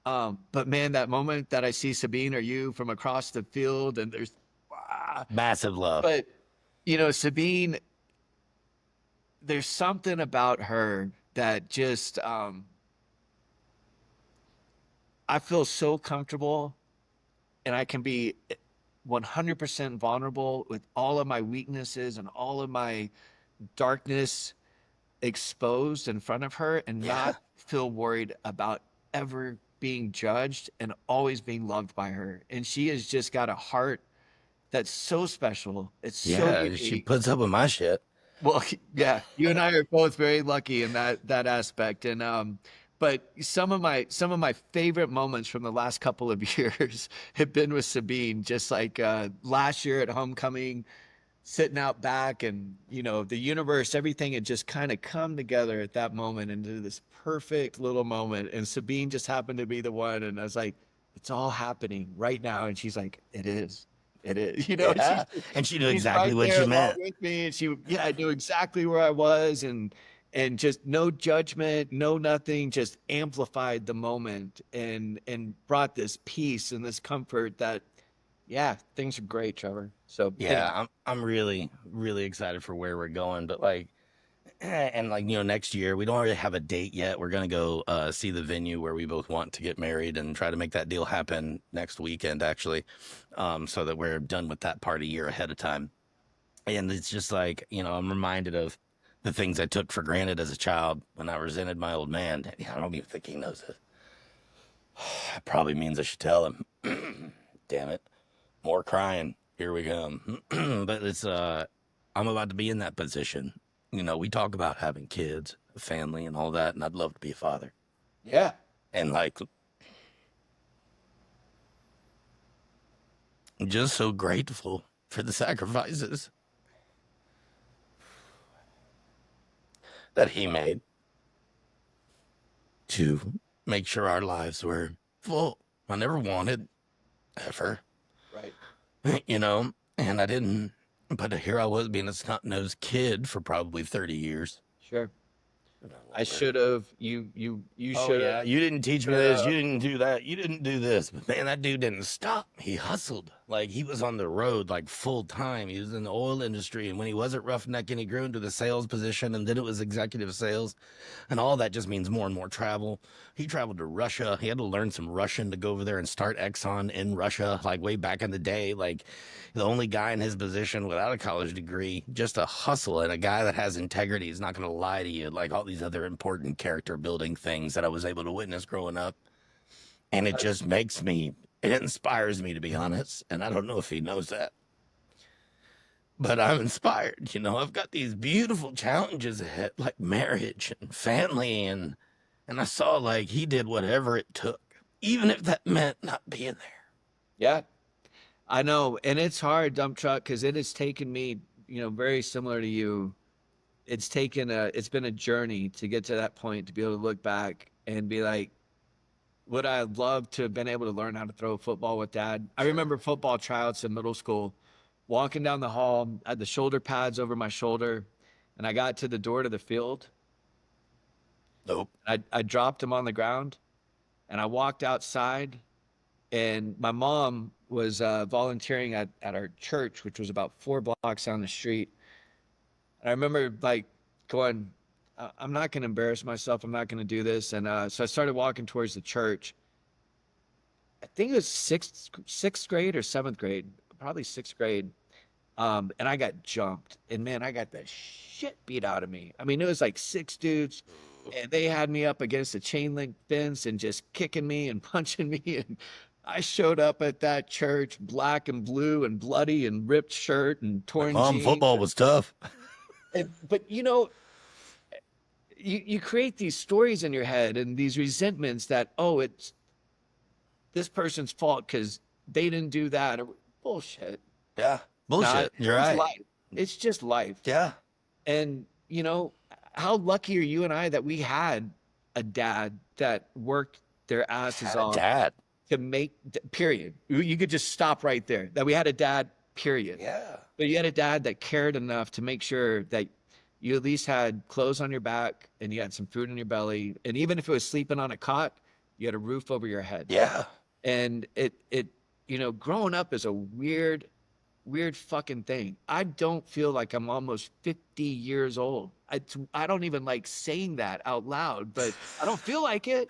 But man, that moment that I see Sabine or you from across the field and there's, Massive love. but, Sabine, there's something about her that just, I feel so comfortable and I can be 100% vulnerable with all of my weaknesses and all of my darkness exposed in front of her and Yeah. not feel worried about ever being judged and always being loved by her. And she has just got a heart that's so special. It's so Yeah, she unique. puts up with my shit. Well, yeah, you and I are both very lucky in that aspect. And but some of my favorite moments from the last couple of years have been with Sabine. Just like last year at homecoming, sitting out back, and the universe, everything had just kind of come together at that moment into this perfect little moment. And Sabine just happened to be the one, and I was like, "It's all happening right now." And she's like, "It is." It is, Yeah, and she knew she's exactly right what there you along meant. with me, and I knew exactly where I was, and just no judgment, no nothing, just amplified the moment and brought this peace and this comfort that, yeah, things are great, Trevor. So Yeah, anyway, I'm really really excited for where we're going, but like and like next year we don't really have a date yet. We're gonna go see the venue where we both want to get married and try to make that deal happen next weekend actually, so that we're done with that part a year ahead of time. And it's just like I'm reminded of the things I took for granted as a child when I resented my old man. I don't even think he knows it. That probably means I should tell him. Damn it. More crying. Here we go. But it's I'm about to be in that position. We talk about having kids, a family and all that, and I'd love to be a father. yeah. And like I'm just so grateful for the sacrifices that he made to make sure our lives were full. I never wanted ever, Right. and I didn't, but here I was being a snot-nosed kid for probably 30 years. Sure. No I longer. should have. You Oh should have. yeah, you didn't teach me Should this. You have. didn't do that. You didn't do this. But man, that dude didn't stop. He hustled. Like he was on the road like full time. He was in the oil industry, and when he wasn't roughnecking, he grew into the sales position, and then it was executive sales, and all that just means more and more travel. He traveled to Russia. He had to learn some Russian to go over there and start Exxon in Russia, like way back in the day. Like the only guy in his position without a college degree, just a hustle and a guy that has integrity is not going to lie to you, like all these other important character building things that I was able to witness growing up. And it just it inspires me, to be honest. And I don't know if he knows that, but I'm inspired. I've got these beautiful challenges ahead, like marriage and family. And I saw like he did whatever it took, even if that meant not being there. Yeah. I know, and it's hard, dump truck, because it has taken me, very similar to you. It's been a journey to get to that point, to be able to look back and be like, would I love to have been able to learn how to throw a football with dad? I Sure. remember football tryouts in middle school, walking down the hall, I had the shoulder pads over my shoulder, and I got to the door to the field. Nope. I dropped them on the ground, and I walked outside, and my mom was volunteering at our church, which was about 4 blocks down the street. And I remember like going, I'm not going to embarrass myself. I'm not going to do this. And so I started walking towards the church. I think it was sixth grade or seventh grade, probably sixth grade. And I got jumped, and man, I got the shit beat out of me. I mean, it was like six dudes, and they had me up against a chain link fence and just kicking me and punching me. And I showed up at that church, black and blue and bloody and ripped shirt and My torn mom jeans. football was tough. But you create these stories in your head and these resentments that, oh, it's this person's fault because they didn't do that. Or bullshit. Yeah. Not. Bullshit. You're It's right. life. It's just life. Yeah. And how lucky are you and I that we had a dad that worked their asses Had a off dad. to make, period. You could just stop right there. That we had a dad, period. Yeah. But you had a dad that cared enough to make sure that you at least had clothes on your back and you had some food in your belly. And even if it was sleeping on a cot, you had a roof over your head. Yeah. And growing up is a weird fucking thing. I don't feel like I'm almost 50 years old. I don't even like saying that out loud, but I don't feel like it.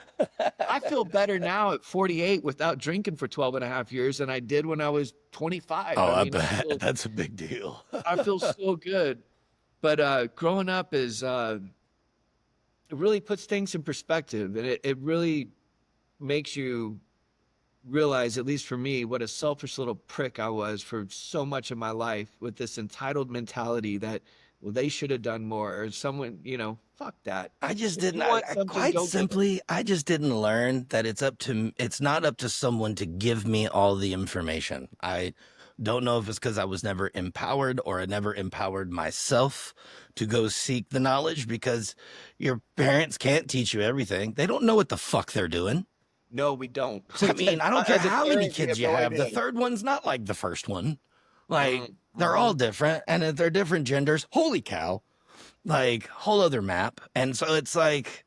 I feel better now at 48 without drinking for 12 and a half years than I did when I was 25. Oh, I I mean, bet. That's a big deal. I feel so good. But growing up is it really puts things in perspective, and it really makes you realize, at least for me, what a selfish little prick I was for so much of my life with this entitled mentality that, well, they should have done more, or someone, fuck that. I just If didn't. you want I something, quite go get it. simply, I just didn't learn that it's not up to someone to give me all the information. I don't know if it's because I was never empowered or I never empowered myself to go seek the knowledge, because your parents can't teach you everything. They don't know what the fuck they're doing. No, we don't. I mean, I don't care As a how many parent, we kids have you no have. The idea. third one's not like the first one. Like, they're Mhm. all different. And if they're different genders, holy cow, like, whole other map. And so it's like,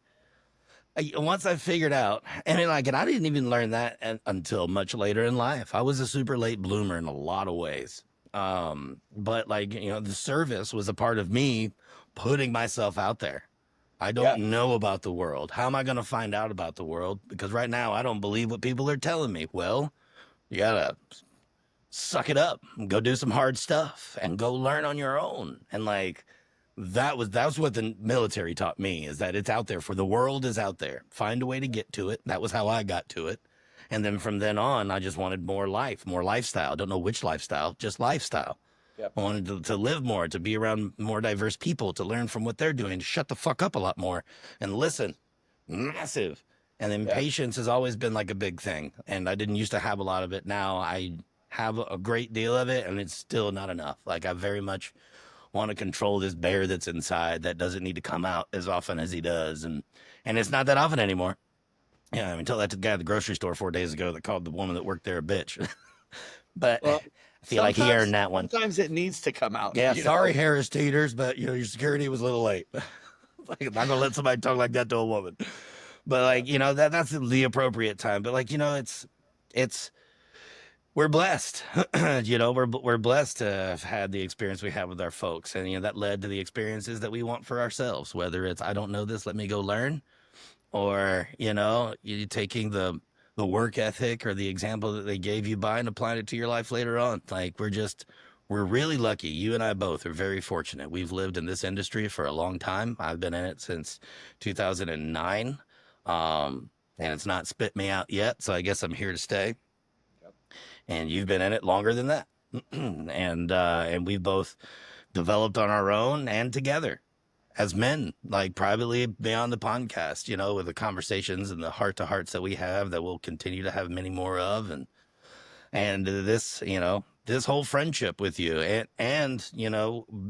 once I figured out, and I didn't even learn that until much later in life. I was a super late bloomer in a lot of ways. But like, the service was a part of me putting myself out there. I Yeah. don't know about the world. How am I going to find out about the world? Because right now I don't believe what people are telling me. Well, you gotta suck it up and go do some hard stuff and go learn on your own. And like, that's what the military taught me, is that it's out there, for the world is out there. Find a way to get to it. That was how I got to it. And then from then on, I just wanted more life, more lifestyle. Don't know which lifestyle, just lifestyle. Yep. I wanted to live more, to be around more diverse people, to learn from what they're doing, to shut the fuck up a lot more and listen. Massive. And then patience has always been like a big thing. And I didn't used to have a lot of it. Now I have a great deal of it, and it's still not enough. Like, I very much want to control this bear that's inside that doesn't need to come out as often as he does. And it's not that often anymore. Yeah, I mean, tell that to the guy at the grocery store 4 days ago that called the woman that worked there a bitch. But Well, I feel like he earned that one. Sometimes it needs to come out. Yeah, you sorry, know? Harris Teeters, but your security was a little late. Like, I'm not gonna let somebody talk like that to a woman. But like, that's the appropriate time. But like, it's we're blessed. We're blessed to have had the experience we have with our folks, and that led to the experiences that we want for ourselves. Whether it's, I don't know this, let me go learn, or you taking the work ethic or the example that they gave you by and applying it to your life later on. Like, we're really lucky. You and I both are very fortunate. We've lived in this industry for a long time. I've been in it since 2009. And it's not spit me out yet. So I guess I'm here to stay. Yep. And you've been in it longer than that. And we've both developed on our own and together as men, like privately beyond the podcast, with the conversations and the heart to hearts that we have, that we'll continue to have many more of. And this, this whole friendship with you and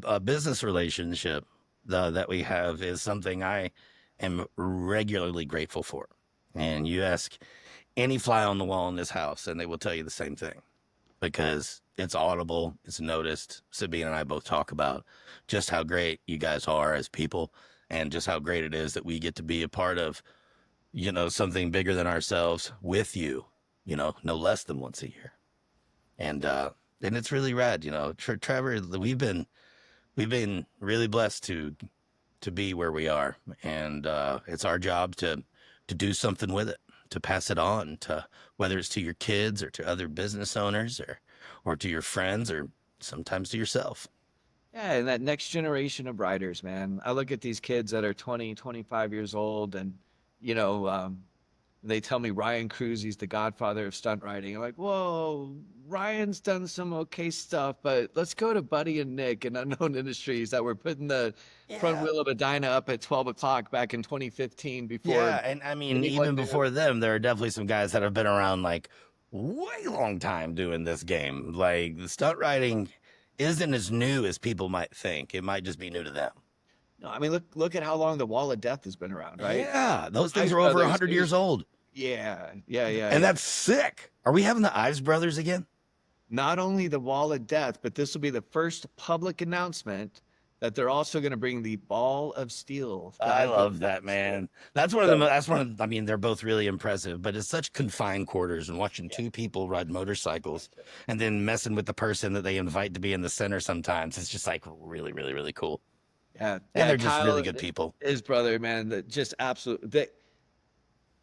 a business relationship that we have is something I am regularly grateful for. And you ask any fly on the wall in this house, and they will tell you the same thing, because it's audible, it's noticed. Sabine and I both talk about just how great you guys are as people, and just how great it is that we get to be a part of, something bigger than ourselves with you, no less than once a year. And it's really rad, Trevor, we've been really blessed to be where we are. And it's our job to do something with it, to pass it on, to whether it's to your kids or to other business owners or to your friends, or sometimes to yourself. Yeah, and that next generation of riders, man. I look at these kids that are 20, 25 years old, and you know, they tell me Ryan Cruzy's the godfather of stunt riding. I'm like, whoa, Ryan's done some okay stuff, but let's go to Buddy and Nick in Unknown Industries that were putting the front wheel of a Dyna up at 12 o'clock back in 2015 before. Yeah, and I mean, even before them, there are definitely some guys that have been around like way long time doing this game. Like, the stunt riding isn't as new as people might think. It might just be new to them. No, I mean, look at how long the Wall of Death has been around, right? Yeah, those things are over 100 years old. Yeah. And that's sick. Are we having the Ives brothers again? Not only the Wall of Death, but this will be the first public announcement that they're also going to bring the Ball of Steel. I love that, man. That's I mean, they're both really impressive, but it's such confined quarters, and watching two people ride motorcycles and then messing with the person that they invite to be in the center sometimes. It's just like really, really, really cool. Yeah. And they're just Kyle, really good people. His brother, man, just absolutely.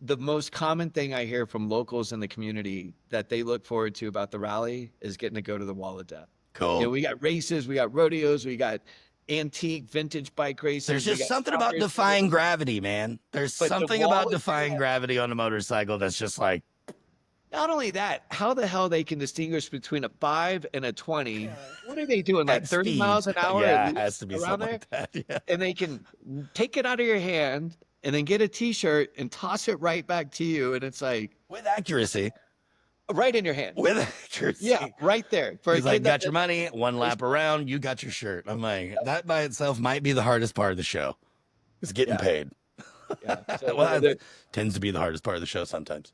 The most common thing I hear from locals in the community that they look forward to about the rally is getting to go to the Wall of Death. Cool. We got races, we got rodeos, we got antique vintage bike races. There's just something about defying gravity, man. There's something about defying gravity on a motorcycle that's just like, Not only that, how the hell they can distinguish between a 5 and a 20? What are they doing? Like At 30 speed. miles an hour at Yeah, it has least to be around something there? like that. Yeah. And they can take it out of your hand and then get a t-shirt and toss it right back to you. And it's like With accuracy. right in your hand. With Yeah, accuracy. right there. For a He's like, kid that got your money, one lap around, you got your shirt. I'm like, that by itself might be the hardest part of the show. Is getting yeah, paid. yeah. So Well, that tends to be the hardest part of the show sometimes.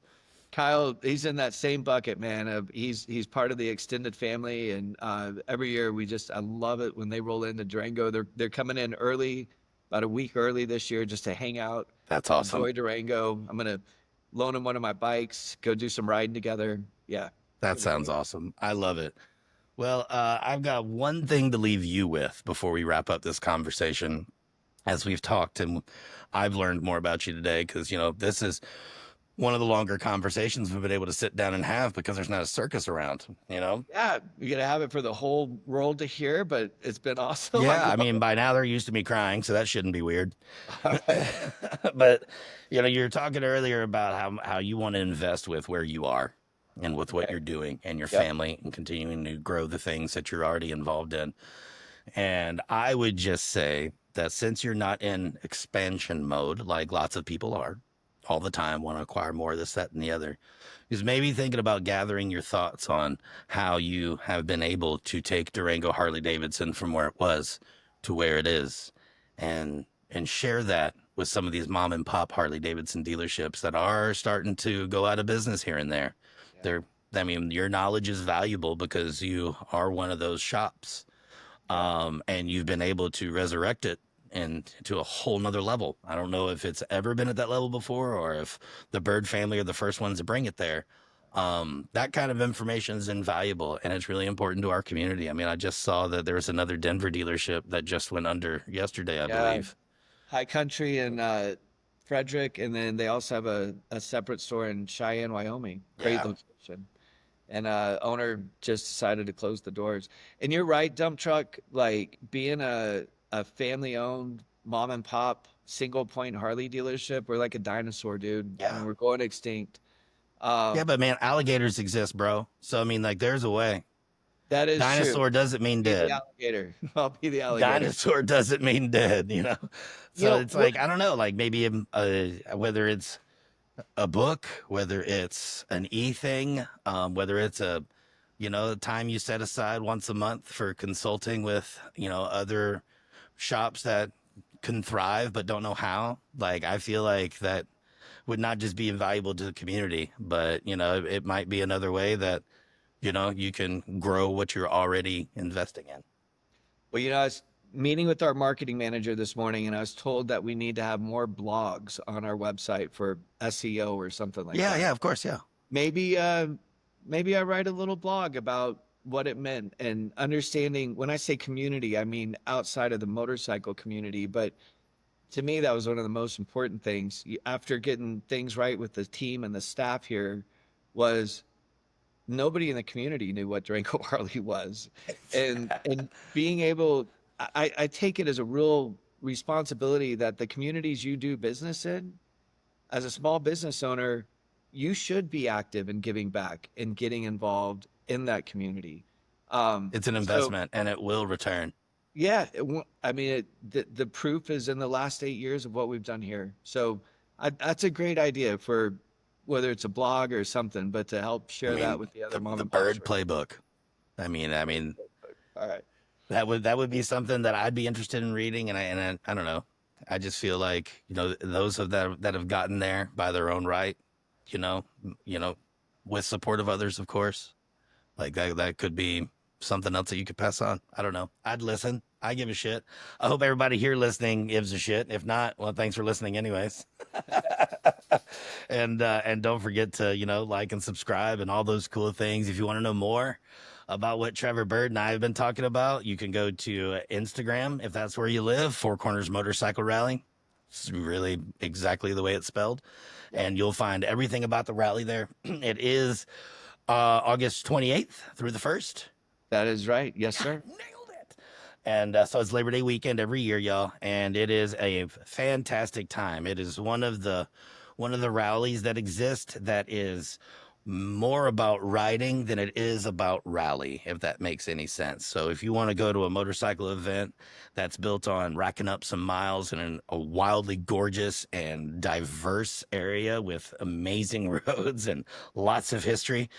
Kyle, he's in that same bucket, man. He's part of the extended family, and every year I love it when they roll into Durango. They're coming in early, about a week early this year, just to hang out. That's awesome. Enjoy Durango. I'm gonna loan him one of my bikes, go do some riding together. Yeah, That sounds awesome. I love it. Well, I've got one thing to leave you with before we wrap up this conversation. As we've talked, and I've learned more about you today, because, this is one of the longer conversations we've been able to sit down and have because there's not a circus around, Yeah, you're gonna have it for the whole world to hear, but it's been awesome. Yeah, I mean, by now they're used to me crying, so that shouldn't be weird. But, you're talking earlier about how you want to invest with where you are and with what you're doing and your family and continuing to grow the things that you're already involved in. And I would just say that since you're not in expansion mode, like lots of people are all the time, want to acquire more of this, that, and the other, is maybe thinking about gathering your thoughts on how you have been able to take Durango Harley-Davidson from where it was to where it is, and share that with some of these mom and pop Harley-Davidson dealerships that are starting to go out of business here and there. Your knowledge is valuable because you are one of those shops. And you've been able to resurrect it and to a whole nother level. I don't know if it's ever been at that level before, or if the Bird family are the first ones to bring it there. That kind of information is invaluable, and it's really important to our community. I mean, I just saw that there was another Denver dealership that just went under yesterday, I believe. High Country and Frederick, and then they also have a separate store in Cheyenne, Wyoming. Great location. And owner just decided to close the doors. And you're right, dump truck, like being a family owned mom and pop single point Harley dealership, we're like a dinosaur, dude. Yeah. I mean, we're going extinct. Yeah, but man, alligators exist, bro. So I mean, like, there's a way. That is Dinosaur true. doesn't mean dead. The alligator. I'll be the alligator. Dinosaur doesn't mean dead, So it's like, I don't know, like maybe whether it's a book, whether it's an thing, whether it's a time you set aside once a month for consulting with other shops that can thrive but don't know how. Like, I feel like that would not just be invaluable to the community, but it might be another way that you can grow what you're already investing in. Well, I was meeting with our marketing manager this morning, and I was told that we need to have more blogs on our website for SEO or something like that. Yeah, of course, yeah. Maybe I write a little blog about what it meant and understanding. When I say community, I mean outside of the motorcycle community. But to me, that was one of the most important things after getting things right with the team and the staff here was nobody in the community knew what Durango Harley was. And being able, I take it as a real responsibility that the communities you do business in, as a small business owner, you should be active in giving back and getting involved in that community. It's an investment, and it will return. Yeah, the proof is in the last 8 years of what we've done here. So that's a great idea for whether it's a blog or something, but to help share that with the other mom and pop. The Bird playbook. I mean, all right. That would be something that I'd be interested in reading, and I don't know. I just feel like those that have gotten there by their own right, with support of others, of course. Like that could be something else that you could pass on. I don't know. I'd listen. I give a shit. I hope everybody here listening gives a shit. If not, well, thanks for listening anyways. And don't forget to, like and subscribe and all those cool things. If you want to know more about what Trevor Bird and I have been talking about, you can go to Instagram, if that's where you live, Four Corners Motorcycle Rally. It's really exactly the way it's spelled. And you'll find everything about the rally there. It is August 28th through the 1st. That is right. Yes, sir. Nailed it. And so it's Labor Day weekend every year, y'all. And it is a fantastic time. It is one of the rallies that exist that is more about riding than it is about rally, if that makes any sense. So if you want to go to a motorcycle event that's built on racking up some miles in a wildly gorgeous and diverse area with amazing roads and lots of history,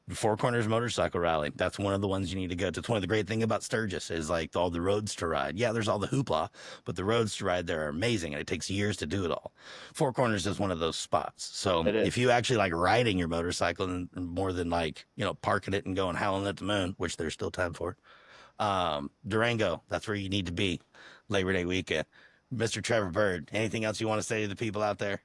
Four Corners Motorcycle Rally. That's one of the ones you need to go to. It's one of the great thing about Sturgis is like all the roads to ride. Yeah, there's all the hoopla, but the roads to ride there are amazing, and it takes years to do it all. Four Corners is one of those spots. So It is. if you actually like riding your motorcycle and more than like, parking it and going howling at the moon, which there's still time for, Durango, that's where you need to be Labor Day weekend. Mr. Trevor Bird, anything else you want to say to the people out there?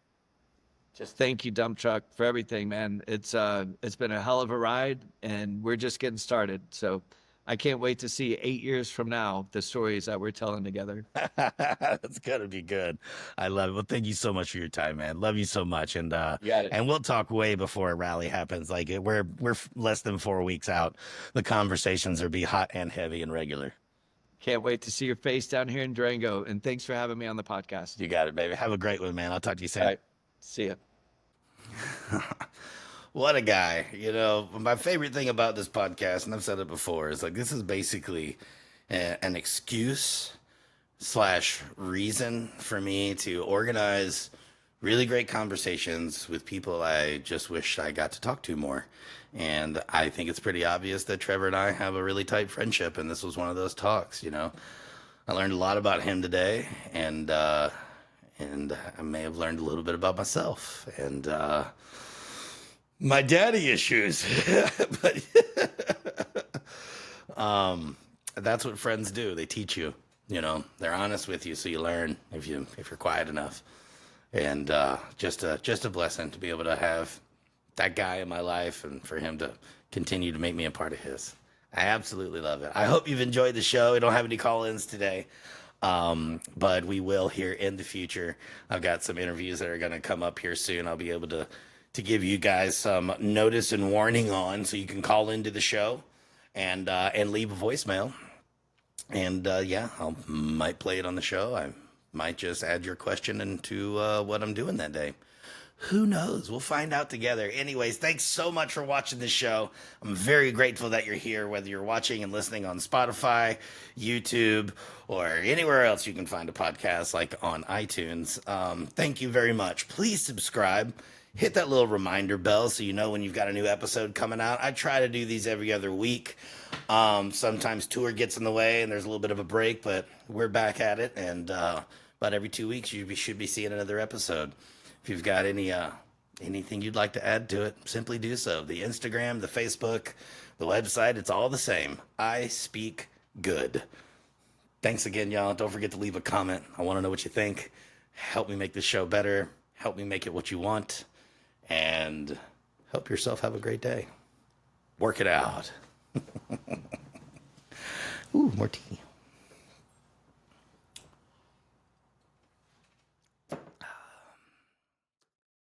Just thank you, Dump Truck, for everything, man. It's been a hell of a ride, and we're just getting started. So I can't wait to see 8 years from now the stories that we're telling together. That's gonna be good. I love it. Well, thank you so much for your time, man. Love you so much, and You got it. and we'll talk way before a rally happens. Like we're less than 4 weeks out. The conversations will be hot and heavy and regular. Can't wait to see your face down here in Durango. And thanks for having me on the podcast. You got it, baby. Have a great one, man. I'll talk to you soon. All right. See ya. What a guy. My favorite thing about this podcast, and I've said it before, is like this is basically an excuse / reason for me to organize really great conversations with people I just wish I got to talk to more. And I think it's pretty obvious that Trevor and I have a really tight friendship, and this was one of those talks. I learned a lot about him today, and I may have learned a little bit about myself and my daddy issues. But that's what friends do. They teach you. They're honest with you, so you learn if you're quiet enough. And just a blessing to be able to have that guy in my life and for him to continue to make me a part of his. I absolutely love it. I hope you've enjoyed the show. We don't have any call-ins today. But we will here in the future. I've got some interviews that are going to come up here soon. I'll be able to give you guys some notice and warning on, so you can call into the show and leave a voicemail. And I might play it on the show. I might just add your question into what I'm doing that day. Who knows? We'll find out together. Anyways, thanks so much for watching this show. I'm very grateful that you're here, whether you're watching and listening on Spotify, YouTube, or anywhere else you can find a podcast, like on iTunes. Thank you very much. Please subscribe. Hit that little reminder bell so you know when you've got a new episode coming out. I try to do these every other week. Sometimes tour gets in the way and there's a little bit of a break, but we're back at it. And about every 2 weeks, you should be seeing another episode. If you've got anything you'd like to add to it, simply do so. The Instagram, the Facebook, the website, it's all the same. I speak good. Thanks again, y'all. Don't forget to leave a comment. I want to know what you think. Help me make this show better. Help me make it what you want. And help yourself have a great day. Work it out. Ooh, more tea.